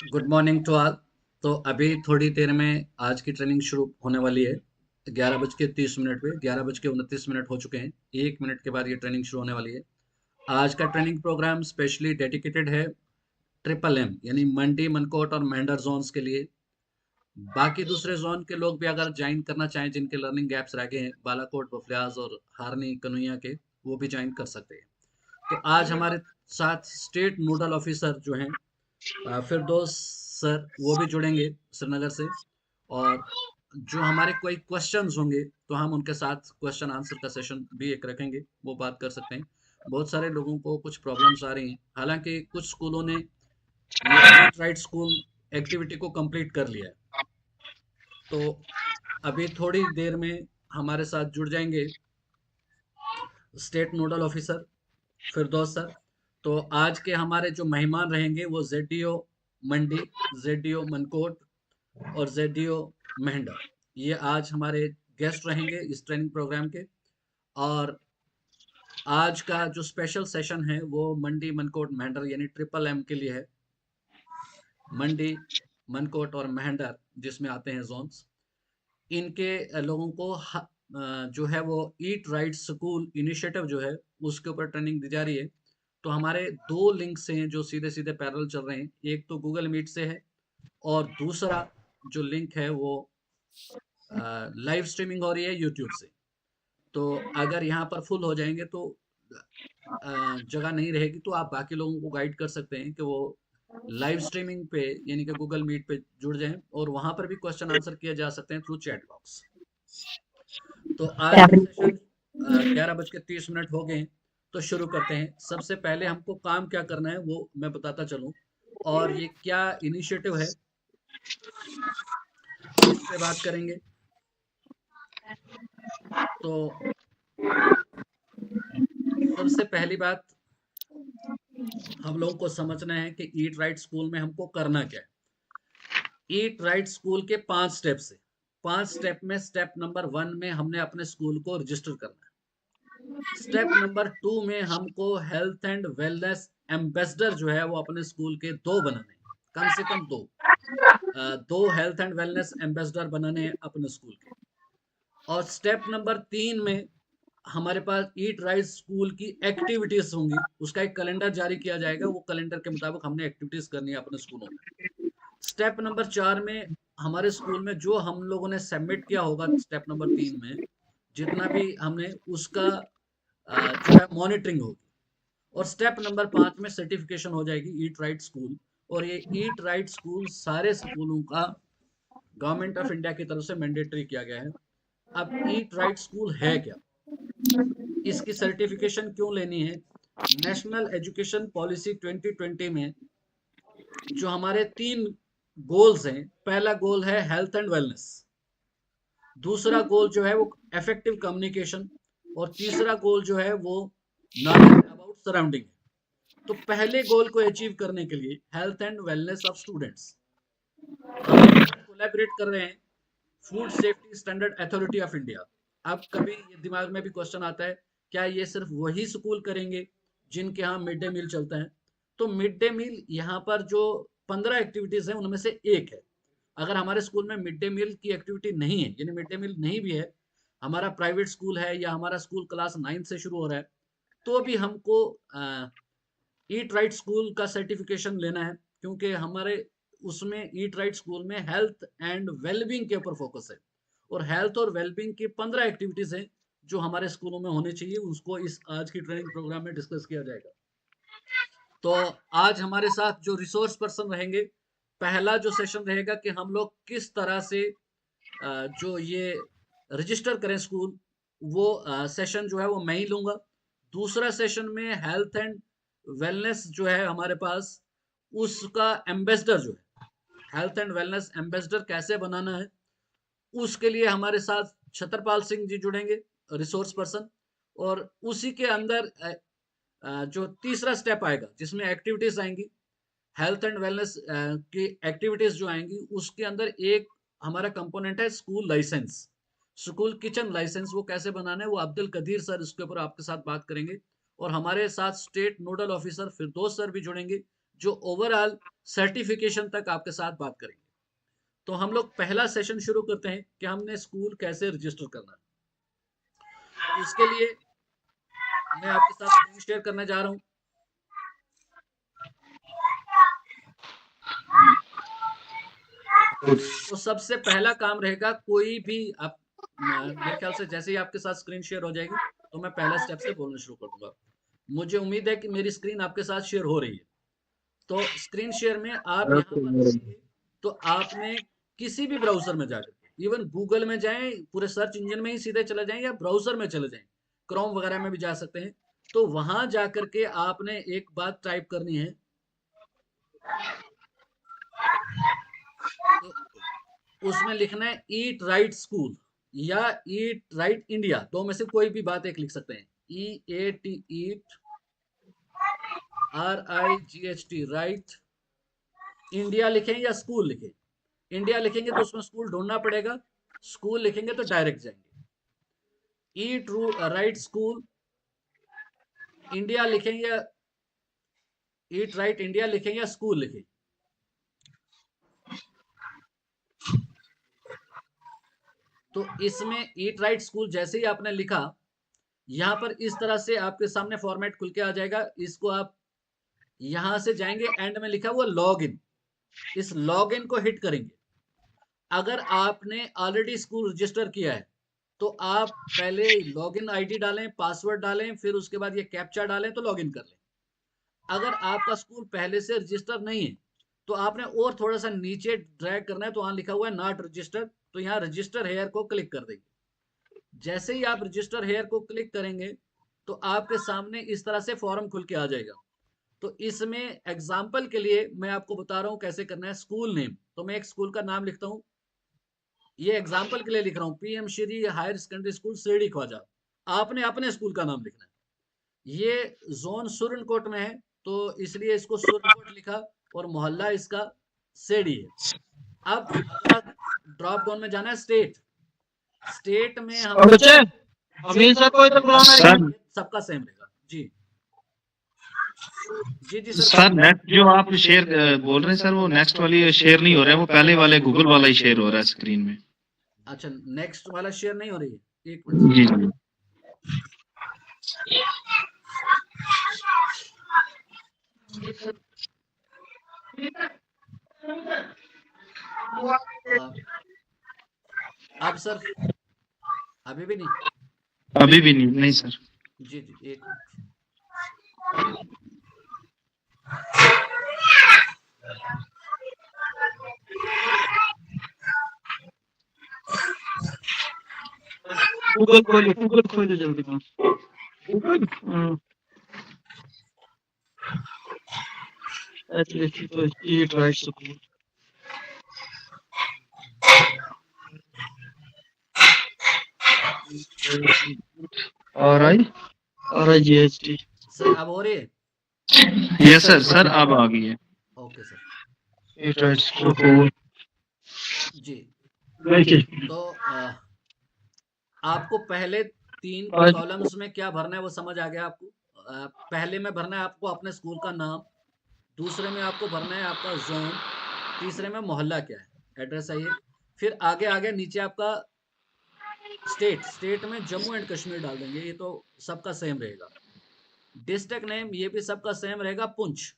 Good morning to all. तो अभी थोड़ी देर में आज की ट्रेनिंग शुरू होने वाली है। 11:30 पे 11:29 हो चुके हैं। 1 मिनट के बाद ये ट्रेनिंग शुरू होने वाली है। आज का ट्रेनिंग प्रोग्राम स्पेशली डेडिकेटेड है ट्रिपल एम यानी मंडी, मनकोट और मेंढर जोन्स के लिए। बाकी दूसरे जोन के लोग भी अगर ज्वाइन करना चाहें, जिनके लर्निंग गैप्स रह गए हैं, बालाकोट, बफलियाज और हारनी, कन्हैया के, वो भी ज्वाइन कर सकते हैं। तो आज हमारे साथ स्टेट नोडल ऑफिसर जो हैं फिरदौस सर, वो भी जुड़ेंगे श्रीनगर से। और जो हमारे कोई क्वेश्चंस होंगे तो हम उनके साथ क्वेश्चन आंसर का सेशन भी एक रखेंगे, वो बात कर सकते हैं। बहुत सारे लोगों को कुछ प्रॉब्लम्स आ रही हैं, हालांकि कुछ स्कूलों ने ये ईट राइट स्कूल एक्टिविटी को कंप्लीट कर लिया है। तो अभी थोड़ी देर में हमारे साथ जुड़ जाएंगे स्टेट नोडल ऑफिसर फिरदौस सर। तो आज के हमारे जो मेहमान रहेंगे वो जेडीओ मंडी, जेडीओ मनकोट और जेडीओ मेहंडा, ये आज हमारे गेस्ट रहेंगे इस ट्रेनिंग प्रोग्राम के। और आज का जो स्पेशल सेशन है वो मंडी, मनकोट, मेहंडर यानी ट्रिपल एम के लिए है। मंडी, मनकोट और मेहंडर जिसमें आते हैं जोन्स, इनके लोगों को जो है वो ईट राइट स्कूल इनिशिएटिव जो है उसके ऊपर ट्रेनिंग दी जा रही है। तो हमारे दो लिंक्स हैं जो सीधे सीधे पैरेलल चल रहे हैं। एक तो गूगल मीट से है और दूसरा जो लिंक है वो लाइव स्ट्रीमिंग हो रही है यूट्यूब से। तो अगर यहाँ पर फुल हो जाएंगे तो जगह नहीं रहेगी, तो आप बाकी लोगों को गाइड कर सकते हैं कि वो लाइव स्ट्रीमिंग पे यानी कि गूगल मीट पे जुड़ जाएं, और वहां पर भी क्वेश्चन आंसर किए जा सकते हैं थ्रू चैट बॉक्स। तो आज का सेशन 11:30 हो गए हैं, तो शुरू करते हैं। सबसे पहले हमको काम क्या करना है वो मैं बताता चलूं, और ये क्या इनिशिएटिव है इस पे बात करेंगे। तो सबसे पहली बात हम लोगों को समझना है कि ईट राइट स्कूल में हमको करना क्या है। ईट राइट स्कूल के 5 स्टेप्स है। 5 स्टेप में स्टेप नंबर 1 में हमने अपने स्कूल को रजिस्टर करना है। स्टेप नंबर 2 में हमको हेल्थ एंड वेलनेस एम्बेसडर जो है वो अपने स्कूल के 2 बनाने हैं, कम से कम 2। 2 हेल्थ एंड वेलनेस एम्बेसडर बनाने हैं अपने स्कूल के। और स्टेप नंबर 3 में हमारे पास ईट राइट स्कूल की एक्टिविटीज होंगी, उसका एक कैलेंडर जारी किया जाएगा, वो कैलेंडर के मुताबिक हमने एक्टिविटीज करनी है अपने स्कूलों में। स्टेप नंबर 4 में हमारे स्कूल में जो हम लोगों ने सबमिट किया होगा स्टेप नंबर 3 में, जितना भी हमने उसका जो है मॉनिटरिंग होगी। और स्टेप नंबर 5 में सर्टिफिकेशन हो जाएगी ईट राइट स्कूल। और ये ईट राइट स्कूल सारे स्कूलों का गवर्नमेंट ऑफ इंडिया की तरफ से मैंडेटरी किया गया है। अब ईट राइट स्कूल है क्या, इसकी सर्टिफिकेशन क्यों लेनी है? नेशनल एजुकेशन पॉलिसी 2020 में जो हमारे 3 गोल्स हैं, पहला गोल है हेल्थ एंड वेलनेस, दूसरा गोल जो है वो इफेक्टिव कम्युनिकेशन, और तीसरा गोल जो है वो नॉलेज अबाउट सराउंडिंग है। तो पहले गोल को अचीव करने के लिए health and wellness of students, हम कोलैबोरेट कर रहे हैं food safety standard authority of India. अब कभी ये दिमाग में भी क्वेश्चन आता है, क्या ये सिर्फ वही स्कूल करेंगे जिनके यहाँ मिड डे मील चलता है? तो मिड डे मील यहाँ पर जो 15 एक्टिविटीज है उनमें से एक है। अगर हमारे स्कूल में मिड डे मील की एक्टिविटी नहीं है, यानी मिड डे मील नहीं भी है, हमारा प्राइवेट स्कूल है या हमारा स्कूल क्लास 9 से शुरू हो रहा है, तो भी हमको ईट राइट स्कूल का सर्टिफिकेशन लेना है, क्योंकि हमारे उसमें ईट राइट स्कूल में हेल्थ एंड वेलबींग के ऊपर फोकस है। और हेल्थ और वेलबींग की 15 एक्टिविटीज हैं जो हमारे स्कूलों में होनी चाहिए, उसको इस आज की ट्रेनिंग प्रोग्राम में डिस्कस किया जाएगा। तो आज हमारे साथ जो रिसोर्स पर्सन रहेंगे, पहला जो सेशन रहेगा कि हम लोग किस तरह से जो ये रजिस्टर करें स्कूल, वो सेशन जो है वो मैं ही लूंगा। दूसरा सेशन में हेल्थ एंड वेलनेस जो है हमारे पास, उसका एम्बेसडर जो है, हेल्थ एंड वेलनेस एम्बेसडर कैसे बनाना है, उसके लिए हमारे साथ छतरपाल सिंह जी जुड़ेंगे, रिसोर्स पर्सन। और उसी के अंदर जो तीसरा स्टेप आएगा जिसमें एक्टिविटीज आएंगी, हेल्थ एंड वेलनेस की एक्टिविटीज जो आएंगी, उसके अंदर एक हमारा कंपोनेंट है school license, school kitchen license. वो कैसे बनाना है वो अब्दुल कदीर सर इसके ऊपर आपके साथ बात करेंगे। और हमारे साथ स्टेट नोडल ऑफिसर फिरदौस सर भी जुड़ेंगे, जो ओवरऑल सर्टिफिकेशन तक आपके साथ बात करेंगे। तो हम लोग पहला सेशन शुरू करते हैं कि हमने स्कूल कैसे रजिस्टर करना है। इसके लिए मैं आपके साथ स्क्रीन शेयर करने जा रहा हूँ। तो सबसे पहला काम रहेगा, कोई भी आप मेरे ख्याल से जैसे ही आपके साथ स्क्रीन शेयर हो जाएगी तो मैं पहला स्टेप से बोलना शुरू कर दूंगा। मुझे उम्मीद है कि मेरी स्क्रीन आपके साथ शेयर हो रही है। तो स्क्रीन शेयर में आप यहाँ पर देखेंगे तो आपने किसी भी ब्राउजर में जाकर, इवन गूगल में जाएं, पूरे सर्च इंजन में ही सीधे चले जाएं, या ब्राउजर में चले जाएं, क्रोम वगैरह में भी जा सकते हैं। तो वहां जाकर के आपने एक बात टाइप करनी है, तो उसमें लिखना है ईट राइट स्कूल या ईट राइट इंडिया, दो में से कोई भी बात एक लिख सकते हैं। EAT ईट, RIGHT राइट, इंडिया लिखें या स्कूल लिखें। इंडिया लिखेंगे तो उसमें स्कूल ढूंढना पड़ेगा, स्कूल लिखेंगे तो डायरेक्ट जाएंगे। ईट राइट स्कूल, इंडिया लिखेंगे या ईट राइट इंडिया लिखेंगे या स्कूल लिखें। तो इसमें ईट राइट स्कूल जैसे ही आपने लिखा, यहां पर इस तरह से आपके सामने फॉर्मेट खुल के आ जाएगा। इसको आप यहां से जाएंगे, एंड में लिखा हुआ लॉग इन, इस लॉग इन को हिट करेंगे। अगर आपने ऑलरेडी स्कूल रजिस्टर किया है तो आप पहले लॉगिन आईडी डालें, पासवर्ड डालें, फिर उसके बाद ये कैप्चा डालें तो लॉगिन कर लें। अगर आपका स्कूल पहले से रजिस्टर नहीं है तो आपने और थोड़ा सा नीचे ड्रैग करना है, तो वहां लिखा हुआ है नॉट रजिस्टर, तो यहाँ रजिस्टर हेयर को क्लिक कर देंगे। जैसे ही आप रजिस्टर हेयर को क्लिक करेंगे तो आपके सामने इस तरह से फॉर्म खुल के आ जाएगा। तो इसमें एग्जाम्पल के लिए मैं आपको बता रहा हूं कैसे करना है। स्कूल नेम, तो मैं एक स्कूल का नाम लिखता हूं, ये एग्जाम्पल के लिए लिख रहा हूँ, PM Shri higher secondary school Sirdi Khwaja. आपने अपने स्कूल का नाम लिखना है। ये जोन सुरनकोट में है तो इसलिए इसको सुरनकोट लिखा, और मोहल्ला इसका सेडी है। अब अगला ड्रॉप डाउन में जाना है स्टेट। स्टेट में हम बच्चे अमीर सर को इधर बुलाना है। सबका सेम रहेगा। जी जी जी सर। सर नेक्स्ट जो आप शेयर बोल रहे हैं सर, वो नेक्स्ट वाली शेयर नहीं हो रहा है, वो पहले वाले गूगल वाला ही शेयर हो रहा है स्क्रीन में। अच्छा, नेक्स्ट वाला शेयर नहीं हो रही है, एक मिनट। जी जी। अब सर, अभी भी नहीं। अभी भी नहीं, नहीं सर। जी जी, एक मिनट। गूगल खोलो जल्दी। गूगल तो ईट राइट स्कूल। RIGHT। सर अब हो रही है? यस सर, सर अब आ गई है। Okay sir. Eat right school. जी, देखिए तो आपको पहले 3 कॉलम्स में क्या भरना है वो समझ आ गया आपको। पहले में भरना है आपको अपने स्कूल का नाम, दूसरे में आपको भरना है आपका जोन, तीसरे में मोहल्ला क्या है, एड्रेस है ये। फिर आगे आगे नीचे आपका स्टेट, स्टेट में जम्मू एंड कश्मीर डाल देंगे, ये तो सबका सेम रहेगा। डिस्ट्रिक्ट नेम ये भी सबका सेम रहेगा, पुंछ।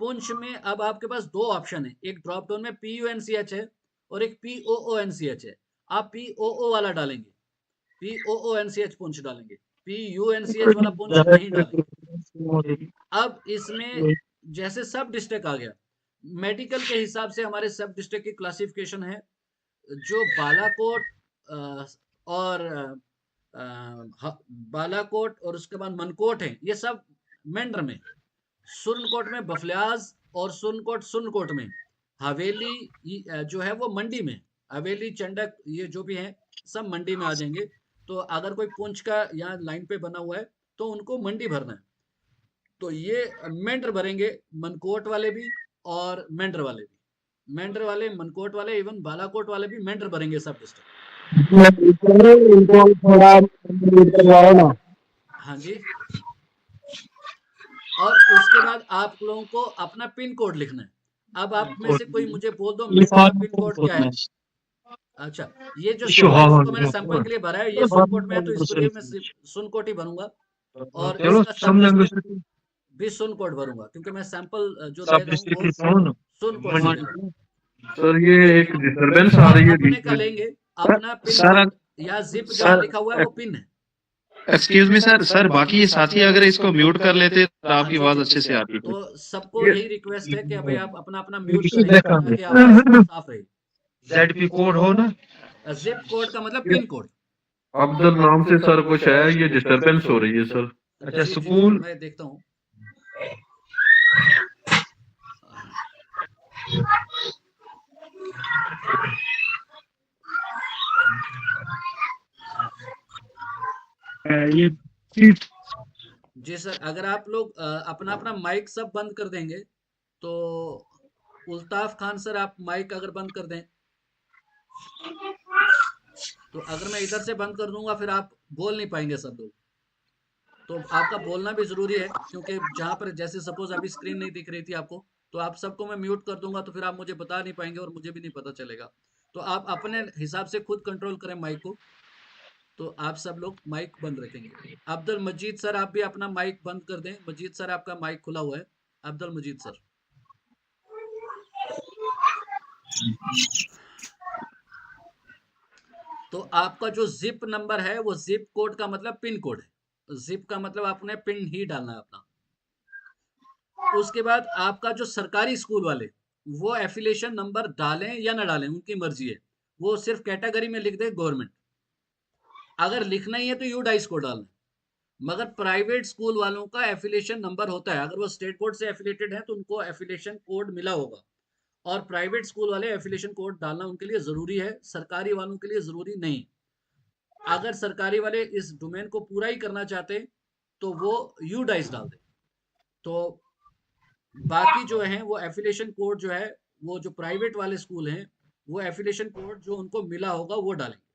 पुंछ में अब आपके पास दो ऑप्शन है, एक ड्रॉप डाउन में PUNCH है और एक POONCH है। आप POO वाला डालेंगे, POONCH पुंछ डालेंगे, PUNCH वाला पुंछ नहीं डालेंगे। अब इसमें जैसे सब डिस्ट्रिक्ट आ गया, मेडिकल के हिसाब से हमारे सब डिस्ट्रिक्ट की क्लासिफिकेशन है। जो बालाकोट और बालाकोट और उसके बाद मनकोट है, ये सब मेंढर में। सुरनकोट में बफलियाज और सुरनकोट में हवेली जो है वो मंडी में, हवेली चंडक ये जो भी है सब मंडी में आ जाएंगे। तो अगर कोई पुंछ का यहाँ लाइन पे बना हुआ है तो उनको मंडी भरना है। तो ये मेंढर भरेंगे, मनकोट वाले भी और मेंढर वाले भी, मेंढर वाले, मनकोट वाले, इवन बालाकोट वाले भी मेंढर भरेंगे सब डिस्ट्रिक्ट। इनको थोड़ा करवाओ ना। हाँ जी। और उसके बाद आप लोगों को अपना पिन कोड लिखना है। अब आप में से कोई मुझे बोल दो मेरे का पिन कोड क्या है। अच्छा, ये जो इसको मैंने सैंपल के लिए भरा है, ये सुनकोट में है तो इसके लिए मैं सुनकोट ही भरूंगा, और इसका सब भी सुनकोट भरूंगा क्योंकि मैं सैंपल जो दे रहा हूँ वो सुनकोट। सर ये एक डिस्टरबेंस आ रही है अपने का लेंगे, अपना पिन सर या जिप जहाँ लिखा हुआ है वो पिन है। एक्सक्यूज मी सर, बाकी ये साथी अगर इसको म्यूट कर लेते तो आपकी आवाज अच्छे से आती। तो सबको यही रिक्वेस्ट है कि भाई आप अपना अपना म्यूट करें ताकि आवाज साफ रहे। ZP कोड हो ना, जिप कोड का मतलब पिन कोड। अब्दुल नाम से सर कुछ है, ये डिस्टरबेंस हो रही है सर। अच्छा स्कूल मैं देखता हूँ। ये जी सर, अगर आप लोग अपना अपना माइक सब बंद कर देंगे तो उल्ताफ खान सर आप माइक अगर बंद कर दें तो अगर मैं इधर से बंद कर दूंगा फिर आप बोल नहीं पाएंगे सब लोग। तो आपका बोलना भी जरूरी है क्योंकि जहां पर जैसे सपोज अभी स्क्रीन नहीं दिख रही थी आपको, तो आप सबको मैं म्यूट कर दूंगा तो फिर आप मुझे बता नहीं पाएंगे और मुझे भी नहीं पता चलेगा। तो आप अपने हिसाब से खुद कंट्रोल करें माइक को। तो आप सब लोग माइक बंद रखेंगे। अब्दुल मजीद सर आप भी अपना माइक बंद कर दें। मजीद सर आपका माइक खुला हुआ है। अब्दुल मजीद सर। तो आपका जो जिप नंबर है वो जिप कोड का मतलब पिन कोड है। जिप का मतलब आपने पिन ही डालना है अपना। उसके बाद आपका जो सरकारी स्कूल वाले वो एफिलिएशन नंबर डालें या ना डालें उनकी मर्जी है। वो सिर्फ कैटेगरी में लिख दे गवर्नमेंट। अगर लिखना ही है तो यू डाइस को डालना। मगर प्राइवेट स्कूल वालों का एफिलिएशन नंबर होता है। अगर वो स्टेट बोर्ड से एफिलेटेड है तो उनको एफिलिएशन कोड मिला होगा, और प्राइवेट स्कूल वाले एफिलिएशन कोड डालना उनके लिए जरूरी है, सरकारी वालों के लिए जरूरी नहीं। अगर सरकारी वाले इस डोमेन को पूरा ही करना चाहते तो वो यू डाइस डाल दे। तो बाकी जो है वो एफिलिएशन कोड जो है वो जो प्राइवेट वाले स्कूल हैं वो एफिलिएशन कोड जो उनको मिला होगा वो डालेंगे।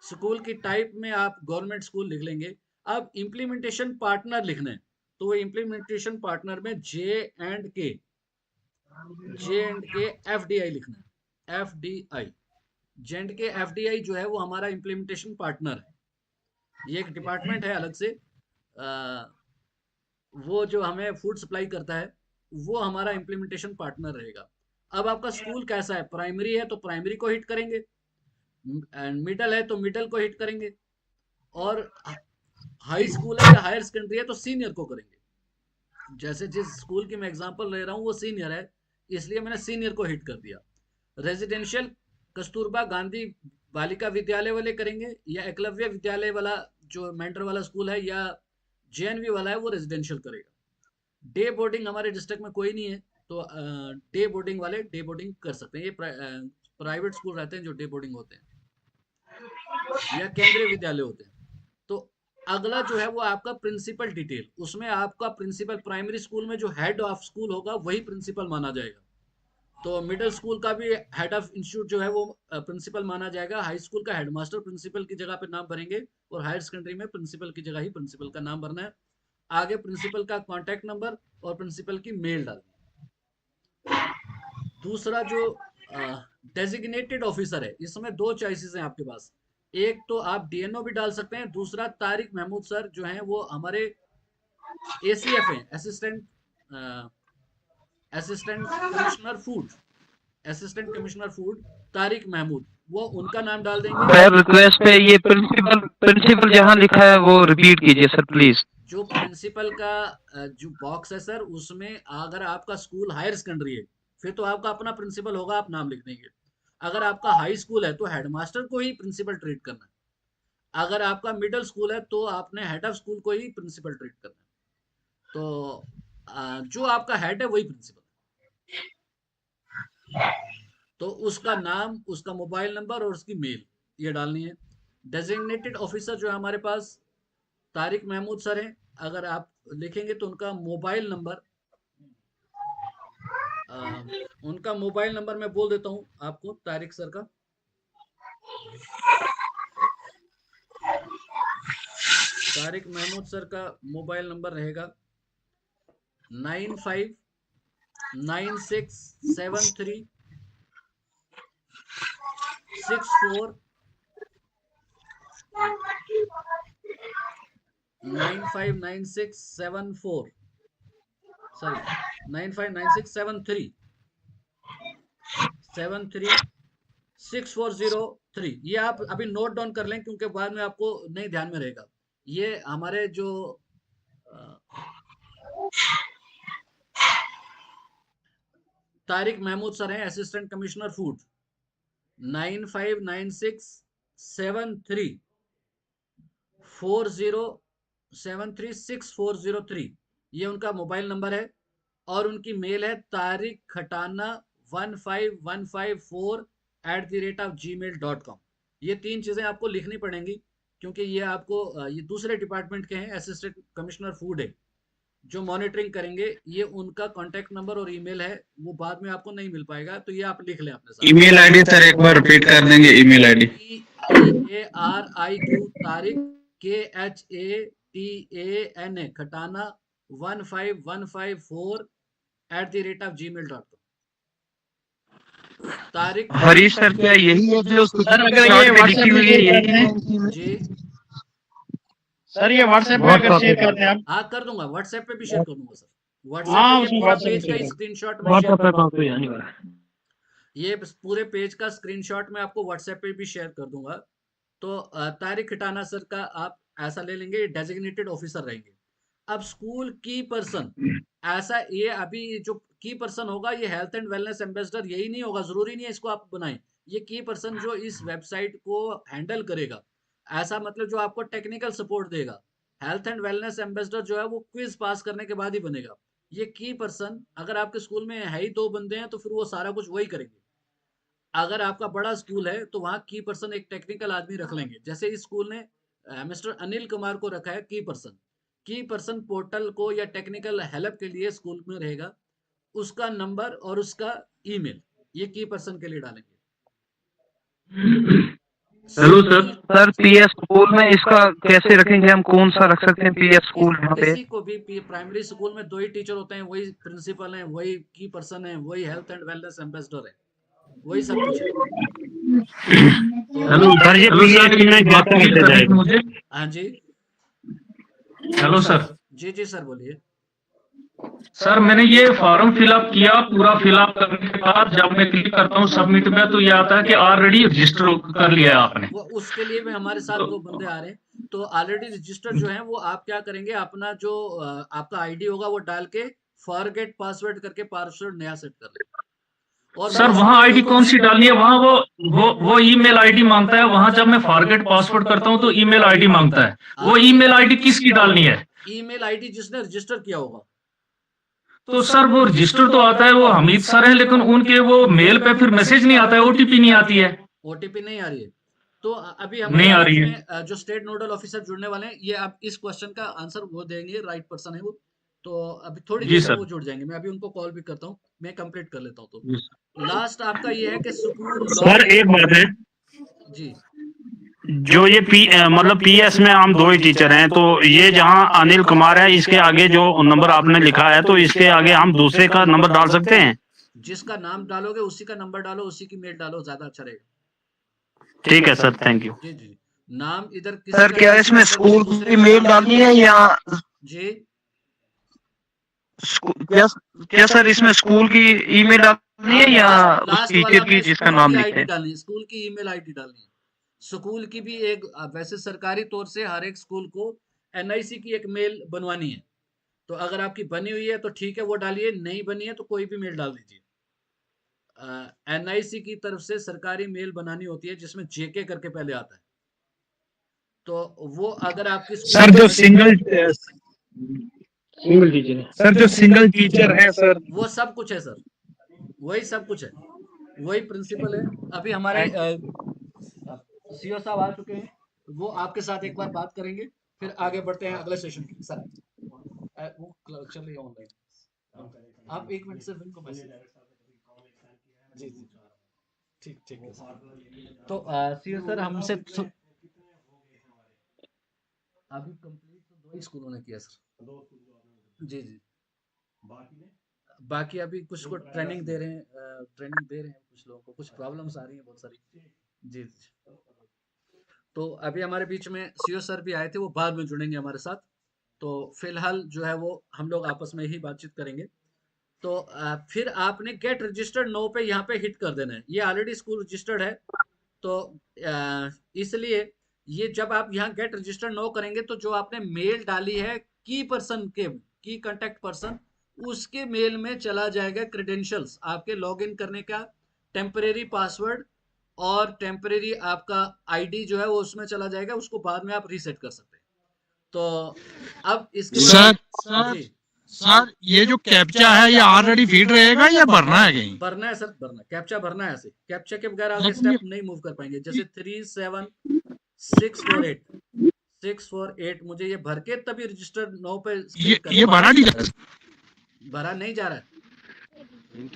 स्कूल की टाइप में आप गवर्नमेंट स्कूल लिख लेंगे। अब इम्प्लीमेंटेशन पार्टनर लिखना है तो वो इम्प्लीमेंटेशन पार्टनर में J&K FDI लिखना है। FDI J&K FDI जो है वो हमारा इम्प्लीमेंटेशन पार्टनर है। ये एक डिपार्टमेंट है अलग से, वो जो हमें फूड सप्लाई करता है वो हमारा इम्प्लीमेंटेशन पार्टनर रहेगा। अब आपका स्कूल कैसा है, प्राइमरी है तो प्राइमरी को हिट करेंगे, मिडल है तो मिडल को हिट करेंगे, और हाई स्कूल है या हायर सेकेंडरी है तो सीनियर को करेंगे। जैसे जिस स्कूल की मैं एग्जांपल ले रहा हूँ वो सीनियर है इसलिए मैंने सीनियर को हिट कर दिया। रेजिडेंशियल कस्तूरबा गांधी बालिका विद्यालय वाले करेंगे, या एकलव्य विद्यालय वाला जो मेंटर वाला स्कूल है या JNV वाला है वो रेजिडेंशियल करेगा। डे बोर्डिंग हमारे डिस्ट्रिक्ट में कोई नहीं है तो डे बोर्डिंग वाले डे बोर्डिंग कर सकते हैं। ये प्राइवेट स्कूल रहते हैं जो डे बोर्डिंग होते हैं या केंद्रीय विद्यालय होते हैं। तो अगला जो है वो आपका प्रिंसिपल डिटेल, उसमें आपका प्रिंसिपल प्राइमरी स्कूल में जो हेड ऑफ स्कूल होगा वही प्रिंसिपल माना जाएगा। तो मिडिल स्कूल का भी हेड ऑफ इंस्टीट्यूट जो है वो प्रिंसिपल माना जाएगा। हाई स्कूल का हेडमास्टर प्रिंसिपल की जगह पे नाम भरेंगे, और हायर सेकेंडरी में प्रिंसिपल की जगह ही प्रिंसिपल का नाम भरना है। आगे प्रिंसिपल का कॉन्टैक्ट नंबर और प्रिंसिपल की मेल डालनी। दूसरा जो डेजिग्नेटेड ऑफिसर है, इसमें दो चॉइसेस हैं आपके पास। एक तो आप DNO भी डाल सकते हैं, दूसरा तारिक महमूद सर जो हैं वो हमारे ACF हैं, assistant commissioner food, assistant commissioner food Tariq Mahmood, वो उनका नाम डाल देंगे। सर रिक्वेस्ट है ये प्रिंसिपल जहाँ लिखा है वो रिपीट कीजिए सर प्लीज। जो प्रिंसिपल का जो बॉक्स है सर उसमें अगर आपका स्कूल हायर सेकेंडरी है फिर तो आपका अपना प्रिंसिपल होगा, आप नाम लिख देंगे। अगर आपका हाई स्कूल है तो हेडमास्टर को ही प्रिंसिपल ट्रीट करना है। अगर आपका मिडिल स्कूल है तो आपने हेड ऑफ स्कूल को ही प्रिंसिपल ट्रीट करना है। तो जो आपका हेड है वही प्रिंसिपल, तो उसका नाम, उसका मोबाइल नंबर और उसकी मेल ये डालनी है। डेजिग्नेटेड ऑफिसर जो है हमारे पास तारिक महमूद सर हैं, अगर आप लिखेंगे तो उनका मोबाइल नंबर मैं बोल देता हूं आपको, तारिक सर का। तारिक महमूद सर का मोबाइल नंबर रहेगा 95967364 959674 सॉरी 959673 ये आप अभी नोट डाउन कर लें, क्योंकि बाद में आपको नहीं ध्यान में रहेगा। ये हमारे जो तारिक महमूद सर हैं, असिस्टेंट कमिश्नर फूड, 95967340736403, ये उनका मोबाइल नंबर है। और उनकी मेल है tarikhkhana1514@gmail.com। ये 3 चीजें आपको लिखनी पड़ेंगी, क्योंकि ये आपको ये दूसरे डिपार्टमेंट के हैं, असिस्टेंट कमिश्नर फूड है जो मॉनिटरिंग करेंगे। ये उनका कांटेक्ट नंबर और ईमेल है, वो बाद में आपको नहीं मिल पाएगा, तो ये आप लिख लें अपने साथ। ईमेल आईडी सर एक बार रिपीट कर देंगे, email ID. TARIQ Tariq KHATANA Khatana 15154@gmail.com। Tariq Harish sir क्या यही है जो सर अगर ये लिखी हुई है यही है? जी सर ये व्हाट्सएप पे अगर शेयर कर दें आप। हाँ कर दूंगा, व्हाट्सएप पे भी शेयर कर दूंगा सर। हाँ, व्हाट्सएप पे उसमें पूरा WhatsApp पे पेज का शेयर कर। स्क्रीनशॉट में शेयर कर दूंगा। अनिवार्य। ये पूरे पेज का स्क्रीनशॉट मैं आपको व्हाट्सएप पे भी शेयर कर दूंगा। तो तारिक खटाना सर का आप ऐसा ले लेंगे, डेजिग्नेटेड ऑफिसर रहेंगे। अब स्कूल की पर्सन, ऐसा ये अभी जो की पर्सन होगा ये हेल्थ एंड वेलनेस एम्बेसडर यही नहीं होगा, जरूरी नहीं है इसको आप बनाएं। ये की पर्सन जो इस वेबसाइट को हैंडल करेगा, ऐसा मतलब जो आपको टेक्निकल सपोर्ट देगा। हेल्थ एंड वेलनेस एम्बेसडर जो है वो क्विज पास करने के बाद ही बनेगा। ये की पर्सन अगर आपके स्कूल में है ही 2 बंदे हैं तो फिर वो सारा कुछ वही करेंगे। अगर आपका बड़ा स्कूल है तो वहाँ की पर्सन एक टेक्निकल आदमी रख लेंगे, जैसे इस स्कूल ने मिस्टर अनिल कुमार को रखा है की पर्सन। की पर्सन पोर्टल को या टेक्निकल हेल्प के लिए स्कूल में रहेगा, उसका नंबर और उसका ईमेल ये की पर्सन के लिए डालेंगे। Hello sir. Sir PS school में इसका कैसे रखेंगे हम? कौन सा रख सकते हैं पीएस स्कूल यहाँ पे? किसी को भी प्राइमरी स्कूल में 2 ही टीचर होते हैं, वही प्रिंसिपल हैं, वही की पर्सन है, वही हेल्थ एंड वेलनेस एम्बेसडर है, वही सब कुछ है। हेलो सर ये हेलो सर, PA एक बात क्लियर करनी थी मुझे। हाँ जी हेलो सर। जी सर बोलिए। सर मैंने ये फॉर्म फिलअप किया, पूरा फिलअप करने के बाद जब मैं क्लिक करता हूँ सबमिट में, तो ये आता है कि ऑलरेडी रजिस्टर कर लिया है आपने। वो उसके लिए में हमारे साथ 2 बंदे आ रहे हैं, तो ऑलरेडी रजिस्टर जो है वो आप क्या करेंगे, अपना जो आपका आईडी होगा वो डाल के फॉरगेट पासवर्ड करके पासवर्ड नया सेट कर लें। और सर वहाँ आईडी कौन सी डालनी है? वहाँ वो ईमेल आईडी मांगता है। वहाँ जब मैं फॉरगेट पासवर्ड करता हूँ तो ईमेल आईडी मांगता है। वो ईमेल आईडी किसकी डालनी है? ईमेल आईडी जिसने रजिस्टर किया होगा। तो सर वो रजिस्टर तो आता है, वो हमीद सर है, लेकिन उनके वो मेल पे फिर मैसेज नहीं आता है, ओटीपी नहीं आती है। ओटीपी नहीं आ रही है, तो अभी नहीं हमारे आ रही है। इसमें जो स्टेट नोडल ऑफिसर जुड़ने वाले हैं, ये आप इस क्वेश्चन का आंसर वो देंगे, राइट पर्सन है वो। तो अभी थोड़ी जी देर में सर। वो जुड़ जाएंगे, मैं अभी उनको कॉल भी करता हूँ, मैं कंप्लीट कर लेता हूँ। तो लास्ट आपका ये है कि स्कूल सर एक बात है, जी जो ये मतलब पीएस में हम 2 ही टीचर हैं, तो ये जहाँ अनिल कुमार है इसके आगे जो नंबर आपने लिखा है, तो इसके आगे हम दूसरे का नंबर डाल सकते हैं? जिसका नाम डालोगे उसी का नंबर डालो, उसी की मेल डालो, ज्यादा अच्छा रहेगा। ठीक है सर, थैंक यू। जी नाम इधर किसी सर का क्या डाल इसमें दो, स्कूल दूसरे की का मेल डालो। डालनी है या जी क्या क्या सर इसमें स्कूल की ईमेल डालनी है या उस लास्ट टीचर वाला की में जिसका स्कूल नाम की लिखे आईडी है? डालनी है, स्कूल की ईमेल आईडी डालनी है। स्कूल की भी एक वैसे सरकारी तौर से हर एक स्कूल को एनआईसी की एक मेल बनवानी है, तो अगर आपकी बनी हुई है तो ठीक है वो डालिए, नहीं बनी है तो कोई भी मेल डाल दीजिए। एनआईसी की तरफ से सरकारी मेल बनानी होती है जिसमें जेके करके पहले आता है, तो वो अगर आपकी सर जो सिंगल सिंगल टीचर है सर जो सिंगल टीचर है सर, वो सब कुछ है सर, वही सब कुछ है, वही प्रिंसिपल है। अभी हमारे सीओ साहब आ चुके हैं, वो आपके साथ एक बार बात करेंगे, फिर आगे बढ़ते हैं अगले सेशन की। सर वो चल रही है ऑनलाइन, आप एक मिनट से फिल्म को मैसेज। जी जी ठीक ठीक है सर। तो सीओ सर हमसे अभी कंप्लीट तो 2 ही स्कूलों ने किया सर। जी जी बाकी अभी कुछ को ट्रेनिंग दे रहे हैं, कुछ लोगों को कुछ प्रॉब्लम्स आ रही हैं बहुत सारी। जी जी तो अभी हमारे बीच में सीओ सर भी आए थे, वो बाद में जुड़ेंगे हमारे साथ। तो फिलहाल जो है वो हम लोग आपस में ही बातचीत करेंगे। तो फिर आपने गेट रजिस्टर्ड नो पे यहाँ पे हिट कर देना है, ये ऑलरेडी स्कूल रजिस्टर्ड है। तो इसलिए ये जब आप यहाँ गेट रजिस्टर्ड नो करेंगे तो जो आपने मेल डाली है की पर्सन के, की कांटेक्ट पर्सन, उसके मेल में चला जाएगा क्रेडेंशियल्स, आपके लॉगिन करने का टेम्परेरी पासवर्ड और टेम्परेरी आपका आईडी जो है वो उसमें चला जाएगा, उसको बाद में आप रीसेट कर सकते हैं। तो अब इसके सर बाद जी सर ये जो कैप्चा है ये ऑलरेडी फीड रहेगा या भरना है कहीं? भरना है सर, भरना कैप्चा भरना है। ऐसे कैप्चा के बगैर आगे स्टेप नहीं मूव कर पाएंगे। जैसे 37648 मुझे ये भर के तभी रजिस्टर नो पे ये भरा नहीं जा भरा नहीं जा रहा है,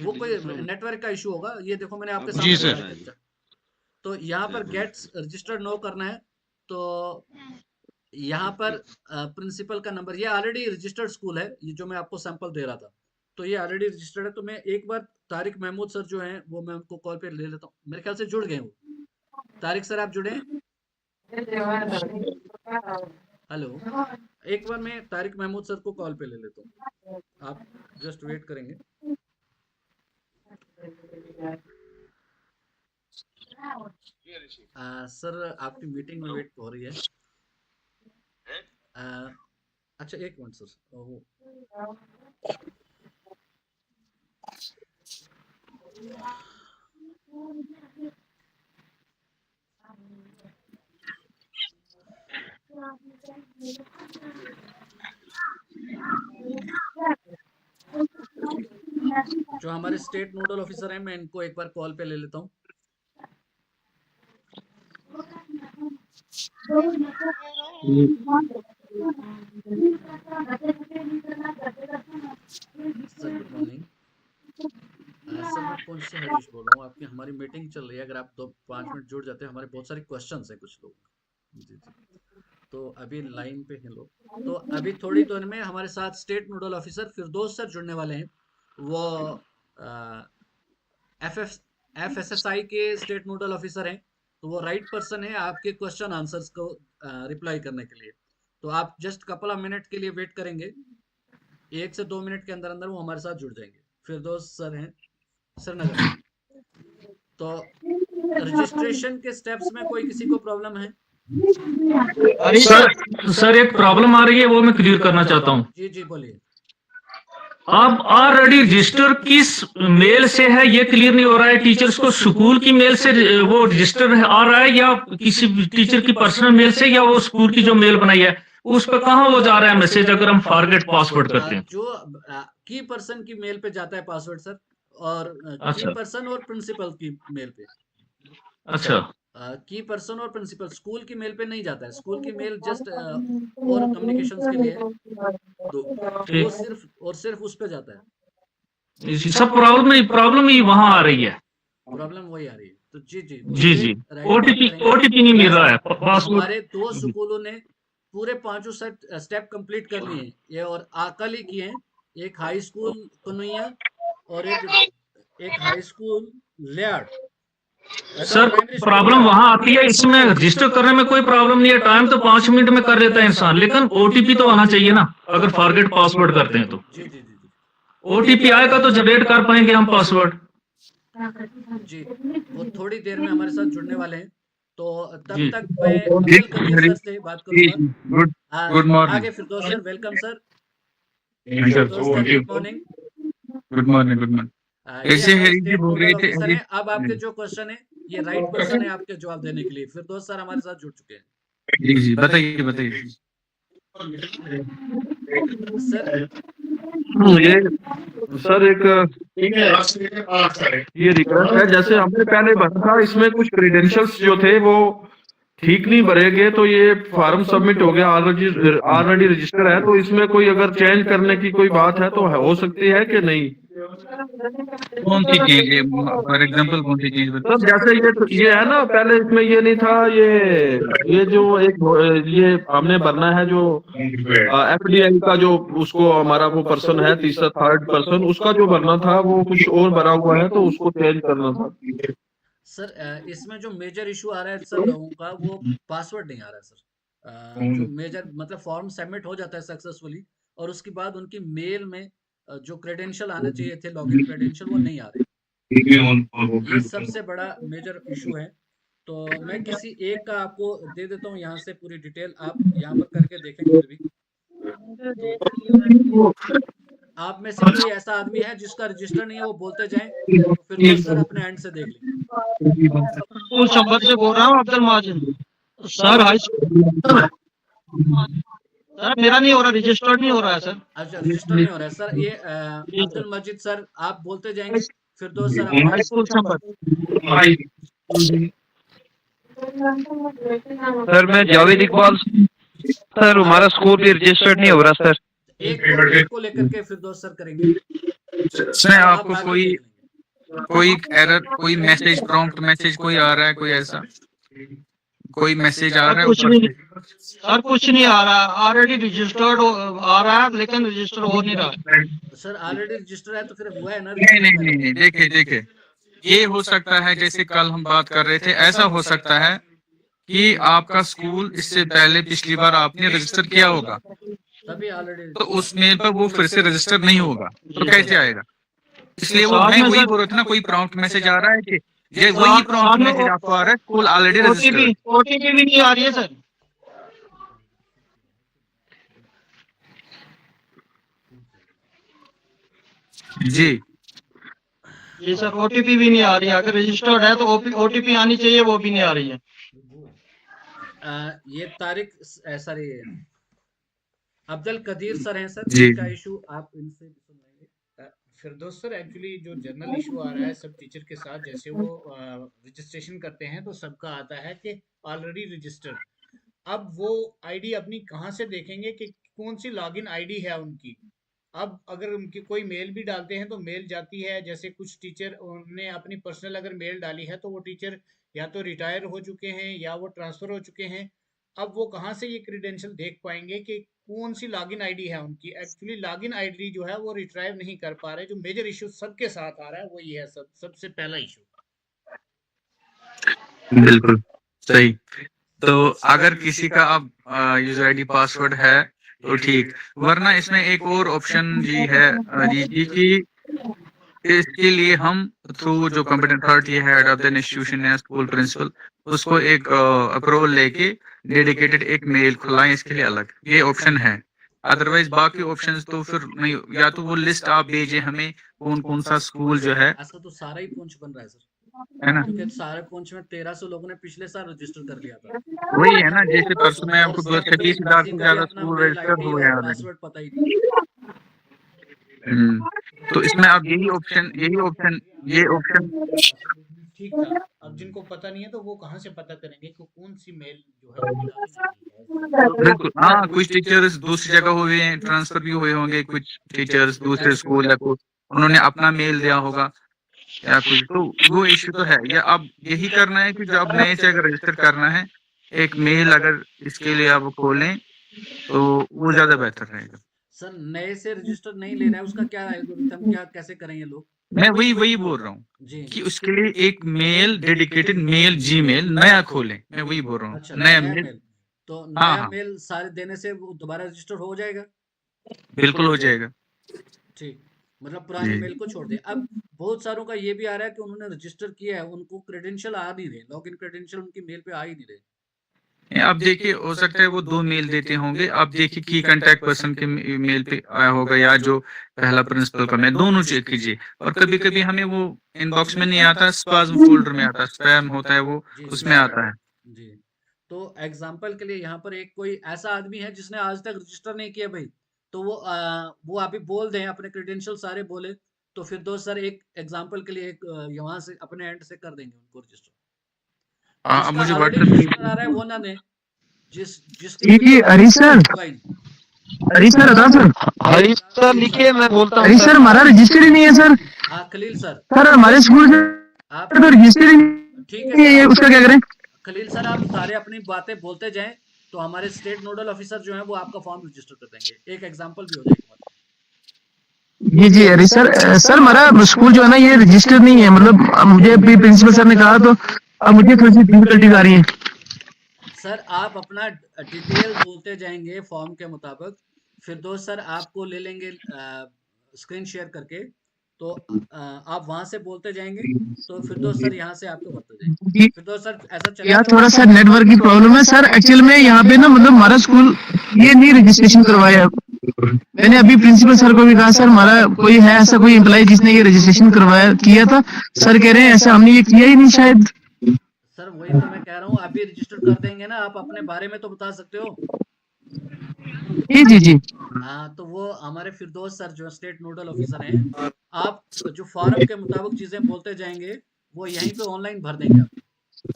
वो कोई नेटवर्क का इशू होगा। ये देखो मैंने आपके जी सामने सर। कैप्चा। तो यहाँ पर गेट रजिस्टर्ड नो करना है। तो यहाँ पर प्रिंसिपल का नंबर, ये ऑलरेडी रजिस्टर्ड स्कूल है, ये जो मैं आपको सैंपल दे रहा था, तो ये ऑलरेडी रजिस्टर्ड है। तो मैं एक बार तारिक महमूद सर जो हैं वो मैं उनको कॉल पे ले लेता हूँ, मेरे ख्याल से जुड़ गए वो। तारिक सर आप जुड़े? हेलो, एक बार मैं तारिक महमूद सर को कॉल पे ले लेता हूँ, आप जस्ट वेट करेंगे। सर आपकी मीटिंग में वेट हो रही है। अच्छा एक मिनट सर, वो जो हमारे स्टेट नोडल ऑफिसर हैं, मैं इनको एक बार कॉल पे ले लेता हूँ। Sir good morning. सर मैं पुंछ से हरीश बोल रहा हूँ, आपकी हमारी मीटिंग चल रही है, अगर आप 2-5 मिनट जुड़ जाते हैं, हमारे बहुत सारे क्वेश्चंस हैं कुछ लोग। जी जी तो अभी लाइन पे हैं लोग। तो अभी थोड़ी देर में हमारे साथ स्टेट नोडल ऑफिसर फिरदौस सर जुड़ने वाले हैं। वो FSSI के स्टेट नोडल ऑफिसर हैं, तो वो राइट पर्सन है आपके क्वेश्चन आंसर्स को रिप्लाई करने के लिए। तो आप जस्ट कपल ऑफ मिनट के लिए वेट करेंगे, 1 से 2 मिनट के अंदर अंदर वो हमारे साथ जुड़ जाएंगे। फिरदौस सर हैं श्रीनगर। तो रजिस्ट्रेशन के स्टेप्स में कोई किसी को प्रॉब्लम है? सर एक प्रॉब्लम आ रही है, वो मैं क्लियर करना चाहता हूँ। जी जी बोलिए। अब ऑलरेडी रजिस्टर किस मेल से है ये क्लियर नहीं हो रहा है। टीचर्स को स्कूल की मेल से वो रजिस्टर आ रहा है या किसी टीचर की पर्सनल मेल से, या वो स्कूल की जो मेल बनाई है उस पर कहाँ वो जा रहा है मैसेज अगर हम फॉरगेट पासवर्ड करते हैं? जो की पर्सन की मेल पे जाता है पासवर्ड सर, और की पर्सन और प्रिंसिपल की मेल पे। अच्छा की पर्सन और प्रिंसिपल, स्कूल की मेल पे नहीं जाता है। स्कूल की मेल जस्ट और कम्युनिकेशंस के लिए है, वो सिर्फ उस पे जाता है। सब प्रॉब्लम ही वहां आ रही है, प्रॉब्लम वही आ रही है। तो जी जी जी ओटीपी नहीं मिल रहा है पासवर्ड। हमारे 2 स्कूलों ने पूरे 5 स्टेप कंप्लीट कर लिए हैं ये, और कल ही किए हैं। एक हाई स्कूल कन्हैया और एक हाई स्कूल लियाड़। सर प्रॉब्लम वहां आती है, इसमें रजिस्टर करने में कोई प्रॉब्लम नहीं है, टाइम तो 5 मिनट में कर लेता है इंसान, लेकिन ओटीपी तो आना चाहिए ना अगर फॉरगेट पासवर्ड करते हैं तो। जी जी जी ओटीपी आएगा तो जनरेट कर पाएंगे हम पासवर्ड। जी वो थोड़ी देर में हमारे साथ जुड़ने वाले हैं, तो तब तक मैं अनिल कबीर सर से बात करूंगा। Good morning. आगे Firdaus sir, welcome sir. Good morning. Good morning. ऐसे हरीश जी बोल रहे थे। अब आपके जो क्वेश्चन है ये राइट पर्सन है आपके जवाब देने के लिए। फिरदौस सर हमारे साथ जुड़ चुके हैं। जी बताइए। सर ये सर एक ये रिक्वेस्ट है, जैसे हमने पहले भरा था, इसमें कुछ क्रेडेंशियल्स जो थे वो ठीक नहीं भरेगे, तो ये फॉर्म सबमिट हो गया, ऑलरेडी रजिस्टर है, तो इसमें कोई अगर चेंज करने की कोई बात है तो हो सकती है कि नहीं? कौन सी चीज है, फॉर एग्जांपल कौन सी चीज तो जैसे ये है ना, पहले इसमें ये नहीं था, ये जो एक ये हमने भरना है जो एफडीआई का जो उसको हमारा वो पर्सन है, तीसरा थर्ड पर्सन, उसका जो भरना था वो कुछ और भरा हुआ है, तो उसको चेंज करना था। सर इसमें जो मेजर इशू आ रहा है सर लोगों का, वो पासवर्ड नहीं आ रहा है सर। जो मेजर मतलब फॉर्म सबमिट हो जाता है सक्सेसफुली, और उसके बाद उनकी मेल में जो क्रेडेंशियल आने चाहिए थे, लॉगिन क्रेडेंशियल, वो नहीं आ रहे। ये सबसे बड़ा मेजर इशू है। तो मैं किसी एक का आपको दे देता हूँ यहाँ से पूरी डिटेल, आप यहाँ पर करके देखेंगे फिर भी। आप में से कोई ऐसा आदमी है जिसका रजिस्टर नहीं है, वो बोलते जाएं, तो फिर तो सर अपने एंड से देख लेंगे। स्कूल संबल से बोल रहा हूँ, Abdul Majid sir. High school sir मेरा नहीं हो रहा, रजिस्टर्ड नहीं हो रहा है सर। अच्छा, रजिस्टर नहीं हो रहा है सर। ये अब्दुल मजीद सर आप बोलते जाएंगे, फिर तो सर हाई अपने स्कूल संबल। सर मैं जावेद इकबाल सर, हमारा स्कूल भी रजिस्टर्ड नहीं हो रहा सर। एक को लेकर के फिर दोस्त सर करेंगे। सर आपको आप आगे कोई देख लेंगे। कोई एरर, कोई मैसेज, प्रॉम्प्ट मैसेज कोई आ रहा है, कोई ऐसा कोई मैसेज आ रहा है कुछ ऊपर नहीं से? सर, कुछ नहीं आ रहा, ऑलरेडी रजिस्टर्ड आ रहा है, लेकिन रजिस्टर हो नहीं रहा। सर ऑलरेडी रजिस्टर है तो फिर हुआ है ना नहीं नहीं रजिस्टर नहीं नहीं, देखिए देखिए, ये हो सकता है, जैसे कल हम बात कर रहे थे, ऐसा हो सकता है कि आपका स्कूल इससे पहले पिछली बार आपने रजिस्टर किया होगा, तभी ऑलरेडी। तो उस मेल पर वो फिर से रजिस्टर नहीं होगा, तो कैसे आएगा? इसलिए वो साथ मैं में वही सर बोल रहा था ना, कोई प्रॉम्प्ट मैसेज आ रहा है कि ये वही प्रॉम्प्ट मैसेज आपको आ रहा है, स्कूल ऑलरेडी रजिस्टर्ड। ओटीपी भी नहीं आ रही है सर। जी जी सर, ओटीपी भी नहीं आ रही है। अगर रजिस्टर्ड है तो ओटीपी आनी चाहिए, वो भी नहीं आ रही है। ये तारिक सॉरी अब्दुल कदीर सर हैं सर, जी। इनका इशू आप इनसे भी सुन लेंगे। फिरदौस सर, एक्चुअली जो जनरल इशू आ रहा है सब टीचर के साथ, जैसे वो रजिस्ट्रेशन करते हैं तो सबका आता है कि ऑलरेडी रजिस्टर्ड। अब वो आईडी अपनी कहाँ से देखेंगे कि कौन सी लॉगिन आईडी है उनकी? अब अगर उनकी कोई मेल भी डालते हैं तो मेल जाती है, जैसे कुछ टीचर ने अपनी पर्सनल अगर मेल डाली है तो वो टीचर या तो रिटायर हो चुके हैं या वो ट्रांसफर हो चुके हैं। अब वो कहाँ से ये क्रेडेंशियल देख पाएंगे कि कौन सी लॉगिन आईडी है उनकी? एक्चुअली लॉगिन आईडी जो है वो रिट्राइव नहीं कर पा रहे। जो मेजर इशू सबके साथ आ रहा है वो ये है, सबसे पहला इशू। बिल्कुल सही। तो अगर किसी का अब यूजर आईडी पासवर्ड है तो ठीक, वरना इसमें एक और ऑप्शन जी है जी कि इसके लिए हम थ्रू जो कंपिटेंट अथॉरिटी है, हेड ऑफ द इंस्टीट्यूशन है, स्कूल प्रिंसिपल, उसको एक अप्रूवल लेके डेडिकेटेड एक मेल खुलाएं इसके लिए अलग, ये ऑप्शन है। अदरवाइज बाकी ऑप्शंस तो फिर नहीं, या तो वो लिस्ट आप भेजें हमें कौन कौन सा स्कूल जो है ऐसा तो सारा ही पूंछ बन रहा है सर, है ना? क्योंकि सारे पूंछ में 1300 लोगों ने पिछले साल रजिस्टर कर लिया था। वही है ना, जैसे परसों मैं आपको और 30,000 से किसी का ज्यादा अपना स्कूल मेल रजिस्टर आईडी हुए और हैं already। पासवर्ड पता ही नहीं। तो इसमें आप यही ऑप्शन ठीक था। अब जिनको पता नहीं है तो वो कहाँ से पता करेंगे कि कौन सी मेल जो है उनकी लॉगिन आईडी है? बिल्कुल, हाँ, कुछ टीचर्स दूसरी जगह हुए हैं, ट्रांसफर भी हुए होंगे, कुछ टीचर्स दूसरे स्कूल या कुछ उन्होंने अपना मेल दिया होगा या कुछ, तो वो इश्यू तो है। या अब यही करना है कि जो अब नए से अगर रजिस्टर करना है, एक मेल अगर इसके लिए आप खोलें तो वो ज्यादा बेहतर रहेगा। सर नए से रजिस्टर नहीं ले रहा है, उसका क्या एल्गोरिथम, क्या कैसे करेंगे लोग? मैं वही बोल रहा हूँ जी कि उसके लिए एक मेल, डेडिकेटेड मेल, जीमेल नया खोलें, मैं वही बोल रहा हूँ, अच्छा, नया नया मेल। मेल। तो हाँ, नया हाँ। मेल सारे देने से वो दोबारा रजिस्टर हो जाएगा? बिल्कुल हो जाएगा। ठीक, मतलब पुरानी जी। मेल को छोड़ दे। अब बहुत सारों का ये भी आ रहा है कि उन्होंने रजिस्टर किया है, उनको क्रेडेंशियल आ नहीं रहे, लॉगिन क्रेडेंशियल उनकी मेल पे आ ही नहीं रहे। अब देखिए, हो सकता है वो 2 मेल देते होंगे। आप देखिए की कांटेक्ट पर्सन के मेल पे आया होगा या जो पहला प्रिंसिपल का मेल, दोनों चेक कीजिए। और कभी-कभी हमें वो इनबॉक्स में नहीं आता, स्पैम फोल्डर में आता है, स्पैम होता है वो, जी उसमें आता है। जी। तो एग्जाम्पल के लिए यहाँ पर एक कोई ऐसा आदमी है जिसने आज तक रजिस्टर नहीं किया भाई, तो वो अभी बोल दें, अपने क्रेडेंशियल सारे बोले, तो फिर दोस्त सर एक एग्जांपल के लिए एक यहाँ से अपने एंड से कर देंगे उनको रजिस्टर। अब जिसका मुझे ऑलरेडी व्हाट्सएप रजिस्टर आ रहा है वो ना दे, जिसके जी हरी सर, हरी सर अदा सर, हरी सर लिखिए, मैं बोलता हरी हूँ सर हमारा रजिस्टर ही नहीं है सर। हाँ खलील सर, सर हमारे स्कूल से आप तो रजिस्टर ही ठीक नहीं है है, सर, उसका क्या करें? खलील सर आप सारे अपनी बातें बोलते जाएं, तो हमारे स्टेट नोडल ऑफिसर जो है वो आपका फॉर्म रजिस्टर कर देंगे, एक एग्जांपल भी हो जाएगी। जी जी हरी सर, सर हमारा स्कूल जो है ना ये रजिस्टर नहीं है, मतलब मुझे अभी प्रिंसिपल सर ने कहा, तो अब मुझे थोड़ी सी डिफिकल्टीज आ रही हैं। सर आप अपना डिटेल बोलते जाएंगे फॉर्म के मुताबिक, फिर दोस्त सर आपको ले लेंगे स्क्रीन शेयर करके, तो आप वहां से बोलते जाएंगे, तो फिर दोस्त सर यहाँ से आपको भरते जाएंगे। फिर दोस्त सर ऐसा चलेगा? यार थोड़ा सा नेटवर्क की प्रॉब्लम है सर, एक्चुअल में यहाँ पे ना मतलब हमारा स्कूल ये नहीं रजिस्ट्रेशन करवाया। मैंने अभी प्रिंसिपल सर को भी कहा, सर हमारा कोई है ऐसा कोई एम्प्लॉय जिसने ये रजिस्ट्रेशन करवाया किया था? सर कह रहे हैं ऐसा हमने ये किया ही नहीं शायद। सर वही तो मैं कह रहा हूँ, अभी रजिस्टर कर देंगे ना, आप अपने बारे में तो बता सकते हो। जी जी जी हाँ तो वो हमारे फिरदौस सर जो स्टेट नोडल ऑफिसर हैं, आप जो फॉर्म के मुताबिक चीजें बोलते जाएंगे वो यहीं पे ऑनलाइन भर देंगे।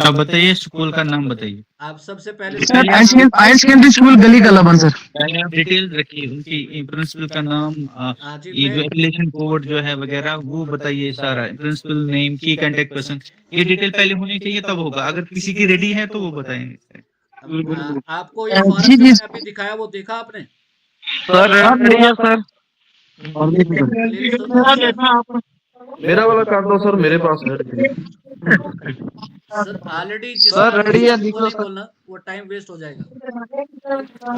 आप बताइए स्कूल का नाम बताइए। आप सबसे पहले सर हायर सेकेंडरी स्कूल गली कलाबन सर। पहले आप डिटेल रखिए, उनकी प्रिंसिपल का नाम, हाँ जी, ये जो एप्लीकेशन कोड जो है वगैरह वो बताइए सारा, प्रिंसिपल नेम की कांटेक्ट पर्सन, ये डिटेल पहले होनी चाहिए तब होगा। अगर किसी की रेडी है तो वो बताएंगे। आपको ये फॉर्म जो मैंने अभी दिखाया वो देखा आपने? सर बढ़िया सर। मेरा वाला काट दो सर, मेरे पास है। सर ऑलरेडी सर रेडी है, लिखो नहीं सर। बोलना, वो टाइम वेस्ट हो जाएगा।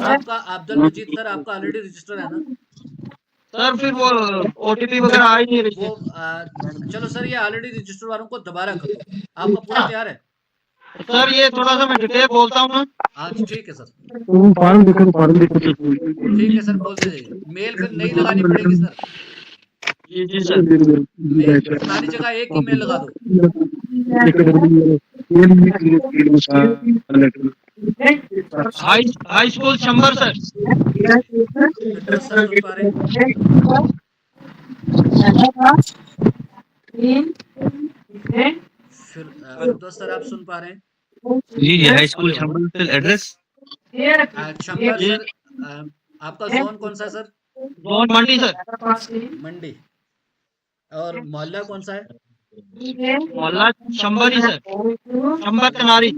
आपका अब्दुल मजीद सर आपका ऑलरेडी रजिस्टर है ना? सर फिर वो ओटीपी वगैरह आ ही नहीं रही वो चलो सर ये ऑलरेडी रजिस्टर वालों को दोबारा कर दो। आपका पूरा तैयार है? सर ये थोड़ा सा मैं डिटेल बोलता हूँ ना। हाँ ठीक है सर, फॉर्म देखो ठीक है सर, बोलते जाइए। मेल फिर नहीं लगानी पड़ेगी सर, जी जी सर। मेल सारी जगह एक ही मेल लगा दो। High school chamber sir. फिर सर सुन पा रहे हैं? फिर दोस्त सर आप सुन पा रहे हैं? जी जी हाई स्कूल चंबल एड्रेस। चंबर सर, आपका जोन कौन सा है sir? Zone Mandi sir. Mandi. और मोहल्ला कौन सा है? मोहल्ला चंबर ही सर, चंबर कनारी।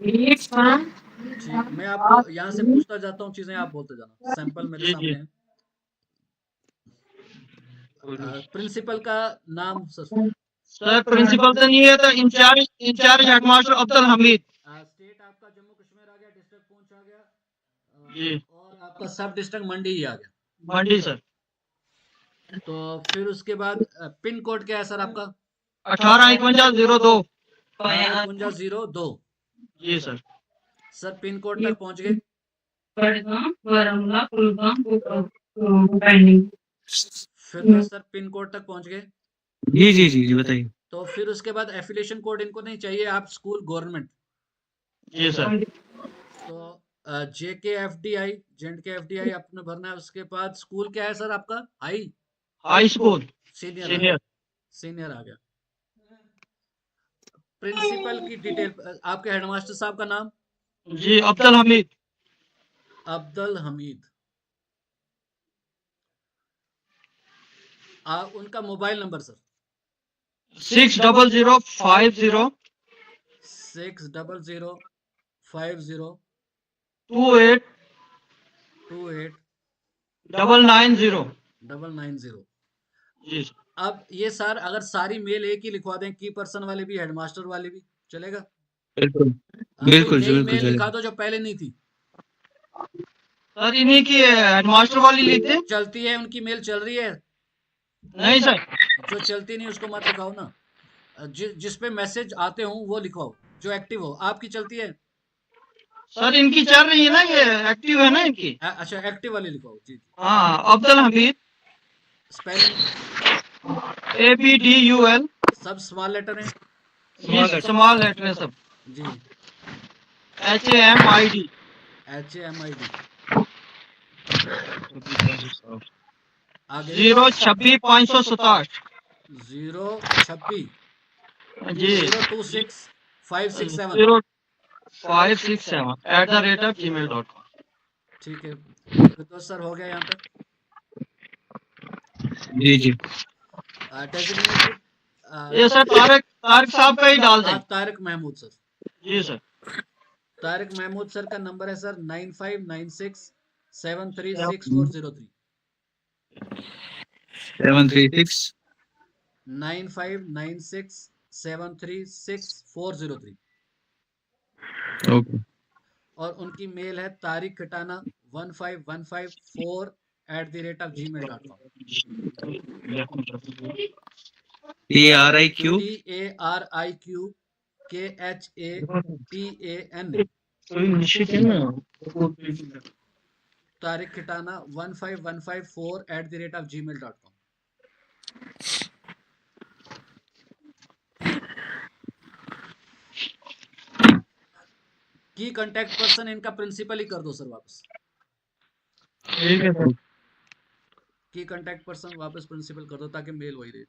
ठीक, मैं आपको यहाँ से पूछता जाता हूँ चीजें, आप बोलते जाना, सैंपल मेरे सामने है। प्रिंसिपल का नाम सर? सर प्रिंसिपल तो नहीं है, तो incharge headmaster Abdul Hamid. State आपका जम्मू कश्मीर आ गया, डिस्ट्रिक्ट पूंछ आ गया, जी। और आपका सब डिस्ट्रिक्ट मंडी ही आ गया। मंडी सर। तो फिर उसके बाद पिन कोड क्या है सर आपका? 185102। 185102। जी सर। सर पिन कोड तक पहुंच गए? फिर तो सर पिन कोड तक पहुंच गए? जी जी जी जी बताइए। तो फिर उसके बाद एफिलिएशन कोड इनको नहीं चाहिए, आप स्कूल गवर्नमेंट। जी सर। तो JKFDI JNDKFDI आपने भरना है। उसके बाद स्कूल क्या है सर आपका? हाई स्कूल सीनियर आ गया। प्रिंसिपल की डिटेल, आपके हेडमास्टर साहब का नाम? जी अब्दुल हमीद। अब्दुल हमीद। उनका मोबाइल नंबर सर? 60050 60050 28 28 990। 990। जी सर। अब ये सर अगर सारी मेल एक ही लिखवा दें, की पर्सन वाले भी हेडमास्टर वाले भी चलेगा? बिल्कुल हाँ, बिल्कुल नई बिल्कुल मेल चलेगा। लिखा दो जो पहले नहीं थी। सर इन्हीं की हेडमास्टर वाली लिखते। चलती है उनकी मेल, चल रही है? नहीं सर। जो चलती नहीं उसको मत लिखाओ ना, जिस पे मैसेज आते हो वो लिखवाओ, जो एक्टिव हो। आपकी चलती है? सर इनकी चल रही है ना, ये एक्टिव है ना इनकी। अच्छा एक्टिव वाली लिखवाओ जी। हाँ अब्दुल हमीद। स्पेलिंग? ABDUL। सब स्मॉल लेटर है? स्मॉल लेटर है सब जी। HAMID। HAMID। आगे 026 567 जी 026 567 0567 ठीक है तो सर हो गया यहाँ पे जी जी डेजिग्नेटेड ये सर तारिक साहब का ही डाल दें तारिक महमूद सर जी सर तारिक महमूद सर का नंबर है सर 9596736403 736 9596736403 ओके और उनकी मेल है Tariq Khatana 15154@gmail.com TARIQ TARIQKHATAN Tariq Khatana 15154@gmail.com की कांटेक्ट पर्सन इनका प्रिंसिपल ही कर दो सर वापस ठीक है सर की कांटेक्ट पर्सन वापस प्रिंसिपल कर दो ताकि मेल वही रहे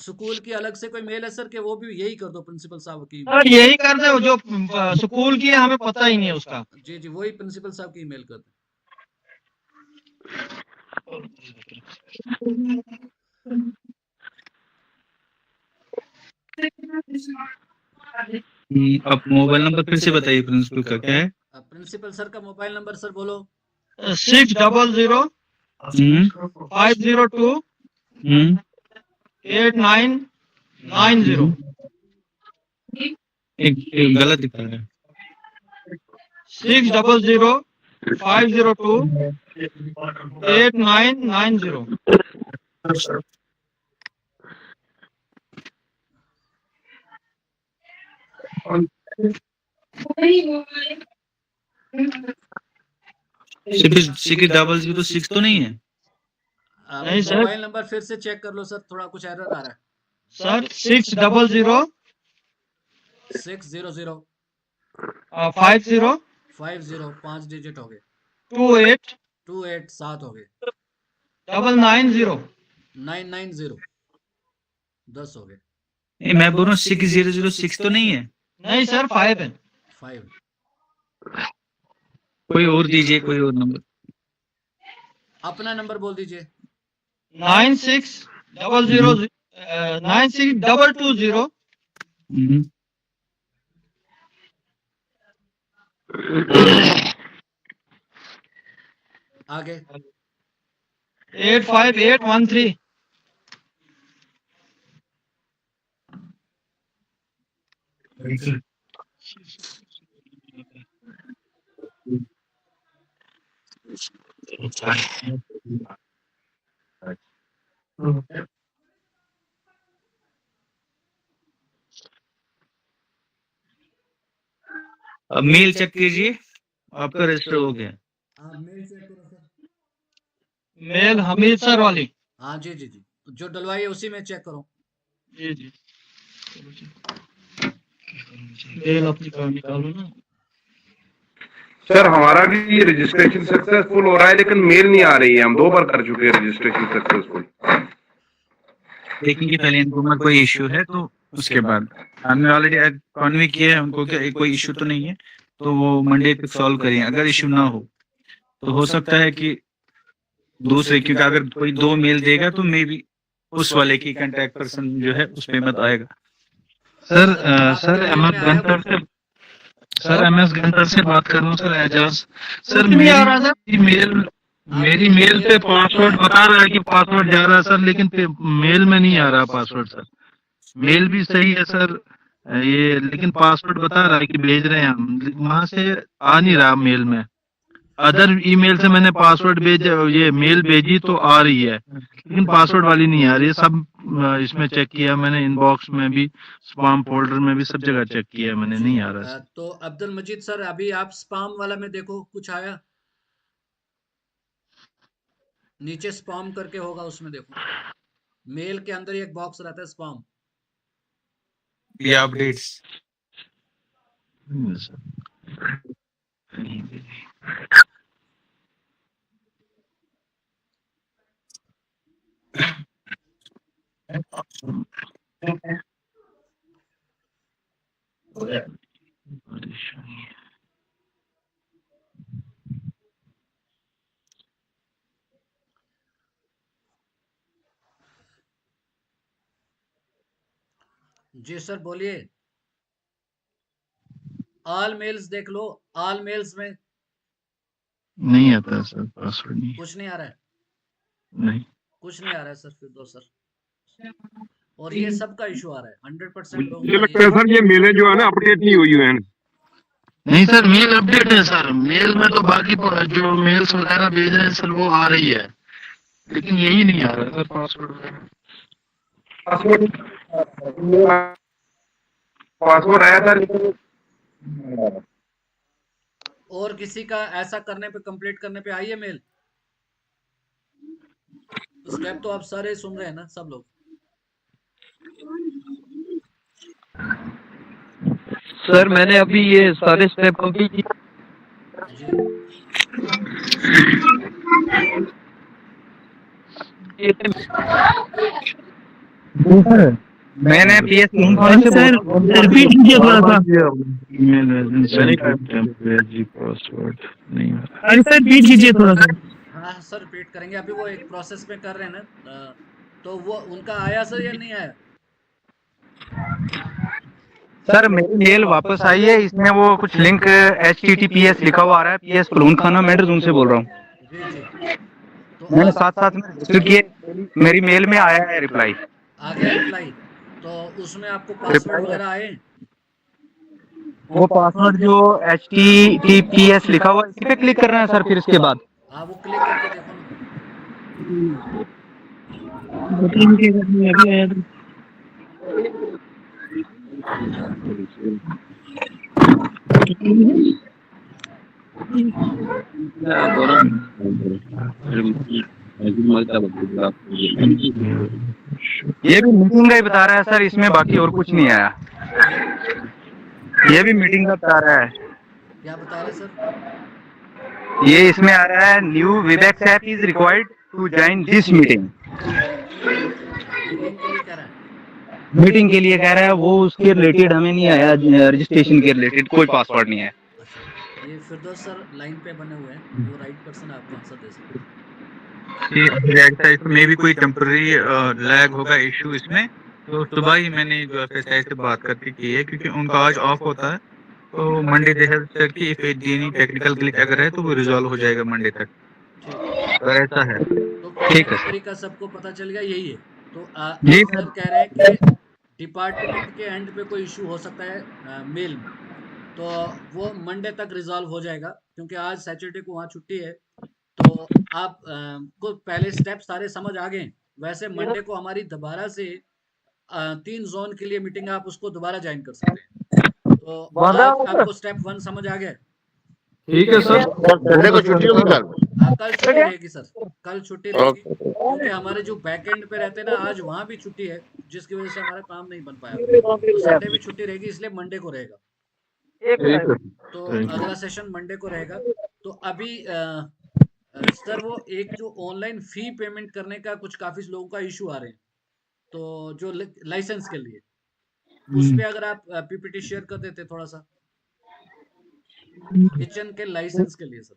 स्कूल की अलग से कोई मेल है सर कि वो भी यही कर दो प्रिंसिपल साहब की सर यही कर दे जो स्कूल की है हमें पता ही नहीं है उसका जी जी वही प्रिंसिपल साहब की ईमेल कर दो अब मोबाइल नंबर फिर से बताइए प्रिंसिपल का क्या है प्रिंसिपल सर का मोबाइल नंबर सर बोलो 600 502 8990 एक गलत दिखा रहा है 600 502 8990 60006 तो नहीं है नहीं सर मोबाइल नंबर फिर से चेक कर लो सर थोड़ा कुछ एरर आ रहा है सर 600 600 50 50 5 डिजिट हो गए 28 28 7 हो गए 990 990 10 हो गए मैं बोल रहा हूँ 6006 तो नहीं है नहीं सर 5 है 5 कोई और दीजिए कोई और नंबर अपना नंबर बोल दीजिए 9600 96220 आगे 85813 अब मेल चेक कीजिए आपका रजिस्टर हो गया आप मेल चेक करो सर मेल हमीद सर वाली हाँ जी जी जी जो डलवाई है उसी में चेक करो जी जी मेल अपनी काम निकालो ना सर हमारा भी रजिस्ट्रेशन सक्सेसफुल हो रहा है लेकिन मेल नहीं आ रही है हम 2 बार कर चुके हैं रजिस्ट्रेशन सक्सेसफुल देखेंगे पहले इनको में कोई इश्यू है तो उसके बाद हमने ऑलरेडी कन्वे किया है उनको कि कोई इश्यू तो नहीं है तो वो मंडे तक सॉल्व करें अगर इश्यू ना हो तो हो सकता है कि दूसरे क्योंकि अगर कोई 2 मेल देगा तो मे बी उस वाले की कांटेक्ट पर्सन जो है उस पे मत आएगा सर एमएस गंतर से एमएस गंतर से बात कर रहा हूँ सर एजाज सर मेरी मेल पे पासवर्ड बता रहा है कि पासवर्ड जा रहा है सर लेकिन मेल में नहीं आ रहा पासवर्ड सर मेल भी सही है सर ये लेकिन पासवर्ड बता रहा है कि भेज रहे हैं हम वहां से आ नहीं रहा मेल में अदर ईमेल से मैंने पासवर्ड ये मेल भेजी तो आ रही है लेकिन पासवर्ड वाली नहीं आ रही है सब इसमें चेक किया मैंने इनबॉक्स में भी स्पैम फोल्डर में भी सब जगह चेक किया मैंने नहीं आ रहा तो अब्दुल मजीद सर अभी आप स्पैम वाला में देखो कुछ आया नीचे स्पैम करके होगा उसमें देखो मेल के अंदर एक बॉक्स रहता है स्पैम या अपडेट्स जी सर बोलिए। ऑल मेल्स देख लो, ऑल मेल्स में नहीं आता सर, पासवर्ड नहीं। कुछ नहीं आ रहा है, नहीं कुछ नहीं आ रहा है सर फिरदौस सर। और ये सबका इशू आ रहा है 100% लोगों मुझे का लगता है सर ये मेले जो है ना अपडेट नहीं हुई है। नहीं सर, मेल अपडेट है सर। मेल में तो बाकी जो मेल्स वगैरह भेज रहे हैं सर वो आ रही है, लेकिन यही नहीं आ रहा सर पासवर्ड। पासवर्ड आया था और किसी का ऐसा करने पे, कंप्लीट करने पे आई है मेल? स्टेप तो आप सारे सुन रहे हैं ना सब लोग? सर मैंने अभी ये सारे स्टेप कंप्लीट किए। मैंने PS सर रिपीट कीजिए थोड़ा सा। पासवर्ड नहीं आ रहा। अरे सर रिपीट कीजिए थोड़ा सा। हाँ सर रिपीट करेंगे, अभी वो एक प्रोसेस में कर रहे हैं ना, तो वो उनका आया सर या नहीं आया? सर मेरी मेल वापस आई है, इसमें वो कुछ लिंक HTTPS लिखा हुआ आ रहा है। PS फलून खाना मैटर उनसे बोल रहा हूँ। जी जी, तो मैंने साथ साथ में रजिस्टर किए, मेरी मेल में आया है रिप्लाई। आ गया रिप्लाई? तो उसमें आपको पासवर्ड वगैरह आए? वो पासवर्ड जो HTTPS लिखा हुआ है इसी पे क्लिक करना है सर, फिर इसके बाद हाँ वो क्लिक करके देखो ना। ये भी मीटिंग का ही बता रहा है सर, इसमें बाकी और कुछ नहीं आया। ये भी मीटिंग का बता रहा है। क्या बता रहे सर? ये इसमें आ रहा है new Webex app is required to join this meeting. Meeting के लिए कह रहा है? मीटिंग के लिए कह रहा है, वो उसके रिलेटेड हमें नहीं आया, रजिस्ट्रेशन के रिलेटेड कोई पासवर्ड नहीं है। अच्छा, ये फिरदौस सर लाइन पे बने हुए हैं, वो राइट पर्सन आपको आंसर दे सकते हैं। इसमें भी कोई टेम्पररी लैग होगा इशू इसमें, तो सुबह ही मैंने जो FSI से बात करके की है, क्योंकि उनका आज ऑफ होता है, तो मंडे दे हैव सेड कि इफ एनी टेक्निकल ग्लिच अगर है तो वो रिजॉल्व हो जाएगा मंडे तक, अगर ऐसा है। तो ठीक है तरीका सबको पता चल गया, यही है। तो जी सर कह रहे हैं कि डिपार्टमेंट के एंड पे कोई इशू हो सकता है मेल में, तो वो मंडे तक रिजॉल्व हो जाएगा, क्योंकि आज सैटरडे को वहाँ छुट्टी है। तो आप को पहले स्टेप सारे समझ आ गए। वैसे मंडे को हमारी दोबारा से 3 जोन के लिए मीटिंग, आप उसको दोबारा ज्वाइन कर सकते हैं। तो आज आपको स्टेप 1 समझ आ गया? ठीक है सर। संडे को छुट्टी होगी कल? हाँ कल छुट्टी रहेगी सर, कल छुट्टी रहेगी, क्योंकि हमारे जो बैक एंड पे रहते हैं ना, आज वहाँ भी छुट्टी है, जिसकी वजह से हमारा काम नहीं बन पाया। तो संडे भी छुट्टी रहेगी, इसलिए मंडे को रहेगा। तो अगला सेशन मंडे को रहेगा। तो अभी सर वो एक जो ऑनलाइन फी पेमेंट करने का कुछ काफी लोगों का इशू आ रहे हैं, तो जो लाइसेंस के लिए, उस पे अगर आप PPT शेयर कर देते थोड़ा सा, किचन के लाइसेंस के लिए सर।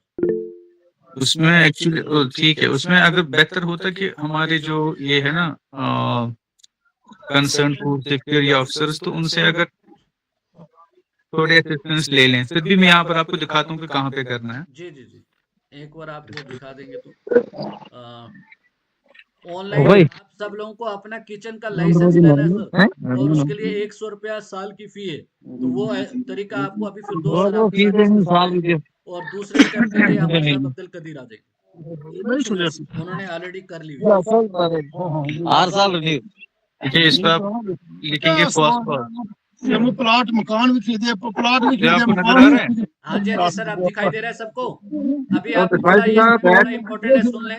उसमें एक्चुअली ठीक है, उसमें अगर बेहतर होता कि हमारे जो ये है ना कंसर्न फूड सेफ्टी या ऑफिसर्स, तो उनसे अगर थोड़े असिस्टेंस ले लें। फिर भी मैं यहाँ पर आपको दिखाता हूँ कि कहाँ पे करना है। जी जी जी, एक बार आपको दिखा देंगे। तो ऑनलाइन आप सब लोगों को अपना किचन का लाइसेंस लेना है सर, और उसके लिए 100 रुपया साल की फी है। तो वो तरीका आपको अभी फिर 2 सर और दूसरे स्टेप के लिए हमारे साथ अब्दुल कदीर आ जाएंगे, उन्होंने ऑलरेडी कर ली हुई। देखिए इस पर आप लिखेंगे प्लाट मकान भी खरीदे, प्लाट भी क्या आपको नजर आ रहा है? हाँ जी हाँ जी सर, आप दिखाई दे रहा है सबको। अभी आप थोड़ा इम्पोर्टेंट है, सुन लें।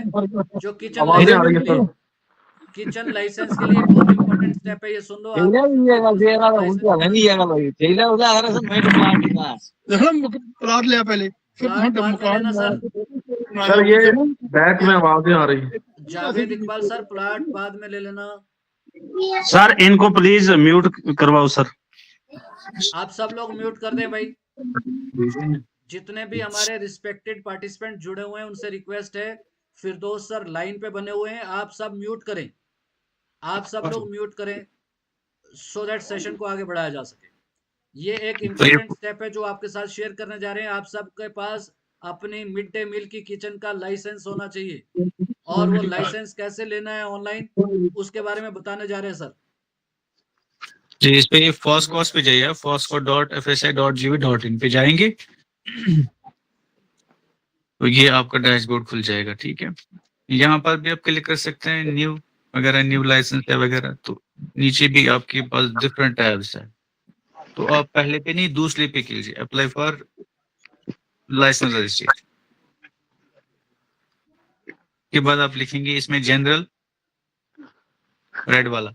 जो किचन लाइसेंस के लिए, किचन लाइसेंस के लिए बहुत इम्पोर्टेंट स्टेप है, ये सुन लो आप। प्लाट लिया पहले, फिर मकान सर। सर ये बैक में आवाजें आ रही है। जावेद इकबाल सर, प्लाट बाद में ले लेना। सर इनको प्लीज म्यूट करवाओ सर। आप सब लोग म्यूट कर दें भाई। जितने भी हमारे रिस्पेक्टेड पार्टिसिपेंट जुड़े हुए हैं उनसे रिक्वेस्ट है, फिरदौस सर लाइन पे बने हुए हैं, आप सब म्यूट करें, आप सब लोग म्यूट करें सो दैट सेशन को आगे बढ़ाया जा सके। ये एक इम्पोर्टेंट स्टेप है जो आपके साथ शेयर करने जा रहे हैं। आप सबके पास अपनी मिड डे मील की किचन का लाइसेंस होना चाहिए, और वो लाइसेंस कैसे लेना है ऑनलाइन उसके बारे में बताने जा रहे हैं सर। जी, इस पे फॉस्कोस पे जाइए, fosco.fsi.gv.in पे जाएंगे तो ये आपका डैशबोर्ड खुल जाएगा। ठीक है, यहाँ पर भी आप क्लिक कर सकते हैं न्यू वगैरह, न्यू लाइसेंस है वगैरह। तो नीचे भी आपके पास डिफरेंट टैब्स है, तो आप पहले पे नहीं दूसरे पे कीजिए, अप्लाई फॉर लाइसेंस रजिस्ट्रेशन के बाद आप लिखेंगे इसमें जनरल, रेड वाला,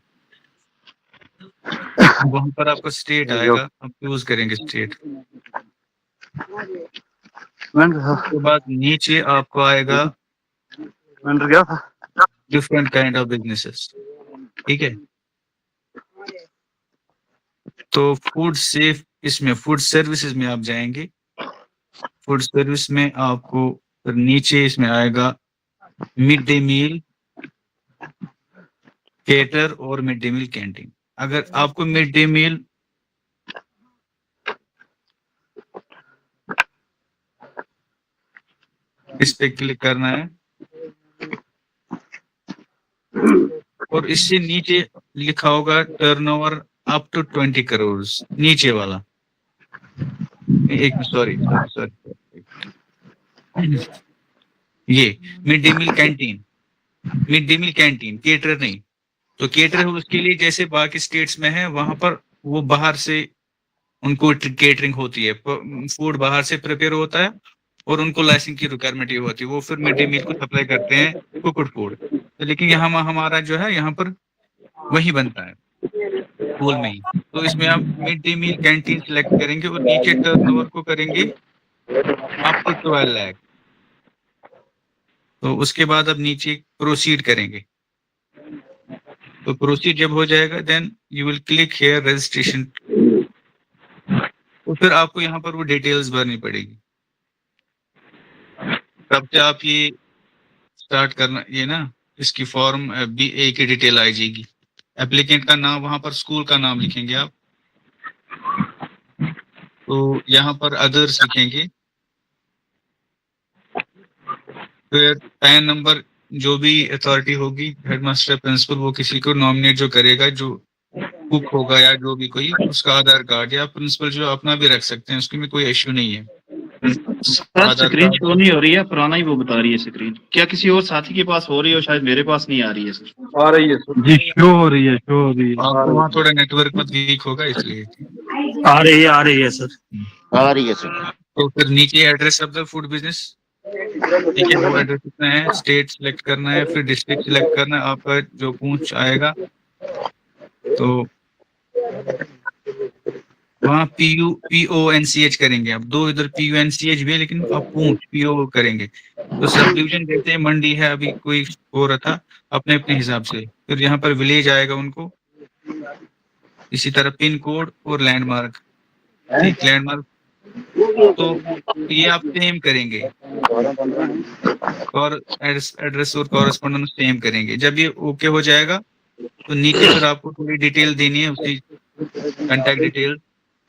वहां पर आपका स्टेट आएगा, आप चूज करेंगे स्टेट। उसके बाद नीचे आपको आएगा डिफरेंट काइंड ऑफ बिजनेसेस। ठीक है, तो फूड सेफ, इसमें फूड सर्विसेज में आप जाएंगे। फूड सर्विस में आपको नीचे इसमें आएगा मिड डे मील केटर और मिड डे मील कैंटीन। अगर आपको मिड डे मील इस पे क्लिक करना है, और इससे नीचे लिखा होगा टर्नओवर अप टू 20 करोड़, नीचे वाला। एक सॉरी, ये mid day meal canteen, mid day meal canteen, cater नहीं। तो केटर उसके लिए जैसे बाकी स्टेट्स में है, वहां पर वो बाहर से उनको केटरिंग होती है, फूड बाहर से प्रिपेयर होता है और उनको लाइसेंस की रिक्वायरमेंट ये होती है, वो फिर मिड डे मील को सप्लाई करते हैं कुकड फूड। तो लेकिन यहाँ हमारा जो है यहाँ पर वही बनता है स्कूल में ही। तो इसमें आप mid day meal canteen select करेंगे और नीचे टर्नओवर को करेंगे अप टू 12 लाख। तो उसके बाद अब नीचे प्रोसीड करेंगे। तो प्रोसीड जब हो जाएगा then you will click here registration. तो फिर आपको यहाँ पर वो डिटेल्स भरनी पड़ेगी। तब से आप ये स्टार्ट करना, ये ना इसकी फॉर्म BA की डिटेल आ जाएगी। एप्लीकेंट का नाम, वहां पर स्कूल का नाम लिखेंगे आप। तो यहाँ पर अदर्स लिखेंगे, फिर पैन नंबर, जो भी अथॉरिटी होगी, हेडमास्टर, प्रिंसिपल, वो किसी को नॉमिनेट जो करेगा, जो कुक होगा या जो भी कोई, उसका आधार कार्ड, या प्रिंसिपल जो अपना भी रख सकते हैं, उसके में कोई इश्यू नहीं है। स्क्रीन शो नहीं हो रही है, पुराना ही वो बता रही है स्क्रीन। क्या किसी और साथी के पास हो रही है? शायद मेरे पास नहीं आ रही है सर। आ रही है सर जी, शो हो रही है, शो हो रही है। आपको वहाँ थोड़ा नेटवर्क मत वीक होगा इसलिए। आ रही है सर, आ रही है सर। तो फिर नीचे address of the food business, ठीक है, वो एड्रेस कितना है, स्टेट सिलेक्ट करना है, फिर डिस्ट्रिक्ट सिलेक्ट करना है, आपका जो पूंछ आएगा। तो वहाँ PONCH करेंगे आप, दो इधर PUNCH भी है लेकिन आप पूंछ PO करेंगे। तो सब डिवीजन जैसे है, मंडी है, अभी कोई हो रहा था अपने अपने हिसाब से। फिर यहाँ पर विलेज आएगा उनको, इसी तरह पिन कोड और लैंडमार्क, ठीक, लैंडमार्क। तो ये आप सेम करेंगे और एड्रेस और कॉरेस्पॉन्डेंस सेम करेंगे। जब ये ओके हो जाएगा तो नीचे फिर आपको थोड़ी डिटेल देनी है, उसकी कॉन्टैक्ट डिटेल,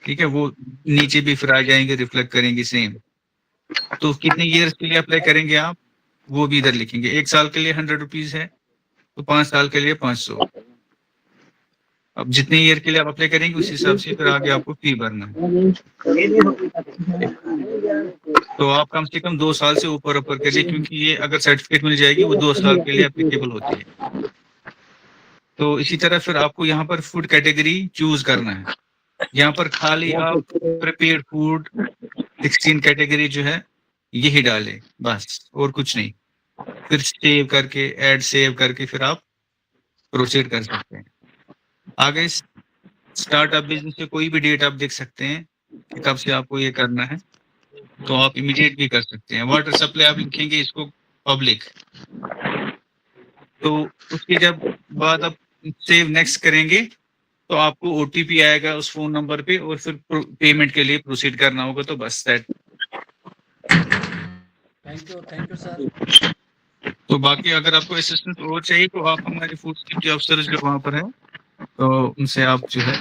ठीक है, वो नीचे भी फिर आ जाएंगे, रिफ्लेक्ट करेंगे सेम। तो कितने ईयर्स के लिए अप्लाई करेंगे आप, वो भी इधर लिखेंगे। 1 साल के लिए 100 रुपीज है, तो 5 साल के लिए 500। अब जितने ईयर के लिए आप अप्लाई करेंगे उस हिसाब से फिर आगे आपको फी भरना है। तो आप कम से कम 2 साल से ऊपर करिए, क्योंकि ये अगर सर्टिफिकेट मिल जाएगी वो 2 साल के लिए एप्लीकेबल होती है। तो इसी तरह फिर आपको यहाँ पर फूड कैटेगरी चूज करना है। यहाँ पर खाली आप प्रिपेयर्ड फूड 16 कैटेगरी जो है यही डालें बस, और कुछ नहीं। फिर सेव करके, ऐड सेव करके फिर आप प्रोसीड कर सकते हैं। आगे स्टार्टअप बिजनेस से कोई भी डेट आप देख सकते हैं कि कब से आपको ये करना है, तो आप इमीडिएट भी कर सकते हैं। वाटर सप्लाई आप लिखेंगे इसको पब्लिक। तो उसके जब बाद आप सेव नेक्स्ट करेंगे तो आपको ओटीपी आएगा उस फोन नंबर पे और फिर पेमेंट के लिए प्रोसीड करना होगा। तो बस दैट। Thank you sir. तो बाकी अगर आपको असिस्टेंस और चाहिए तो आप हमारे फूड सेफ्टी अफसर जो वहाँ पर है तो उनसे आप जो है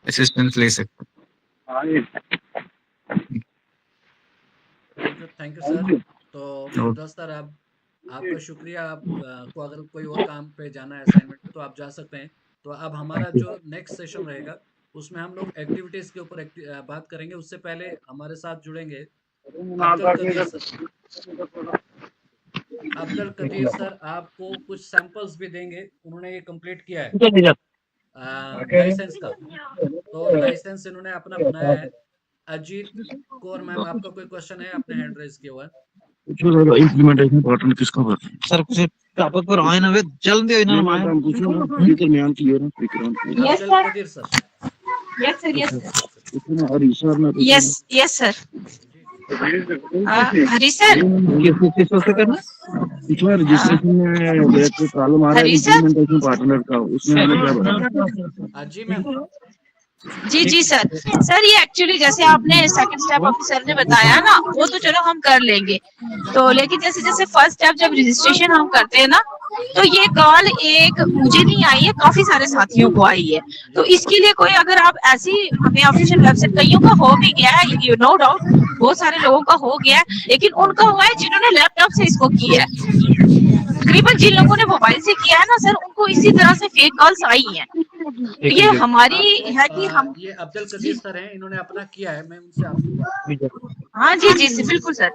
असिस्टेंस ले सकते हैं। Thank you sir. तो फिरदौस सर आपका शुक्रिया। आपको अगर कोई और काम पे जाना है असाइनमेंट पे तो आप जा सकते हैं। तो अब हमारा जो नेक्स्ट सेशन रहेगा उसमें हम लोग एक्टिविटीज के ऊपर बात करेंगे। उससे पहले हमारे साथ जुड़ेंगे अब्दुल कदीर सर। अब्दुल कदीर सर आपको कुछ सैंपल्स भी देंगे। उन्होंने ये कंप्लीट किया है लाइसेंस का। तो लाइसेंस इन्होंने अपना बनाया है। अजीत कौर मैम आपका कोई क्वेश्चन है? आपने हैंड रेज किया हुआ है। इंप्लीमेंटेशन पार्टनर किसका बात सर कुछ टॉपिक पर आए ना वे जल्दी इन्होंने माया हम कुछ ना दरमियान की है ना yes sir. Qadir sir yes sir yes sir इसमें हरी सर ने yes yes sir Hari sir किस वजह से करना इसमें रजिस्ट्रेशन में एक प्रॉब्लम आ रहा है इंप्लीमेंटेशन पार्टनर का। उसमें हमें क्या बताया? जी मैम। जी सर ये एक्चुअली जैसे आपने सेकंड स्टेप ऑफिसर ने बताया ना वो तो चलो हम कर लेंगे। तो लेकिन जैसे जैसे फर्स्ट स्टेप जब रजिस्ट्रेशन हम करते हैं ना तो ये कॉल एक मुझे नहीं आई है, काफी सारे साथियों को आई है। तो इसके लिए कोई अगर आप ऐसी हमें ऑफिशियल वेबसाइट कईयों का हो भी गया है नो डाउट बहुत सारे लोगों का हो गया है, लेकिन उनका हुआ है जिन्होंने लैपटॉप से इसको किया है। तकरीबन जिन लोगों ने मोबाइल से किया है ना सर उनको इसी तरह से फेक कॉल्स आई हैं। तो ये हमारी है कि हम ये अब्दुल कदीर सर हैं, इन्होंने अपना किया है। मैं उनसे आपको हाँ जी बिल्कुल सर।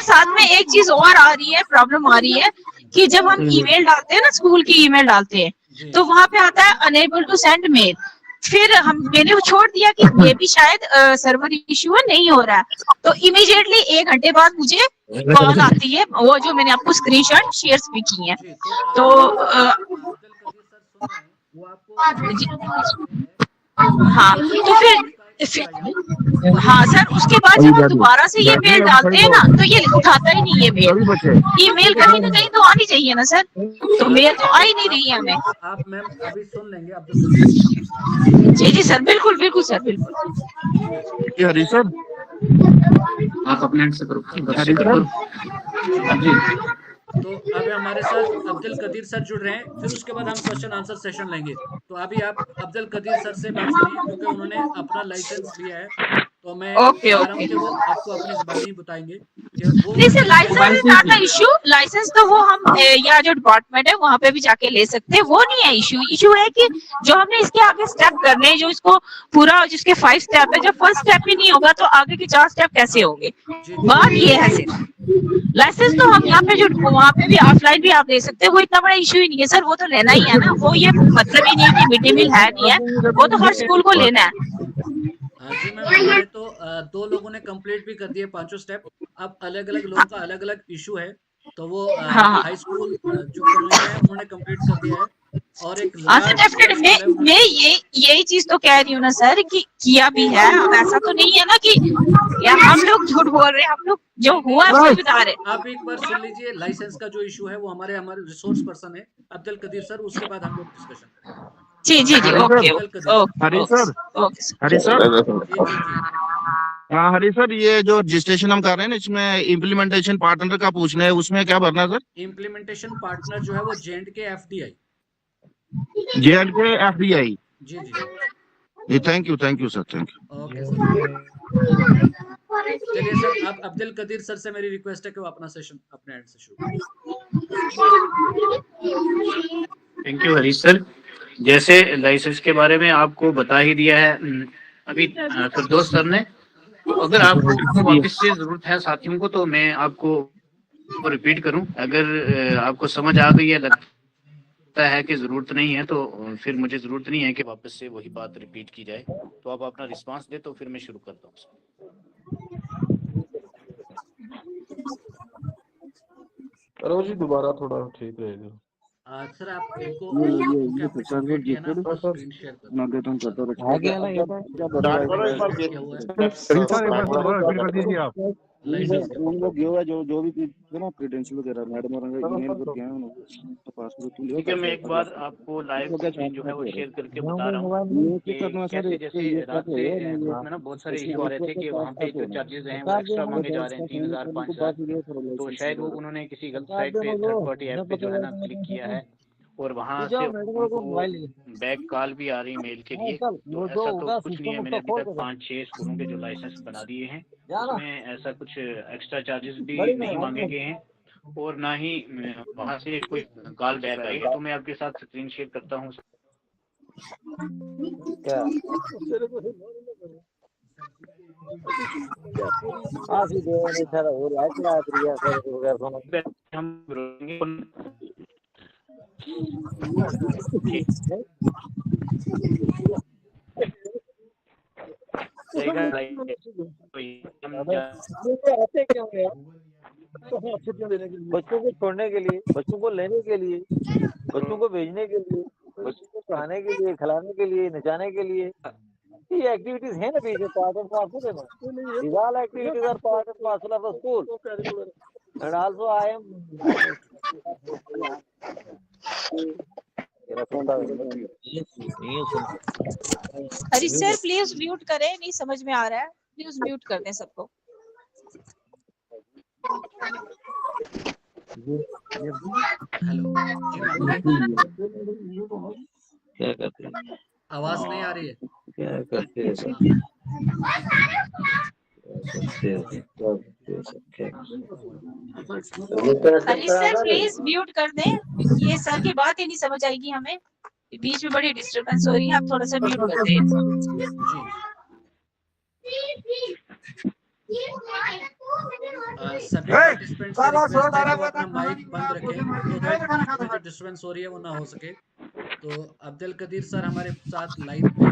साथ में एक चीज और आ रही है, प्रॉब्लम आ रही है कि जब हम ईमेल डालते हैं ना स्कूल की ईमेल डालते हैं तो वहां पे आता है अनेबल टू सेंड मेल। फिर मैंने वो छोड़ दिया कि ये भी शायद सर्वर इश्यू है नहीं हो रहा है। तो इमीडिएटली 1 घंटे बाद मुझे कॉल आती है वो जो मैंने आपको स्क्रीनशॉट शेयर भी की है। तो हाँ तो फिर हाँ सर उसके बाद जब हम दोबारा से ये मेल डालते हैं ना तो ये उठाता ही नहीं है मेल। ये मेल कहीं ना कहीं तो आनी चाहिए ना सर, तो मेल तो आ ही नहीं रही है हमें। आप मैम अभी सुन लेंगे अब्दुल। जी सर बिल्कुल सर बिल्कुल। हरी सर आप अपने एंड से करो। जी तो अब हमारे साथ अब्दुल कदीर सर जुड़ रहे हैं, फिर उसके बाद हम क्वेश्चन आंसर सेशन लेंगे। तो अभी आप अब्दुल कदीर सर से बात सुनिए क्योंकि उन्होंने अपना लाइसेंस लिया है। तो मैं ओके वो आपको अपनी ज़बानी बताएंगे कि वो नहीं sir license is not the issue. License तो वो हम या जो डिपार्टमेंट है वहाँ पे भी जाके ले सकते हैं, वो नहीं है इशू। इशू है कि जो हमने इसके आगे स्टेप करने हैं जो इसको पूरा जिसके 5 स्टेप है, जब फर्स्ट स्टेप ही नहीं होगा तो आगे के 4 स्टेप कैसे होंगे। बात ये है सिर्फ लाइसेंस तो हम यहाँ पे जो वहाँ पे भी ऑफलाइन भी आप ले सकते हैं, वो इतना बड़ा इशू ही नहीं है सर। वो तो लेना ही है ना, वो ये मतलब ही नहीं है कि मिड डे मील है नहीं है, वो तो हर स्कूल को लेना है। जी मैम तो 2 लोगों ने कंप्लीट भी कर दिए 5 स्टेप। अब अलग अलग लोगों का अलग अलग इशू है। तो वो हाई स्कूल जो है उन्होंने कंप्लीट कर दिया है और एक मैं यही चीज तो कह रही हूँ ना सर कि किया भी है। अब ऐसा तो नहीं है ना कि या हम लोग झूठ बोल रहे हैं, हम लोग जो हुआ है वो बता रहे। आप एक बार सुन लीजिए लाइसेंस का जो इशू है वो हमारे रिसोर्स पर्सन है अब्दुल कदीर सर, उसके बाद हम लोग डिस्कशन करेंगे। जी ओके हरी सर हाँ हरी सर ये जो रजिस्ट्रेशन हम कर रहे हैं ना इसमें इम्प्लीमेंटेशन पार्टनर का पूछना है, उसमें क्या भरना है सर? इम्प्लीमेंटेशन पार्टनर जो है वो J&K FDI जी thank you sir thank you. Okay sir चलिए सर आप अब्दुल कदीर सर से मेरी रिक्वेस्ट है कि वो अपना सेशन अपने एंड से शुरू करें। Thank you Harish sir. जैसे लाइसेंस के बारे में आपको बता ही दिया है अभी फिरदौस सर ने, तो अगर आपको वापस से जरूरत है साथियों को तो मैं आपको रिपीट करूं। अगर आपको समझ आ गई है, लगता है कि जरूरत नहीं है, तो फिर मुझे जरूरत नहीं है कि वापस से वही बात रिपीट की जाए। तो आप अपना रिस्पांस दे तो फिर मैं शुरू करता हूँ। करो जी दोबारा थोड़ा ठीक रहेगा। सर आप इनको ये स्क्रीन शेयर ना देता हूं करता आ गया ना ये क्या बता रहा है। लाइसेंस के उन लोग गए हुआ जो भी ना क्रेडेंशियल वगैरह मैडम और ईमेल करके आए उन्होंने पासवर्ड तुम ठीक है, मैं एक बार आपको लाइव स्क्रीन जो है वो शेयर करके बता रहा हूँ कि कैसे जैसे रात से ग्रुप में ना बहुत सारे इशू आ रहे थे कि वहाँ पे जो चार्जेस हैं वो एक्स्ट्रा मांगे जा रहे हैं 3000 5000, तो शायद वो उन्होंने किसी गलत साइट पे थर्ड पार्टी ऐप पे जो है ना क्लिक किया है और वहाँ से उनको बैक कॉल भी आ रही मेल के लिए। तो ऐसा तो कुछ नहीं है, मैंने अभी तक 5-6 स्कूलों के जो लाइसेंस बना दिए हैं उसमें ऐसा कुछ एक्स्ट्रा चार्जेस भी नहीं मांगे गए हैं और ना ही वहाँ से कोई कॉल बैक आई है। तो मैं आपके साथ स्क्रीन शेयर करता हूँ। बच्चों को छोड़ने के लिए, बच्चों को लेने के लिए, बच्चों को भेजने के लिए, बच्चों को पढ़ाने के लिए, खिलाने के लिए, नचाने के लिए, ये एक्टिविटीज है ना पीछे पार्ट एंड पार्सल है ना। These all activities are part and parcel of the school. And also I am Hari sir please mute करें, नहीं समझ में आ रहा है, प्लीज म्यूट कर दें सबको। हेलो, क्या करते हैं, आवाज नहीं आ रही है। क्या करते हैं sir, Hari sir please mute कर दें, ये सर की बात ही नहीं समझ आएगी हमें, बीच में बड़ी डिस्टरबेंस हो रही है, आप थोड़ा सा म्यूट कर दें। सभी पार्टिसिपेंट्स से रिक्वेस्ट है कि वो अपना माइक बंद रखें तो जो डिस्टरबेंस हो रही है वो ना हो सके। तो अब्दुल कदीर सर हमारे साथ लाइन पे,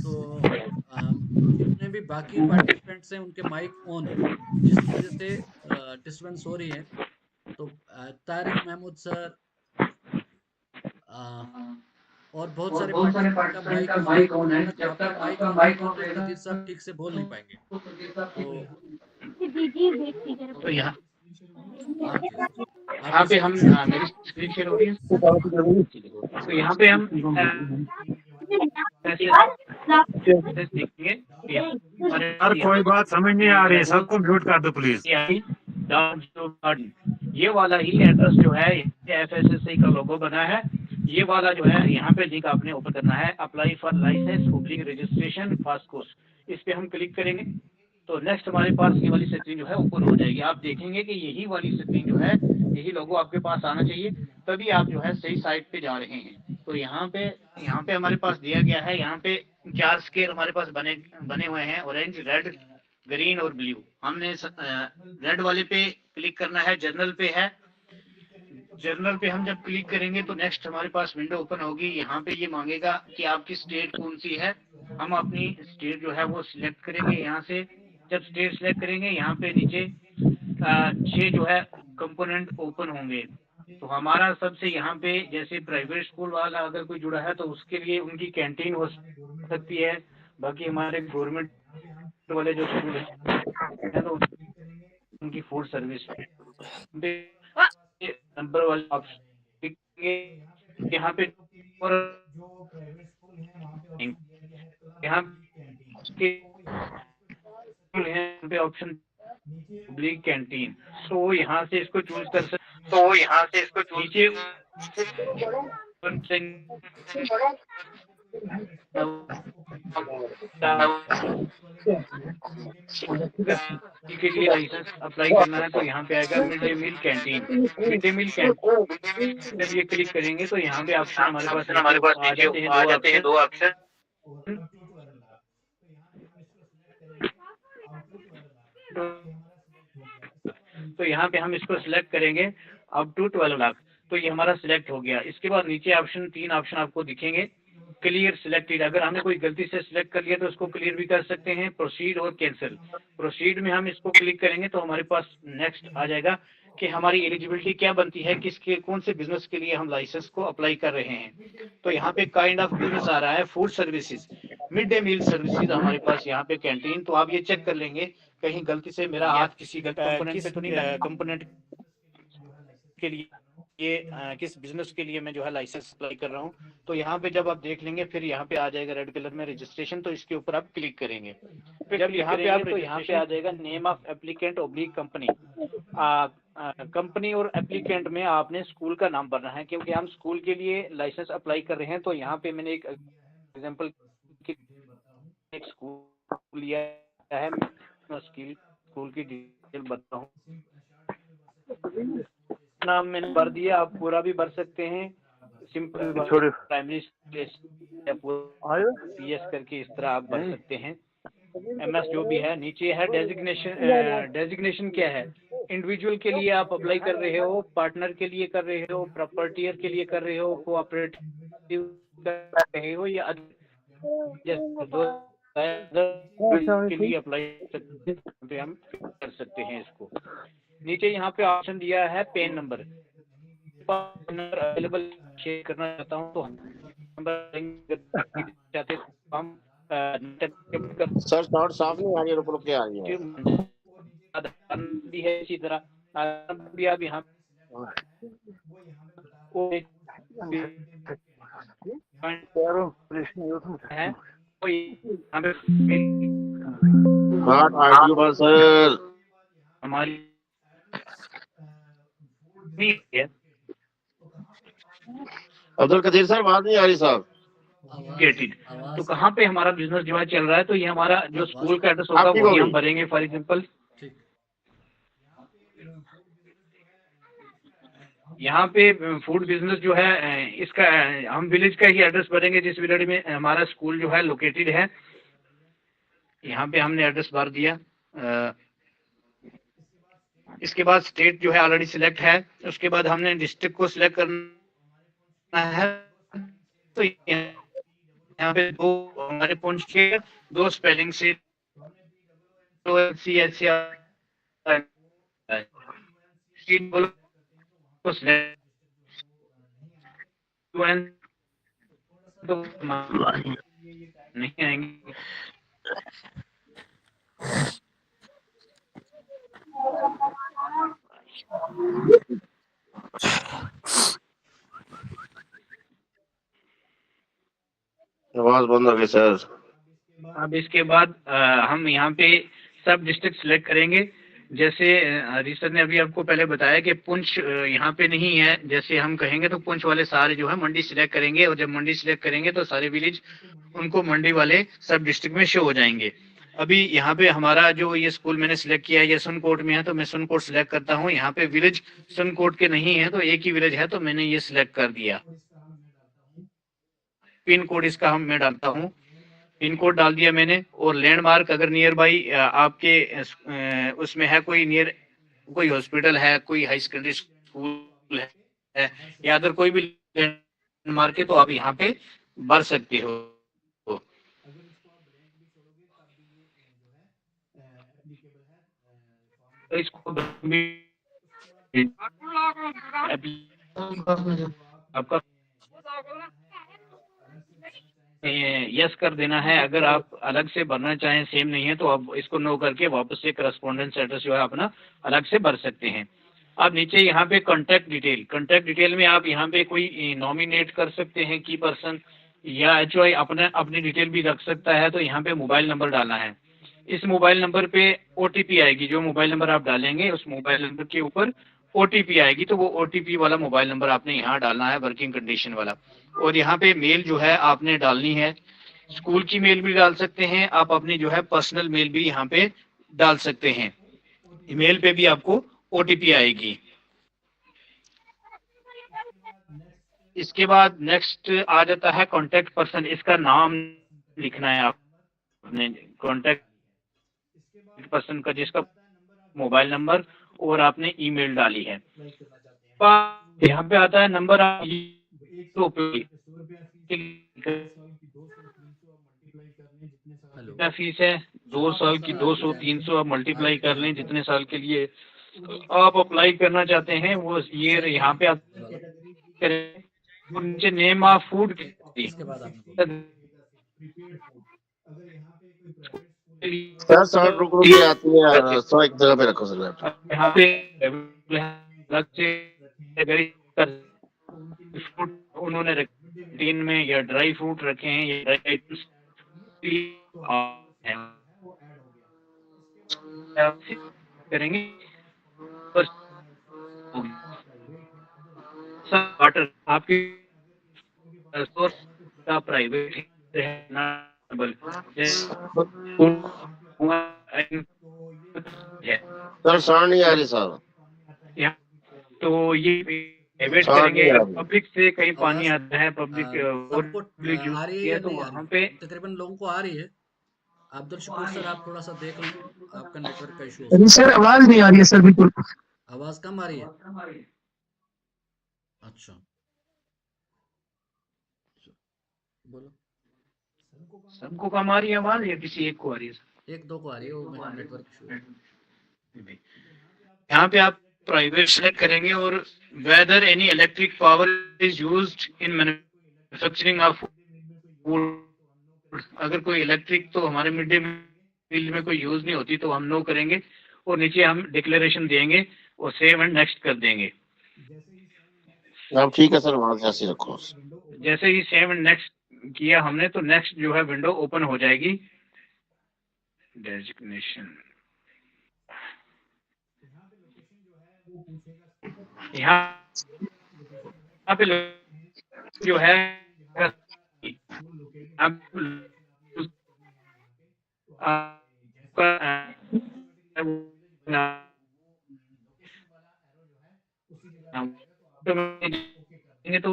तो जितने भी बाकी पार्टिसिपेंट्स हैं उनके माइक ऑन है, जिस वजह से डिस्टरबेंस हो रही है। तो तारिक महमूद सर और बहुत सारे पार्टिसिपेंट का माइक ऑन है। जब तक आपका माइक ऑन है कदीर साहब ठीक से बोल नहीं पाएंगे। तो यहाँ पे हम मेरी स्क्रीन शेयर हो रही है, तो यहाँ पे हम हर कोई बात समझ नहीं आ रही है, सबको म्यूट कर दो प्लीज। ये वाला ही एड्रेस जो है FSSAI का लोगो बना है, ये वाला जो है यहाँ पे लिंक आपने ओपन करना है, apply for license public registration fast course, इस पे हम क्लिक करेंगे तो नेक्स्ट हमारे पास ये वाली स्क्रीन जो है ओपन हो जाएगी। आप देखेंगे कि यही वाली स्क्रीन जो है, यही लोगो आपके पास आना चाहिए, तभी आप जो है सही साइट पे जा रहे हैं। तो यहाँ पे हमारे पास दिया गया है, यहाँ पे 4 स्केल हमारे पास बने हुए हैं, ऑरेंज, रेड, ग्रीन और ब्लू। हमने रेड वाले पे क्लिक करना है, जर्नल पे है। जर्नल पे हम जब क्लिक करेंगे तो नेक्स्ट हमारे पास विंडो ओपन होगी। यहाँ पे ये मांगेगा कि आपकी स्टेट कौन सी है, हम अपनी स्टेट जो है वो सिलेक्ट करेंगे। यहाँ से जब स्टेट सिलेक्ट करेंगे, यहाँ पे नीचे 6 जो है कंपोनेंट ओपन होंगे। तो हमारा सबसे यहाँ पे जैसे प्राइवेट स्कूल वाला अगर कोई जुड़ा है तो उसके लिए उनकी कैंटीन हो सकती है, बाकी हमारे गवर्नमेंट वाले जो स्कूल है तो उनकी फूड सर्विस नंबर वाले ऑप्शन यहाँ पे, यहाँ पे ऑप्शन पब्लिक कैंटीन, तो यहाँ से इसको चूज कर सकते, तो यहाँ से इसको नीचे के लिए लाइसेंस अप्लाई करना है तो यहाँ पे आएगा mid day meal canteen. Mid day meal canteen जब ये क्लिक करेंगे तो यहाँ पे ऑप्शन हमारे पास आ जाते हैं 2 ऑप्शन। तो यहाँ पे हम इसको सिलेक्ट करेंगे अप टू 12 लाख, तो ये हमारा सिलेक्ट हो गया। इसके बाद नीचे ऑप्शन 3 ऑप्शन आपको दिखेंगे, क्लियर सिलेक्टेड। अगर हमने कोई गलती से सिलेक्ट कर लिया तो उसको क्लियर भी कर सकते हैं। प्रोसीड और कैंसिल, प्रोसीड में हम इसको क्लिक करेंगे तो हमारे पास नेक्स्ट आ जाएगा, कि हमारी एलिजिबिलिटी क्या बनती है, किसके कौन से बिजनेस के लिए हम लाइसेंस को अप्लाई कर रहे हैं। तो यहाँ पे काइंड ऑफ बिजनेस आ रहा है food services, mid day meal services हमारे पास यहाँ पे कैंटीन। तो आप ये चेक कर लेंगे कहीं गलती से मेरा हाथ किसी कंपोनेंट पे तो नहीं लगा, कंपोनेंट के लिए ये किस बिजनेस के लिए मैं जो है लाइसेंस अप्लाई कर रहा हूँ। तो यहाँ पे जब आप देख लेंगे फिर यहाँ पे आ जाएगा रेड कलर में रजिस्ट्रेशन, तो इसके ऊपर आप क्लिक करेंगे। फिर जब यहाँ पे आप तो यहाँ पे आ जाएगा name of applicant oblique company. Company और एप्लीकेंट में आपने स्कूल का नाम भरना है, क्योंकि हम स्कूल के लिए लाइसेंस अप्लाई कर रहे हैं। तो यहाँ पे मैंने एक एग्जाम्पल एक स्कूल लिया है, मैं स्कूल की डिटेल बताता हूँ। नाम मैंने भर दिया, आप पूरा भी भर सकते हैं, सिंपल प्राइमरी PS करके इस तरह आप भर सकते हैं। MS जो भी है, नीचे है डेजिग्नेशन। डेजिग्नेशन क्या है, इंडिविजुअल के लिए आप अप्लाई कर रहे हो, पार्टनर के लिए कर रहे हो, प्रॉपर्टियर के लिए कर रहे हो, कोऑपरेटिव कर रहे हो, या के लिए अप्लाई पे हम कर सकते हैं इसको। नीचे यहाँ पे ऑप्शन दिया है पैन नंबर अवेलेबल शेयर करना चाहता हूँ, तो नंबर चाहते हम सर साउंड साफ नहीं आ रही है, रुक के आ रही है। भी है इसी तरह भी आप यहाँ है सर हमारी है। अब्दुल कदीर सर बात नहीं आ रही साहब। गेटेड। तो कहाँ पे हमारा बिजनेस जो है चल रहा है, तो ये हमारा जो स्कूल का एड्रेस होगा वो हम भरेंगे। फॉर एग्जांपल यहाँ पे फूड बिजनेस जो है इसका हम विलेज का ही एड्रेस भरेंगे, जिस विलेज में हमारा स्कूल जो है लोकेटेड है। यहाँ पे हमने एड्रेस भर दिया। इसके बाद स्टेट जो है ऑलरेडी सिलेक्ट है, उसके बाद हमने डिस्ट्रिक्ट को सिलेक्ट करना है। तो यहाँ पे दो हमारे पुंछ के दो स्पेलिंग से नहीं आएंगे। आवाज बंद हो गई सर। अब इसके बाद हम यहाँ पे सब डिस्ट्रिक्ट सिलेक्ट करेंगे। जैसे हरीश सर ने अभी आपको पहले बताया कि पुंछ यहाँ पे नहीं है, जैसे हम कहेंगे तो पुंछ वाले सारे जो है मंडी सिलेक्ट करेंगे, और जब मंडी सिलेक्ट करेंगे तो सारे विलेज उनको मंडी वाले सब डिस्ट्रिक्ट में शो हो जाएंगे। अभी यहाँ पे हमारा जो ये स्कूल मैंने सिलेक्ट किया है ये सुनकोट में है, तो मैं सुनकोट सिलेक्ट करता हूँ। यहाँ पे विलेज सुनकोट के नहीं है, तो एक ही विलेज है, तो मैंने ये सिलेक्ट कर दिया। पिन कोड इसका मैं डालता हूँ, पिन कोड डाल दिया मैंने। और लैंडमार्क अगर नियर बाई आपके उसमें है, कोई नियर कोई हॉस्पिटल है, कोई हाई सेकेंडरी स्कूल है, या अगर कोई भी लैंडमार्क है, तो आप यहाँ पे भर सकते हो। तो इसको आपका यस कर देना है। अगर आप अलग से भरना चाहें, सेम नहीं है, तो आप इसको नो करके वापस से करस्पॉन्डेंस एड्रेस जो है अपना अलग से भर सकते हैं। अब नीचे यहाँ पे कॉन्टैक्ट डिटेल में आप यहाँ पे कोई नॉमिनेट कर सकते हैं की पर्सन, या HOI अपनी डिटेल भी रख सकता है। तो यहाँ पे मोबाइल नंबर डालना है। इस मोबाइल नंबर पे OTP आएगी, जो मोबाइल नंबर आप डालेंगे उस मोबाइल नंबर के ऊपर OTP आएगी, तो वो OTP वाला मोबाइल नंबर आपने यहाँ डालना है, वर्किंग कंडीशन वाला। और यहाँ पे मेल जो है आपने डालनी है, स्कूल की मेल भी डाल सकते हैं आप, अपनी जो है पर्सनल मेल भी यहाँ पे डाल सकते हैं। ईमेल पे भी आपको OTP आएगी। इसके बाद नेक्स्ट आ जाता है कॉन्टेक्ट पर्सन। इसका नाम लिखना है आपने, कॉन्टेक्ट पर्सन का, जिसका मोबाइल नंबर और आपने ईमेल डाली है। यहाँ पे आता है नंबर फीस है 2 साल की 200 300 आप मल्टीप्लाई कर लें, जितने साल के लिए आप अप्लाई करना चाहते हैं वो ये यहाँ पे आप करें, नीचे नेम ऑफ फूड इसके बाद आपने सर रुक रुक के आती है, सर एक जगह पे रखो सर। यहाँ पे अलग से फ्रूट उन्होंने तीन में या ड्राई फ्रूट रखे हैं या ड्राई करेंगे वाटर आपकी सोर्स का प्राइवेट है सर साउंड नहीं आ रही सर। तो ये प्राइवेट करेंगे, पब्लिक से कहीं पानी आता है, पब्लिक आ रही है तो वहाँ पे तकरीबन लोगों को आ रही है। अब्दुल शुक्र सर आप थोड़ा सा देख लें, आपका नेटवर्क का इशू अरे सर आवाज नहीं आ रही है सर, बिल्कुल आवाज कम आ रही है। अच्छा बोलो, सबको कम आ रही है आवाज या किसी एक को आ रही है? एक दो को आ रही है, वो मेरा नेटवर्क इशू। यहाँ पे आप प्राइवेट सेलेक्ट करेंगे और whether any electric power is used in manufacturing of food. अगर कोई इलेक्ट्रिक तो हमारे मिड डे मील में कोई यूज नहीं होती तो हम नो करेंगे और नीचे हम डिक्लेरेशन देंगे और सेव एंड नेक्स्ट कर देंगे। अब ठीक है सर, वहां से ऐसे रखो। जैसे ही सेव एंड नेक्स्ट किया हमने तो नेक्स्ट जो है विंडो ओपन हो जाएगी। डेजिग्नेशन यहाँ पे जो है तो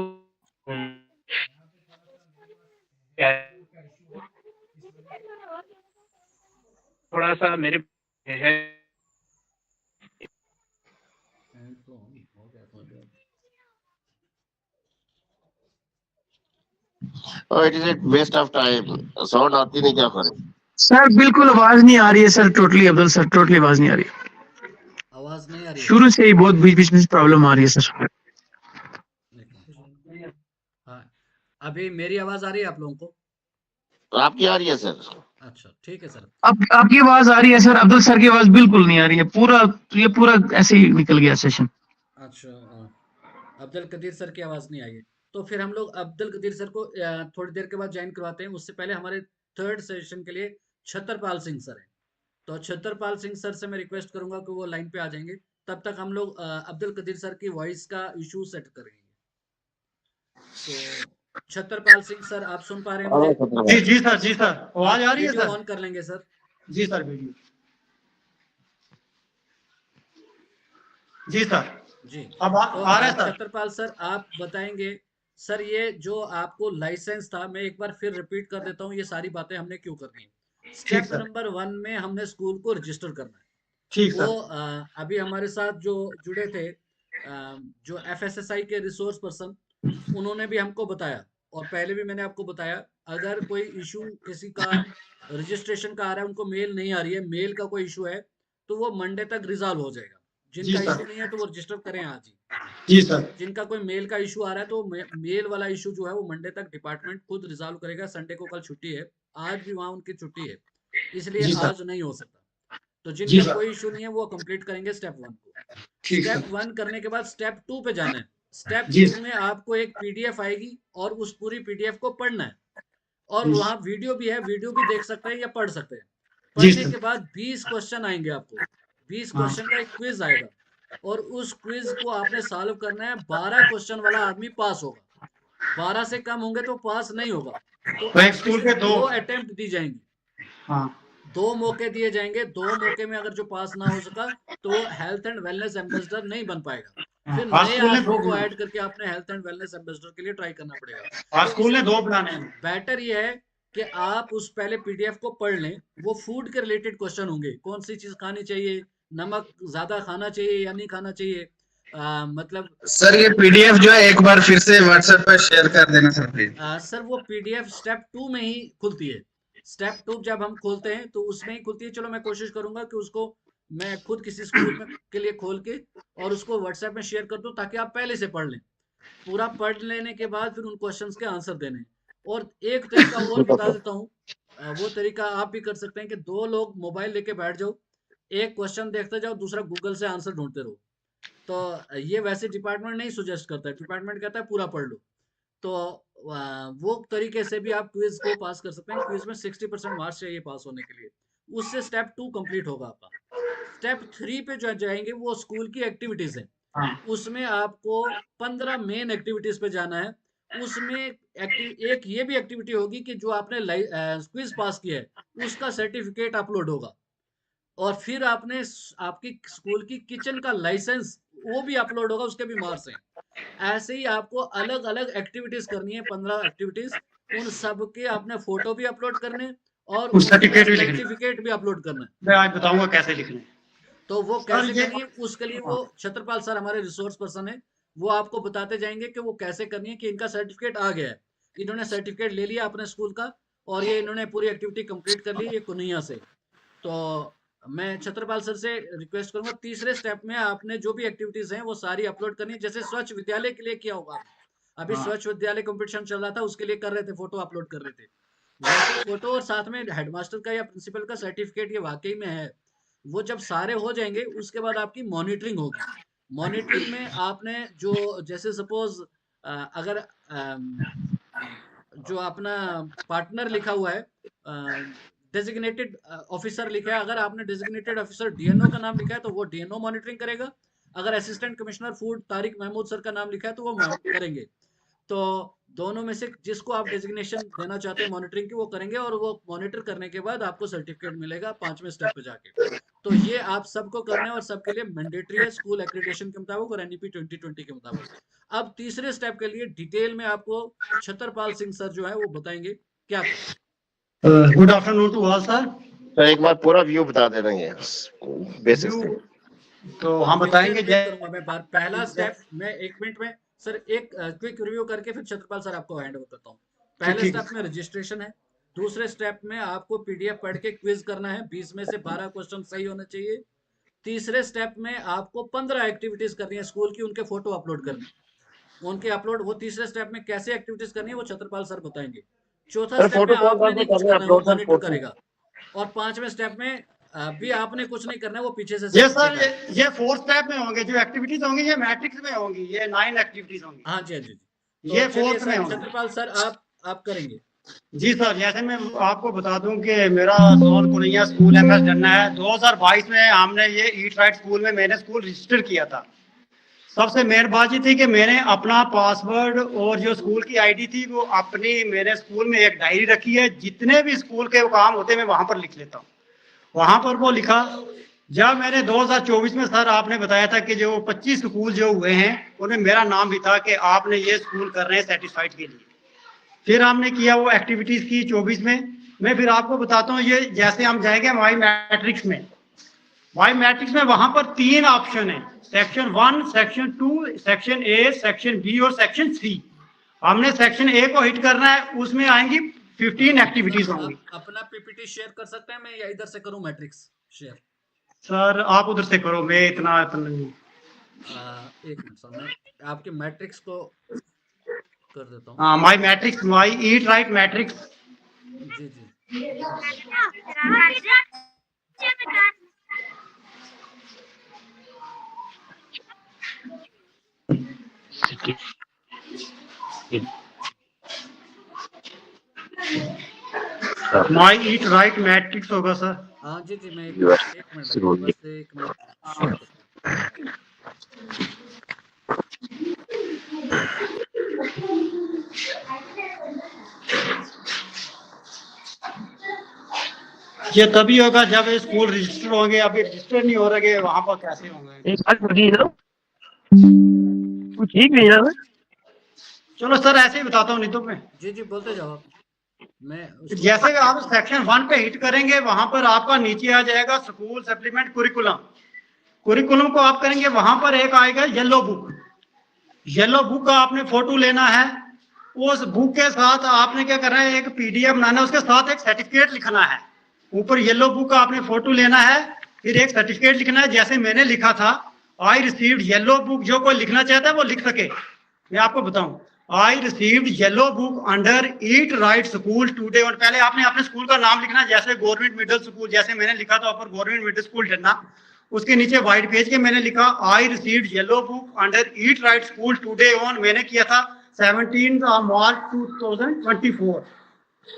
थोड़ा सा मेरे है it is waste of time. Sound आती नहीं, क्या करें सर? बिल्कुल आवाज नहीं आ रही है sir, totally Abdul sir, totally आवाज नहीं आ रही है। आवाज नहीं आ रही है शुरू से ही बहुत बीच बीच में प्रॉब्लम आ रही है सर। हाँ, अभी मेरी आवाज आ रही है आप लोगों को? आपकी आ रही है सर। अच्छा ठीक है सर। अब आपकी आवाज आ रही है सर, अब्दुल सर की आवाज बिल्कुल नहीं आ रही है। ये पूरा ऐसे ही निकल गया सेशन। अच्छा अब्दुल कदीर सर की आवाज नहीं आई है, तो फिर हम लोग अब्दुल कदीर सर को थोड़ी देर के बाद ज्वाइन करवाते हैं। उससे पहले हमारे थर्ड सेशन के लिए छतरपाल सिंह सर हैं, तो छतरपाल सिंह सर से मैं रिक्वेस्ट करूंगा कि वो लाइन पे आ जाएंगे। तब तक हम लोग अब्दुल कदीर सर की वॉइस का इशू सेट करेंगे। तो छतरपाल सिंह सर आप सुन पा रहे हैं मुझे? जी सर, जी सर, आवाज आ रही है वीडियो सर? ऑन कर लेंगे सर। जी सर, वीडियो जी सर, जी अब आ रहा है सर। छतरपाल सर आप बताएंगे सर, ये जो आपको लाइसेंस था, मैं एक बार फिर रिपीट कर देता हूँ, ये सारी बातें हमने क्यों करनी है। स्टेप नंबर 1 में हमने स्कूल को रजिस्टर करना है। ठीक वो अभी हमारे साथ जो जुड़े थे जो FSSI के रिसोर्स पर्सन, उन्होंने भी हमको बताया और पहले भी मैंने आपको बताया, अगर कोई इशू किसी का रजिस्ट्रेशन का आ रहा है, उनको मेल नहीं आ रही है, मेल का कोई इशू है तो वो मंडे तक रिजॉल्व हो जाएगा। जिनका इशू नहीं है तो वो रजिस्टर करें आज ही। जी सर। जिनका कोई मेल का इशू आ रहा है तो मेल वाला इशू जो है वो मंडे तक डिपार्टमेंट खुद रिजॉल्व करेगा। संडे को कल छुट्टी है, आज भी वहाँ उनकी छुट्टी है, इसलिए आज नहीं हो सकता। तो जिनका कोई इशू नहीं है वो कंप्लीट करेंगे स्टेप 1 को। स्टेप 1 करने के बाद स्टेप 2 पे जाना है। स्टेप 2 में आपको एक PDF आएगी और उस पूरी PDF को पढ़ना है, और वहाँ वीडियो भी है, वीडियो भी देख सकते हैं या पढ़ सकते हैं। पढ़ने के बाद 20 क्वेश्चन आएंगे आपको, 20 क्वेश्चन का एक क्विज आएगा और उस क्विज को आपने सॉल्व करना है। 12 क्वेश्चन वाला आदमी पास होगा, 12 से कम होंगे तो पास नहीं होगा। तो स्कूल के 2 अटेम्प्ट दी जाएंगी, हाँ 2 मौके दिए जाएंगे। 2 मौके में अगर जो पास ना हो सका तो वो हेल्थ एंड वेलनेस एम्बेसडर नहीं बन पाएगा। फिर नए आदमी को ऐड करके आपने हेल्थ एंड वेलनेस एम्बेसडर के लिए ट्राई करना पड़ेगा। स्कूल ने 2 बनाने हैं। बेटर ये है कि आप उस पहले PDF को पढ़ लें। वो फूड के रिलेटेड क्वेश्चन होंगे, कौन सी चीज खानी चाहिए, नमक ज्यादा खाना चाहिए या नहीं खाना चाहिए, मतलब सर ये PDF जो है एक बार फिर से WhatsApp पर शेयर कर देना सर प्लीज। सर वो PDF स्टेप 2 में ही खुलती है। स्टेप 2 जब हम खोलते हैं तो उसमें ही खुलती है। चलो मैं कोशिश करूंगा कि उसको मैं खुद किसी स्कूल में के लिए खोल के और उसको व्हाट्सएप में शेयर कर दूं ताकि आप पहले से पढ़ लें। पूरा पढ़ लेने के बाद फिर उन क्वेश्चंस के आंसर देने हैं। और एक तरीका और बता देता हूँ, वो तरीका आप भी कर सकते हैं कि 2 लोग मोबाइल लेके बैठ जाओ, एक क्वेश्चन देखते जाओ, दूसरा गूगल से आंसर ढूंढते रहो। तो ये वैसे डिपार्टमेंट नहीं सुजेस्ट करता है, डिपार्टमेंट कहता है पूरा पढ़ लो। तो वो तरीके से भी आप क्विज को पास कर सकते हैं। क्विज में 60% मार्क्स चाहिए पास होने के लिए। उससे स्टेप 2 कंप्लीट होगा आपका। स्टेप 3 पे जो जाएंगे वो स्कूल की एक्टिविटीज है। उसमें आपको 15 मेन एक्टिविटीज पे जाना है। उसमें एक ये भी एक्टिविटी होगी कि जो आपने क्विज पास किया है उसका सर्टिफिकेट अपलोड होगा। और फिर आपने आपकी स्कूल की किचन का लाइसेंस वो भी अपलोड होगा, उसके भी मार्क्स हैं। ऐसे ही आपको अलग अलग एक्टिविटीज करनी है, 15 एक्टिविटीज। उन सब के आपने फोटो भी अपलोड करने और सर्टिफिकेट भी अपलोड करना है। मैं आज बताऊंगा कैसे लिखना है। तो वो कैसे करनी है उसके लिए वो छत्रपाल सर हमारे रिसोर्स पर्सन है, वो आपको बताते जाएंगे कि वो कैसे करनी है। कि इनका सर्टिफिकेट आ गया है, इन्होंने सर्टिफिकेट ले लिया अपने स्कूल का और ये इन्होंने पूरी एक्टिविटी कंप्लीट कर ली ये कुनिया से। तो मैं छत्रपाल सर से रिक्वेस्ट करूंगा, तीसरे स्टेप में आपने जो भी एक्टिविटीज हैं वो सारी अपलोड करनी है। जैसे स्वच्छ विद्यालय के लिए किया होगा, अभी स्वच्छ विद्यालय कंपटीशन चल रहा था, उसके लिए कर रहे थे, फोटो अपलोड कर रहे थे। वैसे फोटो और साथ में हेडमास्टर का या प्रिंसिपल का सर्टिफिकेट ये वाकई में है। वो जब सारे हो जाएंगे उसके बाद आपकी मॉनिटरिंग होगी। मॉनिटरिंग में आपने जो जैसे सपोज अगर जो अपना पार्टनर लिखा हुआ है डेजिग्नेटेड ऑफिसर लिखा है, अगर आपने डेजिग्नेटेड ऑफिसर डीएनओ का नाम लिखा है तो वो डीएनओ मॉनिटरिंग करेगा। अगर assistant commissioner food Tariq Mahmood sir का नाम लिखा है तो वो करेंगे। तो दोनों में से जिसको आप डेजिग्नेशन देना चाहते हैं मॉनिटरिंग की वो करेंगे और वो मॉनिटर करने के बाद आपको सर्टिफिकेट मिलेगा 5वें स्टेप पे जाके। तो ये आप सबको करना है और सबके लिए मैंडेटरी है स्कूल एक्रेडिटेशन के मुताबिक और एनईपी 2020 के मुताबिक। अब तीसरे स्टेप के लिए डिटेल में आपको छत्रपाल सिंह सर जो है वो बताएंगे क्या। Good afternoon to all sir. तो एक बार पूरा व्यू बता दे देंगे बेसिक से। तो हम बताएंगे मैं पहला स्टेप मैं 1 मिनट में सर एक क्विक रिव्यू करके फिर छत्रपाल सर आपको हैंड ओवर करता हूँ। पहले स्टेप में रजिस्ट्रेशन है। दूसरे स्टेप में आपको पीडीएफ पढ़ के क्विज करना है, 20 में से 12 क्वेश्चन सही होने चाहिए। तीसरे स्टेप में आपको 15 एक्टिविटीज करनी है स्कूल की, उनके फोटो अपलोड करने उनके अपलोड। वो तीसरे स्टेप में कैसे एक्टिविटीज करनी है वो छत्रपाल सर बताएंगे। चौथा स्टेप में आपने नहीं कुछ करना है, वो मॉनिटर करेगा। और 5वें स्टेप में भी आपने कुछ नहीं करना है, वो पीछे से ये सर ये 4 स्टेप में होंगे, जो एक्टिविटीज होंगी ये मैट्रिक्स में होंगी, ये 9 एक्टिविटीज होंगी। हाँ जी, हाँ जी, तो ये 4th में होंगे। छत्रपाल सर आप करेंगे। जी सर, जैसे मैं आपको बता दूं कि मेरा जोन कुनिया स्कूल एमएस डन्ना है। 2022 में हमने ये ईट राइट स्कूल में मैंने स्कूल रजिस्टर किया था। सबसे मेन बात ये थी कि मैंने अपना पासवर्ड और जो स्कूल की आईडी थी वो अपनी मैंने स्कूल में एक डायरी रखी है, जितने भी स्कूल के काम होते हैं मैं वहां पर लिख लेता हूँ। वहां पर वो लिखा। जब मैंने 2024 में सर आपने बताया था कि जो 25 स्कूल जो हुए हैं उनमें मेरा नाम भी था कि आपने ये स्कूल कर रहे हैं सेटिस्फाइड के लिए। फिर हमने किया वो एक्टिविटीज की 24 में। मैं फिर आपको बताता हूँ, ये जैसे हम जाएंगे माई मैट्रिक्स में। माई मैट्रिक्स में वहां पर 3 ऑप्शन है, section 1, section 2, section A, section B और सेक्शन सी। हमने सेक्शन ए को हिट करना है, उसमें आएंगी 15 एक्टिविटीज होंगी। अपना पीपीटी शेयर कर सकते हैं, मैं या इधर से करूं मैट्रिक्स शेयर? सर आप उधर से करो, मैं इतना नहीं। एक मिनट सर, मैं आपके मैट्रिक्स को कर देता हूं। हाँ, माई मैट्रिक्स, माई ईट राइट मैट्रिक्स। जी जी। माई ईट राइट मैट्रिक्स होगा सर। हाँ जी जी, मैं एक मिनट ये तभी होगा जब ये स्कूल रजिस्टर होंगे। अभी रजिस्टर नहीं हो रहे, वहां पर कैसे होंगे? ठीक नहीं है। चलो सर ऐसे ही बताता हूँ, नहीं तो मैं जी जी बोलते जाओ। मैं जैसे आप सेक्शन 1 पे हिट करेंगे वहां पर आपका नीचे आ जाएगा स्कूल सप्लीमेंट कुरिकुलम। कुरिकुलम को आप करेंगे, वहां पर एक आएगा येलो बुक। येलो बुक का आपने फोटो लेना है। उस बुक के साथ आपने क्या करना है, एक पीडीएफ बनाना है, उसके साथ एक सर्टिफिकेट लिखना है। ऊपर येलो बुक का आपने फोटो लेना है फिर एक सर्टिफिकेट लिखना है, जैसे मैंने लिखा था आई रिसीव्ड येलो बुक। जो कोई लिखना चाहता है वो लिख सके। मैं आपको बताऊं, I received yellow book under eat right school today on. पहले आपने अपने स्कूल का नाम लिखना, जैसे गवर्नमेंट मिडिल स्कूल, जैसे मैंने लिखा था ऊपर गवर्नमेंट मिडिल स्कूल डन्ना, उसके नीचे व्हाइट पेज के मैंने लिखा I received yellow book under eat right school today on. मैंने किया था 17 मार्च 2024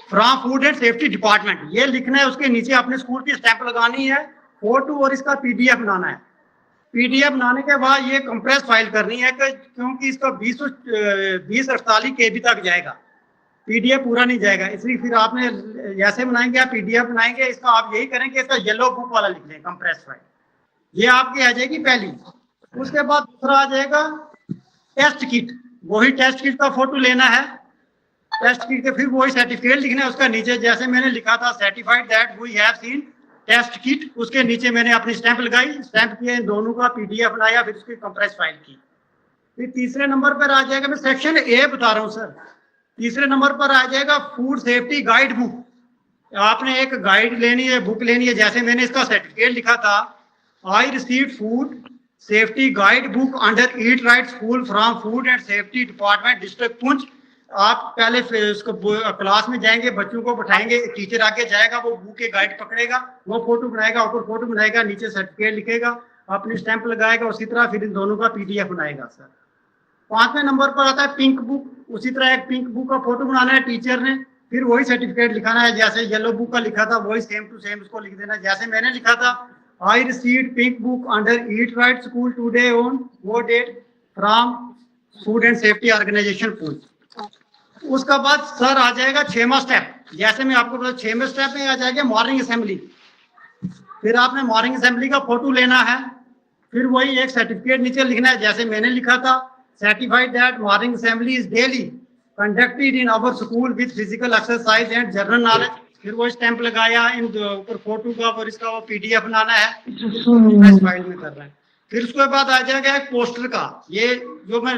from food and safety department. ये लिखना है, उसके नीचे अपने स्कूल की स्टैंप लगानी है, फोटो और इसका पीडीएफ बनाना है। पीडीएफ बनाने के बाद ये कंप्रेस फाइल करनी है, क्योंकि इसका 2048 केबी तक जाएगा, पीडीएफ पूरा नहीं जाएगा। इसलिए फिर आपने जैसे बनाएंगे आप पीडीएफ बनाएंगे, इसका आप यही करेंगे, इसका येलो बुक वाला लिख लें कंप्रेस फाइल। ये आपकी आ जाएगी पहली। उसके बाद दूसरा आ जाएगा टेस्ट किट। वही टेस्ट किट का फोटो लेना है, टेस्ट किट के फिर वही सर्टिफिकेट लिखना है, उसका नीचे जैसे मैंने लिखा था certified that we have seen test kit, उसके नीचे मैंने अपनी स्टैंप लगाई, स्टैंप किया, इन दोनों का पीडीएफ बनाया, फिर उसकी कंप्रेस फाइल की। फिर तीसरे नंबर पर आ जाएगा, मैं सेक्शन ए बता रहा हूँ सर, तीसरे नंबर पर आ जाएगा फूड सेफ्टी गाइड बुक। आपने एक गाइड लेनी है, बुक लेनी है, जैसे मैंने इसका सर्टिफिकेट लिखा था I received food safety guide book under eat right school from food and safety department district Poonch. आप पहले उसको क्लास में जाएंगे, बच्चों को बैठाएंगे, टीचर आगे जाएगा, वो बुक के गाइड पकड़ेगा, वो फोटो बनाएगा, ऊपर फोटो बनाएगा, नीचे सर्टिफिकेट लिखेगा, अपनी स्टैंप लगाएगा, उसी तरह फिर इन दोनों का पीडीएफ बनाएगा सर। 5वें नंबर पर आता है पिंक बुक। उसी तरह एक पिंक बुक का फोटो बनाना है टीचर ने, फिर वही सर्टिफिकेट लिखाना है, जैसे येलो बुक का लिखा था वही सेम टू सेम उसको लिख देना। जैसे मैंने लिखा था I received pink book under eat right school today on वो date from food and safety organisation Poonch. उसका बाद सर आ जाएगा 6वां स्टेप, जैसे मैं आपको बता 6वें स्टेप में आ जाएगा मॉर्निंग असेंबली। फिर आपने मॉर्निंग असेंबली का फोटो लेना है, फिर वही एक सर्टिफिकेट नीचे लिखना है, जैसे मैंने लिखा था certified that morning assembly is daily conducted in our school with physical exercise and general knowledge. फिर वो स्टैंप लगाया, इन ऊपर फोटो का और इसका वो पीडीएफ बनाना है, फाइल में कर रहा है। फिर उसके बाद आ जाएगा एक पोस्टर का, ये जो मैं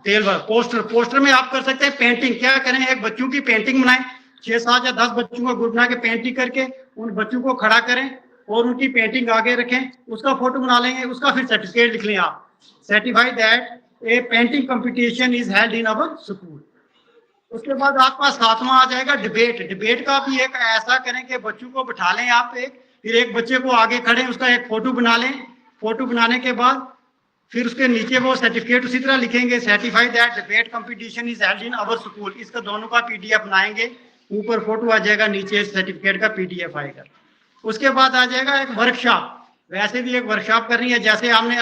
पोस्टर में आप कर सकते हैं पेंटिंग। क्या करें, एक बच्चों की पेंटिंग बनाएं, 6, 7 या 10 बच्चों का ग्रुप बना के पेंटिंग करके उन बच्चों को खड़ा करें और उनकी पेंटिंग आगे रखें, उसका फोटो बना लेंगे, उसका फिर सर्टिफिकेट लिख लें आप, certified that A painting competition is held in our school. उसके बाद आपका 7वां आ जाएगा डिबेट का भी एक ऐसा करें कि बच्चों को बिठा लें आप, फिर एक बच्चे को आगे खड़े उसका एक फोटो बना लें, फोटो बनाने के बाद फिर उसके नीचे वो सर्टिफिकेट उसी तरह लिखेंगे certified that debate competition is held in our school. इसका दोनों का पीडीएफ बनाएंगे, ऊपर फोटो आ जाएगा, नीचे सर्टिफिकेट का पीडीएफ आएगा। उसके बाद आ जाएगा एक वर्कशॉप, वैसे भी एक वर्कशॉप करनी है, जैसे आपने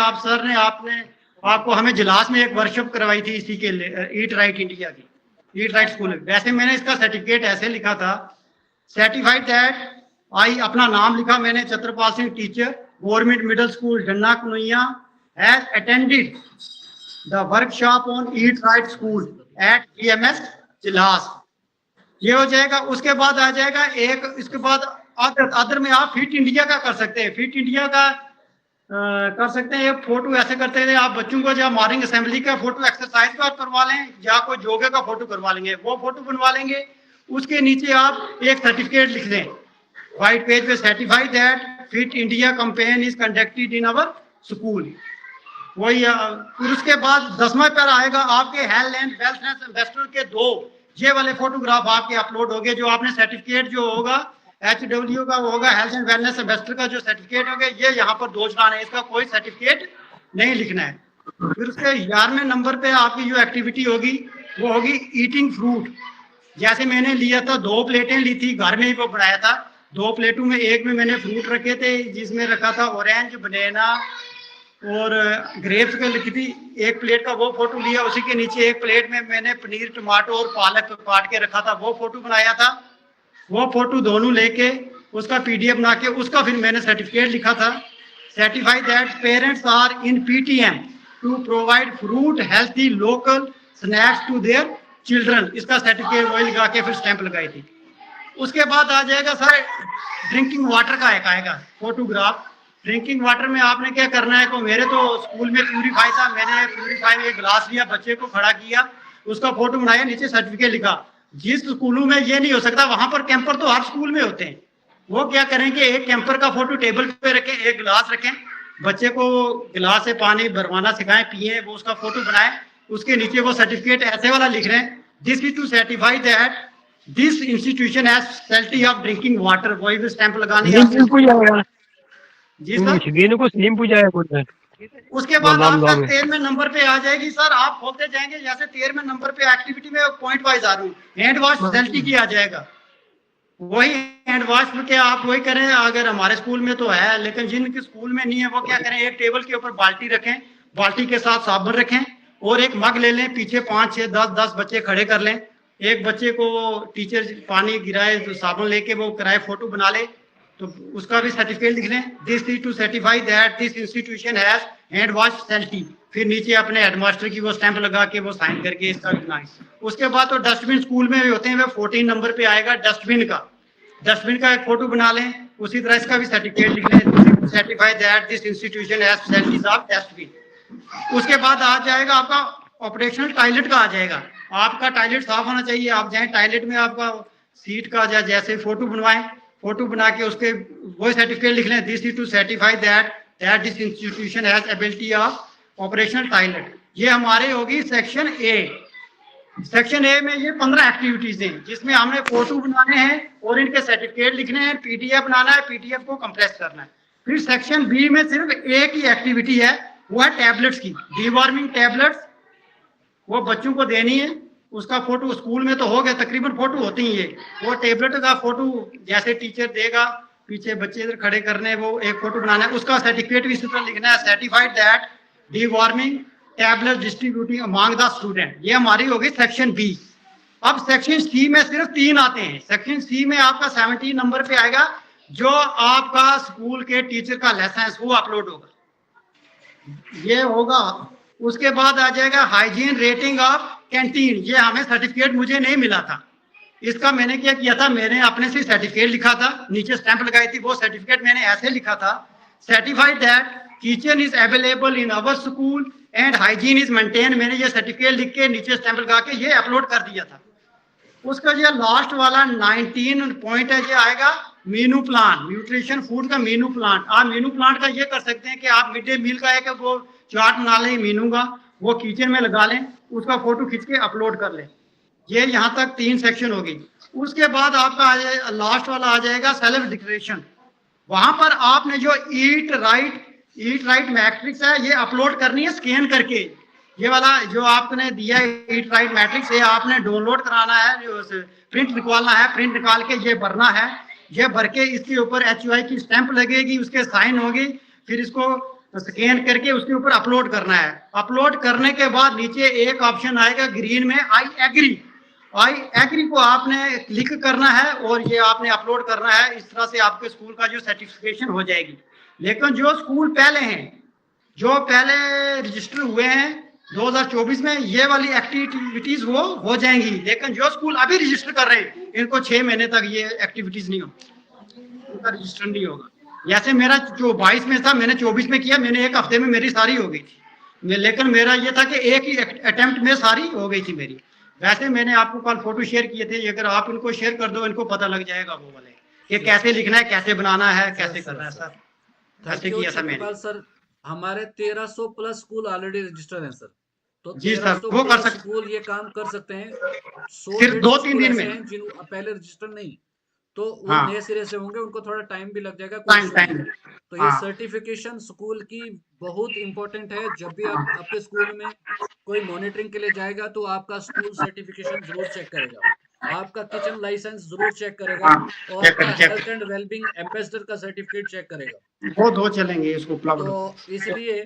आपको हमें जिलास में एक वर्कशॉप करवाई थी इसी के लिए, ईट राइट इंडिया की, ईट राइट स्कूल। वैसे मैंने इसका सर्टिफिकेट ऐसे लिखा था सर्टिफाइड दैट आई, अपना नाम लिखा मैंने Chhatrapal Singh teacher government middle school Danna Kanoiya has attended the workshop on eat right school at GMS जिलास। ये हो जाएगा। उसके बाद आ जाएगा एक, इसके बाद अदर में आप फिट इंडिया का कर सकते हैं, फिट इंडिया का कर सकते हैं। एक फोटो ऐसे करते हैं आप बच्चों को, जब मॉर्निंग असेंबली का फोटो एक्सरसाइज का करवा लें या कोई योगा का फोटो करवा लेंगे, वो फोटो बनवा लेंगे, उसके नीचे आप एक सर्टिफिकेट लिख दें व्हाइट पेज पे, certified that fit India campaign is conducted in our school. वही। फिर उसके बाद 10वां पर आएगा आपके हेल्थ एंड वेलनेस एम्बेसडर के 2 ये वाले फोटोग्राफ आपके अपलोड हो गए। जो आपने सर्टिफिकेट जो होगा HW का वो होगा, हेल्थ एंड वेलनेस एम्बेसडर का जो सर्टिफिकेट होगा, ये यहाँ पर 2 चलाना है, इसका कोई सर्टिफिकेट नहीं लिखना है। फिर उसके 11वें नंबर पे आपकी जो एक्टिविटी होगी वो होगी ईटिंग फ्रूट। जैसे मैंने लिया था 2 प्लेटें ली थी, घर में ही वो बनाया था, 2 प्लेटों में एक में मैंने फ्रूट रखे थे, जिसमें रखा था ऑरेंज, बनाना और ग्रेप्स का लिखी थी। एक प्लेट का वो फोटो लिया, उसी के नीचे एक प्लेट में मैंने पनीर, टमाटो और पालक काट के रखा था, वो फोटो बनाया था। वो फोटो दोनों लेके उसका पीडीएफ बना के उसका फिर मैंने सर्टिफिकेट लिखा था certified that parents are in PTM to provide fruit healthy local snacks to their children. इसका सर्टिफिकेट वही लगा के फिर स्टैंप लगाई थी। उसके बाद आ जाएगा सर ड्रिंकिंग वाटर का एक आएगा फोटोग्राफ। ड्रिंकिंग वाटर में आपने क्या करना है, को मेरे तो स्कूल में प्यूरीफाई था, मैंने प्यूरीफाई में एक गिलास लिया, बच्चे को खड़ा किया, उसका फोटो बनाया, नीचे सर्टिफिकेट लिखा। जिस स्कूलों में ये नहीं हो सकता, वहां पर कैंपर तो हर स्कूल में होते हैं, वो क्या करें कि एक कैंपर का फोटो टेबल पे रखें, एक गिलास रखें, बच्चे को गिलास से पानी भरवाना सिखाएं, पिए, वो उसका फोटो बनाएं, उसके नीचे वो सर्टिफिकेट ऐसे वाला लिख रहे हैं, this is to certify that this institution has facility of drinking water, वही भी स्टैंप लगानी है। जी सर। उसके बाद आपका 13वें नंबर पे आ जाएगी सर, आप खोलते जाएंगे जैसे 13वें नंबर पे एक्टिविटी में पॉइंट वाइज आ रही हूँ, हैंड वॉश फैसिलिटी की आ जाएगा, वही हैंड वॉश में क्या आप वही करें, अगर हमारे स्कूल में तो है लेकिन जिनके स्कूल में नहीं है वो क्या करें, एक टेबल के ऊपर बाल्टी रखें, बाल्टी के साथ साबुन रखें और एक मग ले लें, पीछे 5 6 10 बच्चे खड़े कर लें, एक बच्चे को टीचर पानी गिराए तो साबुन लेके वो कराए फोटो बना ले, तो उसका भी सर्टिफिकेट लिख लें, this is to certify that this institution has hand wash facility, फिर नीचे अपने हेडमास्टर की वो स्टैंप लगा के वो साइन करके इसका भी बनाए। उसके बाद तो डस्टबिन स्कूल में भी होते हैं, वो 14 नंबर पे आएगा डस्टबिन का एक फोटो बना लें, उसी तरह इसका भी सर्टिफिकेट लिख लें, certify that this institution has facilities of dustbin. उसके बाद आ जाएगा आपका ऑपरेशनल टॉयलेट का आ जाएगा, आपका टॉयलेट साफ होना चाहिए, आप जाएं टॉयलेट में आपका सीट का जैसे फोटो बनवाएं, फोटो बना के उसके वो सर्टिफिकेट लिख लें, this is to certify that this institution has ability of operational toilet. ये हमारे होगी सेक्शन ए। सेक्शन ए में ये 15 एक्टिविटीज हैं जिसमें हमने फोटो बनाने हैं और इनके सर्टिफिकेट लिखने हैं, पीडीएफ बनाना है, पीडीएफ को कंप्रेस करना है। फिर सेक्शन बी में सिर्फ एक ही एक्टिविटी है, वो है टैबलेट्स की, डीवॉर्मिंग टैबलेट्स, वो बच्चों को देनी है, उसका फोटो स्कूल में तो हो गया, तकरीबन फोटो होती ही है, वो टैबलेट का फोटो जैसे टीचर देगा, पीछे बच्चे इधर खड़े करने, वो एक फोटो बनाना है, उसका सर्टिफिकेट भी इसी तरह लिखना है, certified that deworming tablet distributing among the student. ये हमारी होगी सेक्शन बी। अब सेक्शन सी में सिर्फ 3 आते हैं। सेक्शन सी में आपका 17 नंबर पे आएगा, जो आपका स्कूल के टीचर का लाइसेंस वो अपलोड होगा, ये होगा। उसके बाद आ जाएगा हाइजीन रेटिंग ऑफ कैंटीन, ये हमें सर्टिफिकेट मुझे नहीं मिला था, इसका मैंने क्या किया था, मैंने अपने से सर्टिफिकेट लिखा था, नीचे स्टैंप लगाई थी, वो सर्टिफिकेट मैंने ऐसे लिखा था, certified that kitchen is available in our school and hygiene is maintain, मैंने ये सर्टिफिकेट लिख के नीचे स्टैंप लगा के ये अपलोड कर दिया था। उसका ये लास्ट वाला 19 पॉइंट है, ये आएगा मेनू प्लान, न्यूट्रिशन फूड का मेनू प्लान। आप मेनू प्लान का ये कर सकते हैं कि आप मिड डे मील का है कि वो चार्ट बना लें मेनू का, वो किचन में लगा लें, उसका फोटो खींच के अपलोड कर लें। ये यहाँ तक 3 सेक्शन होगी। उसके बाद आपका लास्ट वाला आ जाएगा सेल्फ डिक्लेरेशन, वहां पर आपने जो ईट राइट मैट्रिक्स है ये अपलोड करनी है स्कैन करके, ये वाला जो आपने दिया है ईट राइट मैट्रिक्स, ये आपने डाउनलोड कराना है, प्रिंट निकालना है, प्रिंट निकाल के ये भरना है, ये भर के इसके ऊपर HUI की स्टैंप लगेगी, उसके साइन होगी, फिर इसको स्कैन करके उसके ऊपर अपलोड करना है। अपलोड करने के बाद नीचे एक ऑप्शन आएगा ग्रीन में, आई एग्री को आपने क्लिक करना है और ये आपने अपलोड करना है। इस तरह से आपके स्कूल का जो सर्टिफिकेशन हो जाएगी। लेकिन जो स्कूल पहले हैं, जो पहले रजिस्टर हुए हैं 2024 में, ये वाली एक्टिविटीज वो हो जाएंगी। लेकिन जो स्कूल अभी रजिस्टर कर रहे हैं इनको 6 महीने तक ये एक्टिविटीज नहीं होगी, उनका रजिस्टर नहीं होगा। जैसे मेरा जो 22 में था, मैंने 24 में किया, मैंने 1 हफ्ते में मेरी सारी हो गई थी, लेकिन मेरा ये था कि एक ही अटेम्प्ट में सारी हो गई थी मेरी। वैसे मैंने आपको कल फोटो शेयर किए थे, अगर आप इनको शेयर कर दो इनको पता लग जाएगा वो वाले कि कैसे लिखना है, कैसे बनाना है, कैसे करना है। सर ऐसे किया था मैंने। सर हमारे 1300 प्लस स्कूल ऑलरेडी रजिस्टर्ड हैं सर, तो जी सर वो कर सकते, स्कूल ये काम कर सकते हैं। सिर्फ 2-3 दिन में, जिन पहले रजिस्टर नहीं, तो वो हाँ। नए सिरे से होंगे, उनको थोड़ा टाइम भी लग जाएगा। टाइम तो ये सर्टिफिकेशन स्कूल की बहुत इंपॉर्टेंट है। जब भी आप आपके स्कूल में कोई मॉनिटरिंग के लिए जाएगा तो आपका स्कूल सर्टिफिकेशन जरूर चेक करेगा, आपका किचन लाइसेंस जरूर चेक करेगा, और हेल्थ एंड वेलबींग एम्बेसडर का सर्टिफिकेट चेक करेगा। वो 2 चलेंगे इसको। तो इसलिए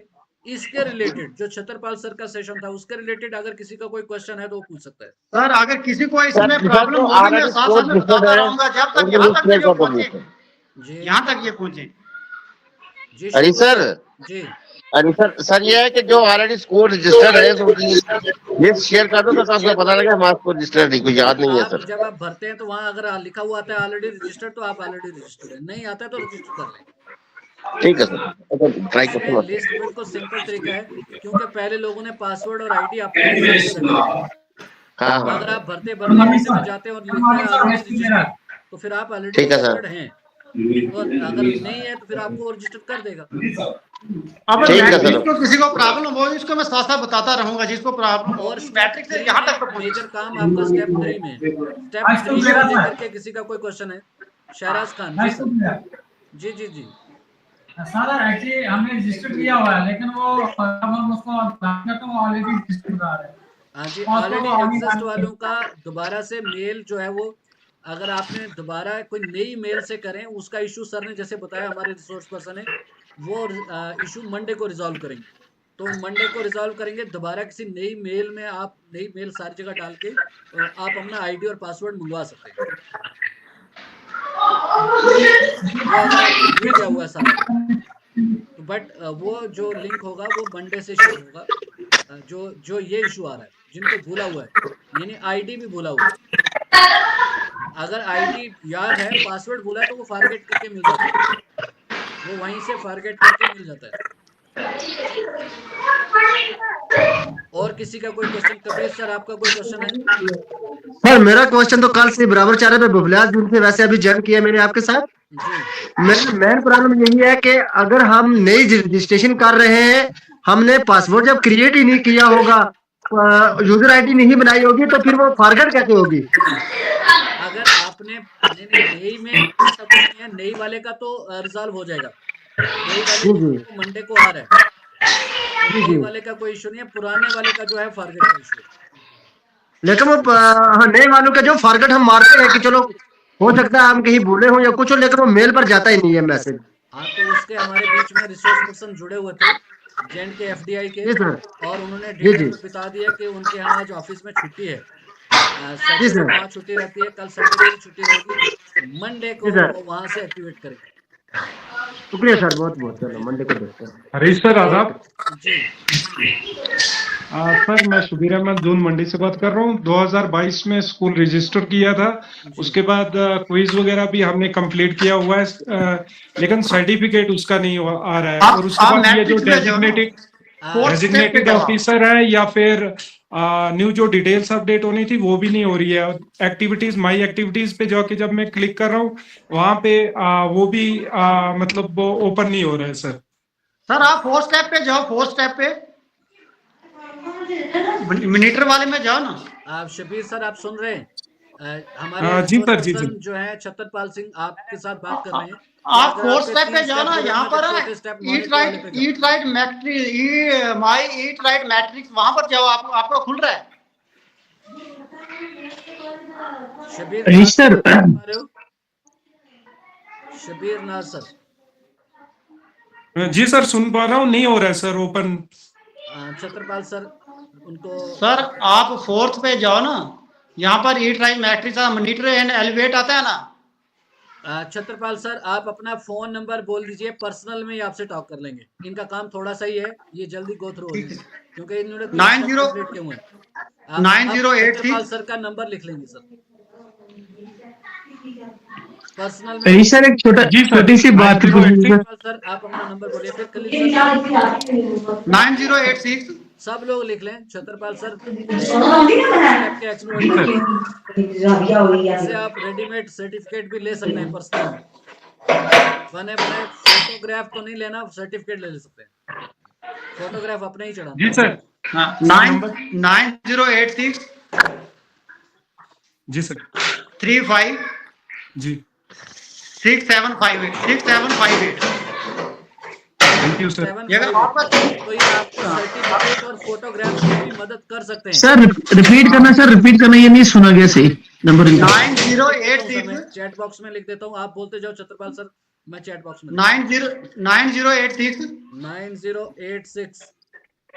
इसके रिलेटेड जो छतरपाल सर का सेशन था उसके रिलेटेड अगर किसी का कोई क्वेश्चन है तो वो पूछ सकता है। सर अगर किसी को इसमें प्रॉब्लम होगी मैं साथ में बताता रहूंगा जब तक यहाँ तक वीडियो पहुंचे, यहाँ तक ये पहुंचे। अरे सर जी सर ये है कि जो ऑलरेडी स्कूल रजिस्टर्ड है तो ये शेयर कर दो तो आपको पता लगे हमारे स्कूल रजिस्टर्ड नहीं, कोई याद नहीं है सर। जब आप भरते हैं तो वहाँ अगर लिखा हुआ आता है ऑलरेडी रजिस्टर्ड तो आप ऑलरेडी रजिस्टर्ड है, नहीं आता है तो रजिस्टर कर लें। ठीक है सर, ट्राई करते हैं। लिस्ट बिल्कुल सिंपल तरीका है, क्योंकि पहले लोगों ने पासवर्ड और आईडी अपने हाँ अगर आप भरते में जाते हैं और लिखते हैं तो फिर आप ऑलरेडी रजिस्टर्ड हैं। और अगर नहीं है तो फिर आपको रजिस्टर कर देगा। अब जिसको किसी को प्रॉब्लम हो इसको मैं साथ साथ बताता रहूंगा जिसको प्रॉब्लम और मैट्रिक से यहाँ तक मेजर काम आपका स्टेप 3 में स्टेप 3 से लेकर के किसी का कोई क्वेश्चन है? शहराज खान जी सर। जी जी जी सर एक्चुअली हमने रजिस्टर किया हुआ है लेकिन वो हम उसको तो ऑलरेडी रजिस्टर करा रहे हैं। हाँ जी, ऑलरेडी एक्सेस वालों का दोबारा से मेल जो है वो अगर आपने दोबारा कोई नई मेल से करें उसका इशू सर ने जैसे बताया हमारे रिसोर्स पर्सन है वो इशू मंडे को रिजॉल्व करेंगे। तो मंडे को रिजॉल्व करेंगे दोबारा किसी नई मेल में आप नई मेल सारी जगह डाल के आप अपना आईडी और पासवर्ड मंगवा सकते हैं। क्या हुआ सारा तो बट वो जो लिंक होगा वो मंडे से शुरू होगा। जो ये इशू आ रहा है जिनको भूला हुआ है यानी आईडी भी भूला हुआ है, अगर आईडी याद है पासवर्ड भूला है तो वो फॉरगेट करके मिल जाता है, वो वहीं से फॉरगेट करके मिल जाता है। और किसी का कोई क्वेश्चन? कपिल सर आपका कोई क्वेश्चन है? सर मेरा क्वेश्चन तो कल से बराबर चाह रहे थे बुबलियाज दिन से वैसे अभी ज्वाइन किया मैंने आपके साथ। मेरी मेन प्रॉब्लम यही है कि अगर हम नई रजिस्ट्रेशन कर रहे हैं हमने पासवर्ड जब क्रिएट ही नहीं किया होगा यूजर आईडी नहीं बनाई होगी तो फिर वो फॉरगेट कैसे होगी? अगर आपने नई में ऐसा कुछ नहीं है, नई वाले का तो रिजॉल्व हो जाएगा। नई वाले को मंडे को आ रहा है तो नई वाले का कोई इशू नहीं है, पुराने वाले का जो है फॉरगेट का इशू है। लेकिन वो नए वालों का जो फॉरगेट हम मारते हैं कि चलो हो सकता है हम कहीं भूले हो या कुछ हो लेकिन वो मेल पर जाता ही नहीं है मैसेज। हाँ तो उसके हमारे बीच में रिसोर्स पर्सन जुड़े हुए थे जेएंड के एफडीआई के और उन्होंने डिटेल बता दिया कि उनके यहाँ आज ऑफिस में छुट्टी है, सैटरडे छुट्टी रहती है, कल सैटरडे की छुट्टी रहेगी, मंडे को वहाँ से एक्टिवेट करेंगे। शुक्रिया सर बहुत बहुत। चलो मंडे को देखते हैं। हरीश सर आदाब। जी सर मैं शुबीर अहमद दून मंडी से बात कर रहा हूँ। 2022 में स्कूल रजिस्टर किया था, उसके बाद क्विज वगैरह भी हमने कंप्लीट किया हुआ है लेकिन सर्टिफिकेट उसका नहीं आ रहा है। और उसके बाद ये जो डेजिग्नेटेड ऑफिसर है या फिर न्यू जो डिटेल्स अपडेट होनी थी वो भी नहीं हो रही है। एक्टिविटीज माई एक्टिविटीज पे जाके जब मैं क्लिक कर रहा हूँ वहां पे वो भी मतलब वो ओपन नहीं हो रहा है सर। सर आप फोर्थ स्टेप पे जाओ, फोर्थ स्टेप पे मिनीटर वाले में जाओ ना। आप शबीर सर आप सुन रहे हैं हमारे जी सर जी जी जो है छतरपाल सिंह आपके साथ बात कर रहे हैं। आप फोर्थ स्टेप पे जाओ ना, यहाँ पर ईट राइट मैट्रिक्स वहां पर जाओ, आपको खुल रहा है। शबीर सर शबीर नासर जी सर सुन पा रहा हूँ, नहीं हो रहा है सर ओपन। छत्रपाल सर उनको सर आप फोर्थ पे जाओ ना, यहाँ पर eat right matrix monitor and elevate आता है ना। छत्रपाल सर आप अपना फोन नंबर बोल दीजिए, पर्सनल में ही आपसे टॉक कर लेंगे। इनका काम थोड़ा सा ही है, ये जल्दी गो थ्रू हो जाए क्योंकि इन्होंने 9086 सर का नंबर लिख लेंगे सर पर्सनल में। सर एक छोटी सी बात सर आप अपना नंबर बोलिए फिर कल 9086 सब लोग लिख लें। छत्रपाल सर से आप रेडीमेड सर्टिफिकेट भी ले सकते हैं, पर्सनल बने बनाए फोटोग्राफ तो नहीं लेना, सर्टिफिकेट ले सकते हैं, फोटोग्राफ अपने ही चढ़ा। जी सर 9086 जी सर 35 जी 6758 थैंक यू सर। कोई आपको सर्टिफिकेट और फोटोग्राफ की भी मदद कर सकते हैं। सर रिपीट करना, ये नहीं सुना गया सही नंबर। 9086 चैट बॉक्स में लिख देता हूँ, आप बोलते जाओ छत्रपाल सर, मैं चैट बॉक्स में 9086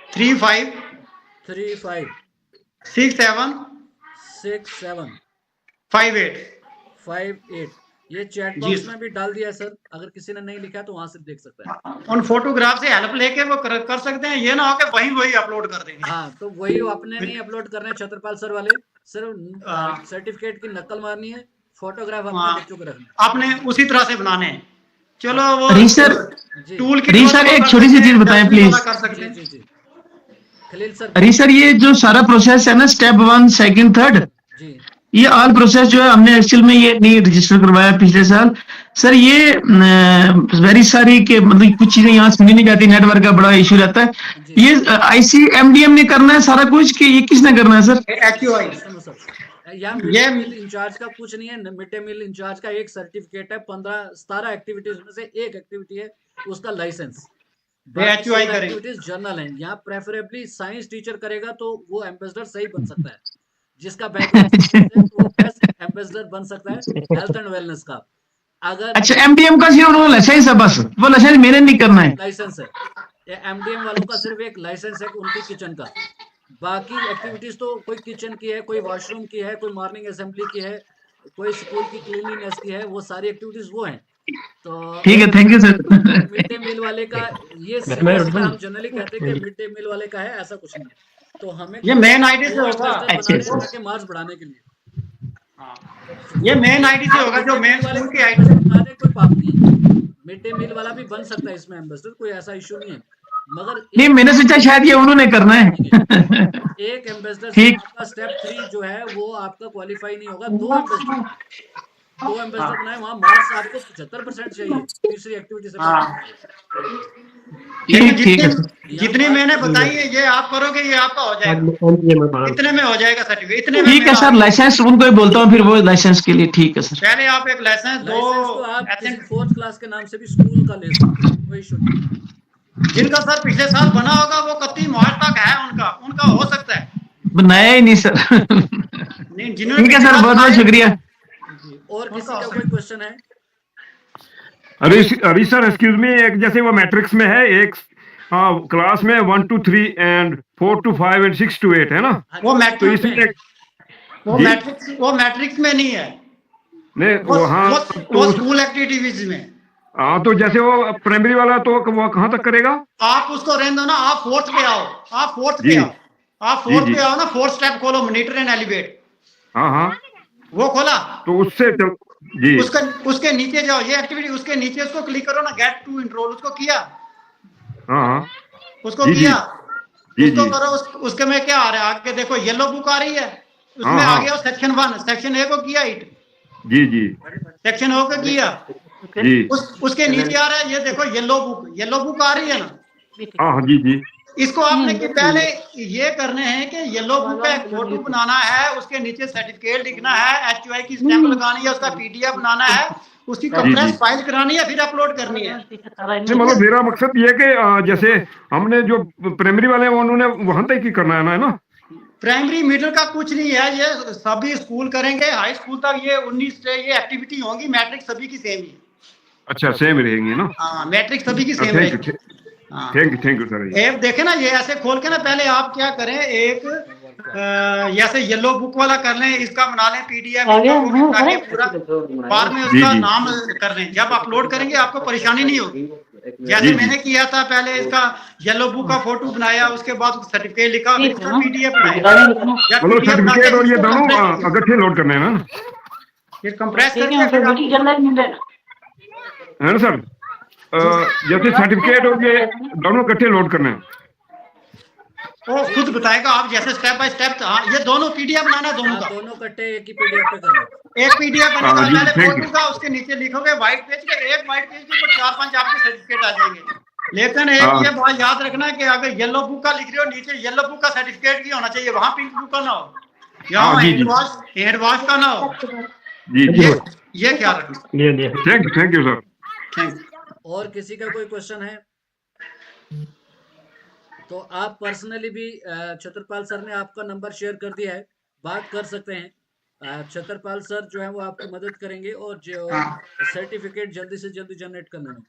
35 67 58 ये चैट बॉक्स में भी डाल दिया सर, अगर किसी ने नहीं लिखा तो वहां से देख सकता है। उन फोटोग्राफ से हेल्प लेके वो कर सकते हैं, ये ना हो कि वही अपलोड कर देंगे। हाँ तो वही अपने नहीं अपलोड कर रहे हैं छत्रपाल सर वाले, सिर्फ सर्टिफिकेट की नकल मारनी है, फोटोग्राफ अपने बच्चों को रखना है, आपने उसी तरह से बनाने हैं। चलो वो टूल की सर एक छोटी सी चीज बताएं प्लीज। कर सकते हैं। जी खलील सर। अरे सर ये जो सारा प्रोसेस है ना स्टेप 1 2 3 जी ये ऑल प्रोसेस जो है हमने एक्चुअल में ये नहीं रजिस्टर करवाया पिछले साल सर। ये वेरी सारी के मतलब कुछ चीजें यहाँ सुनी नहीं जाती, नेटवर्क का बड़ा इशू रहता है। ये ICMDM ने करना है सारा कुछ कि ये किसने करना है सर? या मिड डे मील इंचार्ज का कुछ नहीं है। मिड डे मील इंचार्ज का एक सर्टिफिकेट है, 15-17 एक्टिविटीज में से एक एक्टिविटी है उसका लाइसेंस। एक्टिविटीज जर्नल है। यहाँ प्रेफरेबली साइंस टीचर करेगा तो वो एम्बेसडर सही बन सकता है, जिसका बैकग्राउंड है तो बेस्ट एम्बेसडर बन सकता है हेल्थ एंड वेलनेस का। अगर अच्छा MDM का सिर्फ वो लाइसेंस है, बस वो लाइसेंस मैंने नहीं करना है। लाइसेंस है MDM वालों का सिर्फ एक लाइसेंस है उनकी किचन का। बाकी एक्टिविटीज तो कोई किचन की है, कोई वॉशरूम की है, कोई मॉर्निंग असेंबली की है, कोई स्कूल की क्लीनिंगनेस की है, वो सारी एक्टिविटीज वो हैं। तो ठीक है, thank you sir. Mid day meal वाले का ये हम जनरली कहते हैं कि मिड डे मील वाले का है, ऐसा कुछ नहीं है। तो हमें ये मेन आईडी से होगा, मार्क्स बढ़ाने के लिए ये मेन आईडी से होगा, जो मेन स्कूल की आईडी से बनाने कोई बात नहीं। मिड डे मील वाला भी बन सकता है इसमें एम्बेसडर, कोई ऐसा इशू नहीं है। मगर नहीं, मैंने सोचा शायद ये उन्होंने करना है। एक एम्बेसडर का स्टेप 3 जो है वो आपका क्वालिफाई नहीं होगा। दो एम्बेसडर बनाए, वहाँ मार्क्स आपको 75% चाहिए तीसरी एक्टिविटी से। जितनी मैंने बताई है ये आप करोगे, ये आपका हो जाएगा। इतने में हो जाएगा सर्टिफिकेट, इतने में। ठीक है सर, लाइसेंस उनको ही बोलता हूँ फिर वो लाइसेंस के लिए। ठीक है सर। पहले आप एक लाइसेंस दो, आप 4th क्लास के नाम से भी स्कूल का ले सकते हैं, कोई इशू नहीं। जिनका सर पिछले साल बना होगा वो 31 मार्च तक है, उनका हो सकता है। बनाया ही नहीं सर। नहीं, ठीक है सर, बहुत बहुत शुक्रिया। और किसी का कोई क्वेश्चन है? अरे सर एक्सक्यूज मी, एक जैसे वो मैट्रिक्स में है, एक क्लास में 1 to 3 and 4 to 5 and 6 to 8 है ना? वो मैट्रिक्स तो इसमें वो मैट्रिक्स में नहीं है। नहीं वो स्कूल एक्टिविटीज में। हाँ, तो जैसे वो प्राइमरी वाला तो वो कहाँ तक करेगा? आप उसको रहने दो ना, आप 4th पे आओ, आप 4th पे आओ, आप 4th पे आओ ना। 4th स्टेप खोलो, मॉनिटर एंड एलिवेट। हाँ वो खोला तो उससे जी उसके नीचे जाओ, ये एक्टिविटी उसके नीचे उसको क्लिक करो ना, गेट टू एनरोल, उसको किया? हाँ उसको किया? उसको करो। उसके में क्या आ रहा है आगे देखो, येलो बुक आ रही है, उसमें आ गया सेक्शन 1। सेक्शन A को किया हिट? जी सेक्शन O को किया जी। उसके नीचे आ रहा है ये देखो, येलो बुक आ रही है ना? हाँ जी। इसको आपने कि पहले ये करने हैं कि येलो बुक का एक फोटो बनाना है, उसके नीचे सर्टिफिकेट लिखना है, HUI की स्टैंप लगानी है, उसका PDF बनाना है, उसकी कंप्रेस फाइल करानी है, फिर अपलोड करनी है। मतलब मेरा मकसद ये कि जैसे हमने जो प्राइमरी वाले उन्होंने वहां तक ही करना है ना? प्राइमरी मिडिल का कुछ नहीं है, ये सभी स्कूल करेंगे। हाई स्कूल तक ये 19 से ये एक्टिविटी होंगी। मैट्रिक सभी की सेम ही है। अच्छा, सेम रहेंगी ना? हाँ, मैट्रिक सभी की सेम रहेगी। Thank you sir. ऐप देखे ना, ये ऐसे खोल के ना, पहले आप क्या करें, एक जैसे येलो बुक वाला कर लें, इसका बना लें PDF, ताकि पूरा बार में उसका नाम कर लें। जब अपलोड करेंगे आपको परेशानी नहीं होगी। जैसे मैंने किया था, पहले इसका येलो बुक का फोटो बनाया, उसके बाद सर्टिफिकेट लिखा, फिर इसका PDF बनाया। सर्टिफिकेट और ये दोनों इकट्ठे लोड करने हैं ना? फिर कंप्रेस करके है ना सर? जैसे सर्टिफिकेट और ये दोनों इकट्ठे लोड करने हैं। वो खुद बताएगा, आप जैसे स्टेप बाय स्टेप। ये दोनों PDF बनाना, दोनों इकट्ठे एक ही PDF पे करना। एक PDF बनेगा, पहले फोटो का, उसके नीचे लिखोगे व्हाइट पेज के, एक व्हाइट पेज के ऊपर 4-5 आपके सर्टिफिकेट आ जाएंगे। लेकिन एक ये बात याद रखना कि अगर येलो बुक का लिख रहे हो, नीचे येलो बुक का सर्टिफिकेट भी होना चाहिए, वहाँ पिंक बुक का ना हो, यहाँ हैंड वॉश का ना हो। ये क्या रखना। Thank you sir. थैंक। और किसी का कोई क्वेश्चन है तो आप पर्सनली भी, छत्रपाल सर ने आपका नंबर शेयर कर दिया है, बात कर सकते हैं। छत्रपाल सर जो है वो आपकी मदद करेंगे, और जो सर्टिफिकेट जल्दी से जल्दी जनरेट करने में।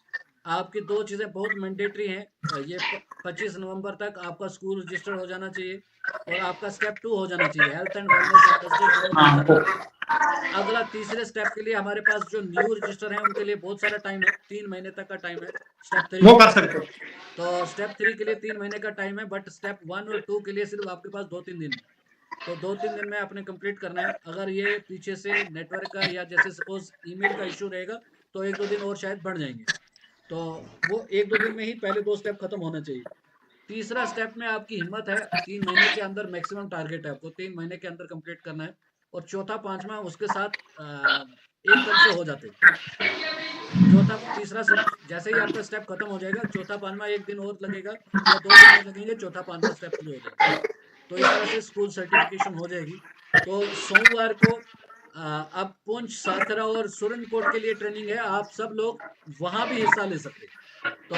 आपकी 2 चीज़ें बहुत मैंडेटरी हैं। ये 25 नवंबर तक आपका स्कूल रजिस्टर हो जाना चाहिए, और आपका स्टेप 2 हो जाना चाहिए, हेल्थ एंड वेलनेस। अगला तीसरे स्टेप के लिए हमारे पास जो न्यू रजिस्टर हैं उनके लिए बहुत सारा टाइम है, 3 महीने तक का टाइम है। स्टेप 3 वो कर सकते हो। तो स्टेप 3 के लिए 3 महीने का टाइम है, बट स्टेप 1 और 2 के लिए सिर्फ आपके पास 2-3 दिन है। तो 2-3 दिन में आपने कंप्लीट करना है। अगर ये पीछे से नेटवर्क का या जैसे सपोज ईमेल का इशू रहेगा तो 1-2 दिन और शायद बढ़ जाएंगे। तो वो 1-2 दिन में ही पहले 2 स्टेप खत्म होना चाहिए। तीसरा स्टेप में आपकी हिम्मत है, 3 महीने के अंदर मैक्सिमम टारगेट है आपको, 3 महीने के अंदर कंप्लीट करना है। और चौथा पांचवा उसके साथ एक तरफ से हो जाते हैं। चौथा तीसरा जैसे ही आपका स्टेप खत्म हो जाएगा, चौथा पांचवा एक दिन और लगेगा या 2 दिन और लगेंगे, चौथा पांचवा स्टेप शुरू हो जाएगा। तो इस तरह से स्कूल सर्टिफिकेशन हो जाएगी। तो सोमवार को अब पुंछ, साखरा और सुरनकोट के लिए ट्रेनिंग है, आप सब लोग वहां भी हिस्सा ले सकते हैं। तो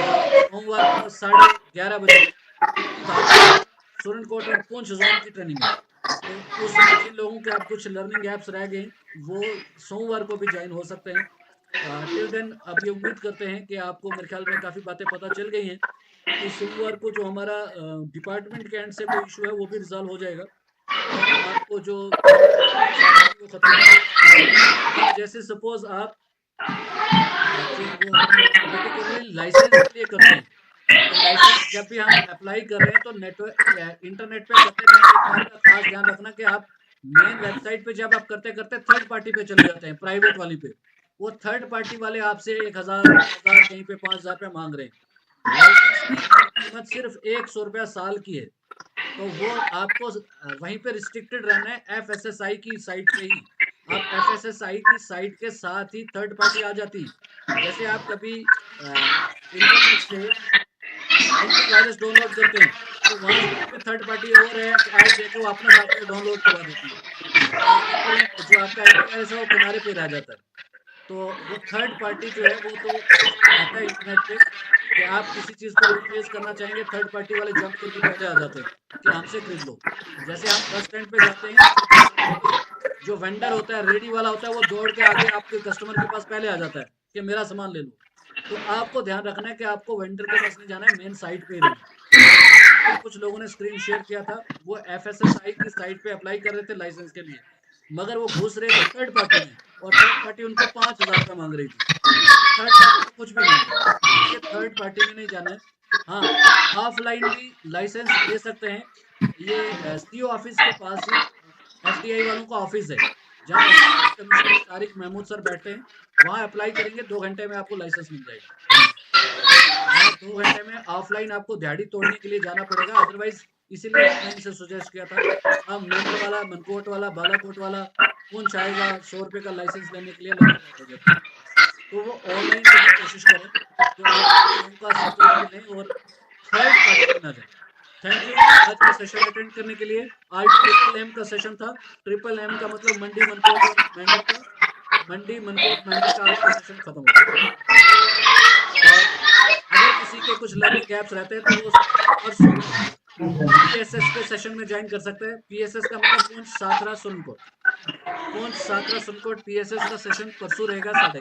सोमवार को 11:30 बजे सुरनकोट और पुंछ जोन की ट्रेनिंग है। तो उस जिन लोगों के आप कुछ लर्निंग ऐप्स रह गए वो सोमवार को भी ज्वाइन हो सकते हैं। टिल देन अब ये उम्मीद करते हैं कि आपको मेरे ख्याल में काफ़ी बातें पता चल गई हैं कि सोमवार को जो हमारा डिपार्टमेंट के एंड से कोई इशू है वो भी रिजॉल्व हो जाएगा। और आपको जो जैसे सपोज आप लाइसेंस के लिए करते हैं, तो लाइसेंस जब भी हम अप्लाई कर रहे हैं तो नेटवर्क इंटरनेट पे करते टाइम एक बात का खास ध्यान रखना कि आप मेन वेबसाइट पे जब आप करते करते थर्ड पार्टी पे चले जाते हैं, प्राइवेट वाली पे। वो थर्ड पार्टी वाले आपसे 1,000 कहीं पे 5,000 रुपया मांग रहे हैं। लाइसेंस की कीमत सिर्फ 100 रुपया साल की है। तो वो आपको वहीं पे रिस्ट्रिक्टेड रहना है FSSI की साइट पे ही। आप FSSI की साइट के साथ ही थर्ड पार्टी आ जाती है। जैसे आप कभी इंटरनेट से एंटीवायरस डाउनलोड करते हैं तो वहाँ पे थर्ड पार्टी और है, ऐड देकर वो अपने आप में डाउनलोड करवा देती है। जो आपका एंटीवायरस है वो किनारे पे रह जाता है। तो वो थर्ड पार्टी जो है वो तो आता है इंटरनेट पे कि आप किसी चीज़ को रिप्लेस करना चाहेंगे, थर्ड पार्टी वाले जंप करके पहले आ जाते हैं कि हमसे खरीद लो। जैसे हम बस स्टैंड पे जाते हैं, जो वेंडर होता है, रेडी वाला होता है, वो दौड़ के आगे आपके कस्टमर के पास पहले आ जाता है कि मेरा सामान ले लो। तो आपको ध्यान रखना है कि आपको वेंडर के पास नहीं जाना है, मेन साइट पे ही रहना। कुछ लोगों ने स्क्रीन शेयर किया था, वो FSSI की साइट पे अप्लाई कर रहे थे लाइसेंस के लिए, मगर वो घुस रहे थे थर्ड पार्टी में और थर्ड पार्टी उनको 5,000 का मांग रही थी। थर्ड पार्टी कुछ भी नहीं, थर्ड पार्टी में नहीं जाना है। हाँ, ऑफलाइन भी लाइसेंस ले सकते हैं। ये CO ऑफिस के पास ही FDI वालों का ऑफिस है, जहाँ कमिश्नर तारिक महमूद सर बैठते हैं। वहाँ अप्लाई करेंगे, 2 घंटे में आपको लाइसेंस मिल जाएगा। 2 घंटे में ऑफलाइन आपको दिहाड़ी तोड़ने के लिए जाना पड़ेगा, अदरवाइज इसीलिए मैंने इसे सुजेस्ट किया था। हम मेंढर वाला, मनकोट वाला, बालाकोट वाला पुंछ आएगा 100 रुपये का लाइसेंस लेने के लिए लगे। तो वो ऑनलाइन कोशिश करें जो आपका सपोर्ट मिले और थर्ड पार्टी ना जाए। थैंक यू आज का सेशन अटेंड करने के लिए। आज ट्रिपल M का सेशन था। ट्रिपल M का मतलब मंडी, मनकोट और मेंढर का। मंडी, मनकोट, मेंढर का आज का सेशन खत्म हो गया। अगर किसी के कुछ लर्निंग गैप्स रहते हैं तो वो PSS के सेशन में ज्वाइन कर सकते हैं। PSS का मतलब पुंछ, साखरा, सुरनकोट। पुंछ, साखरा, सुरनकोट PSS का सेशन परसों रहेगा 11:30।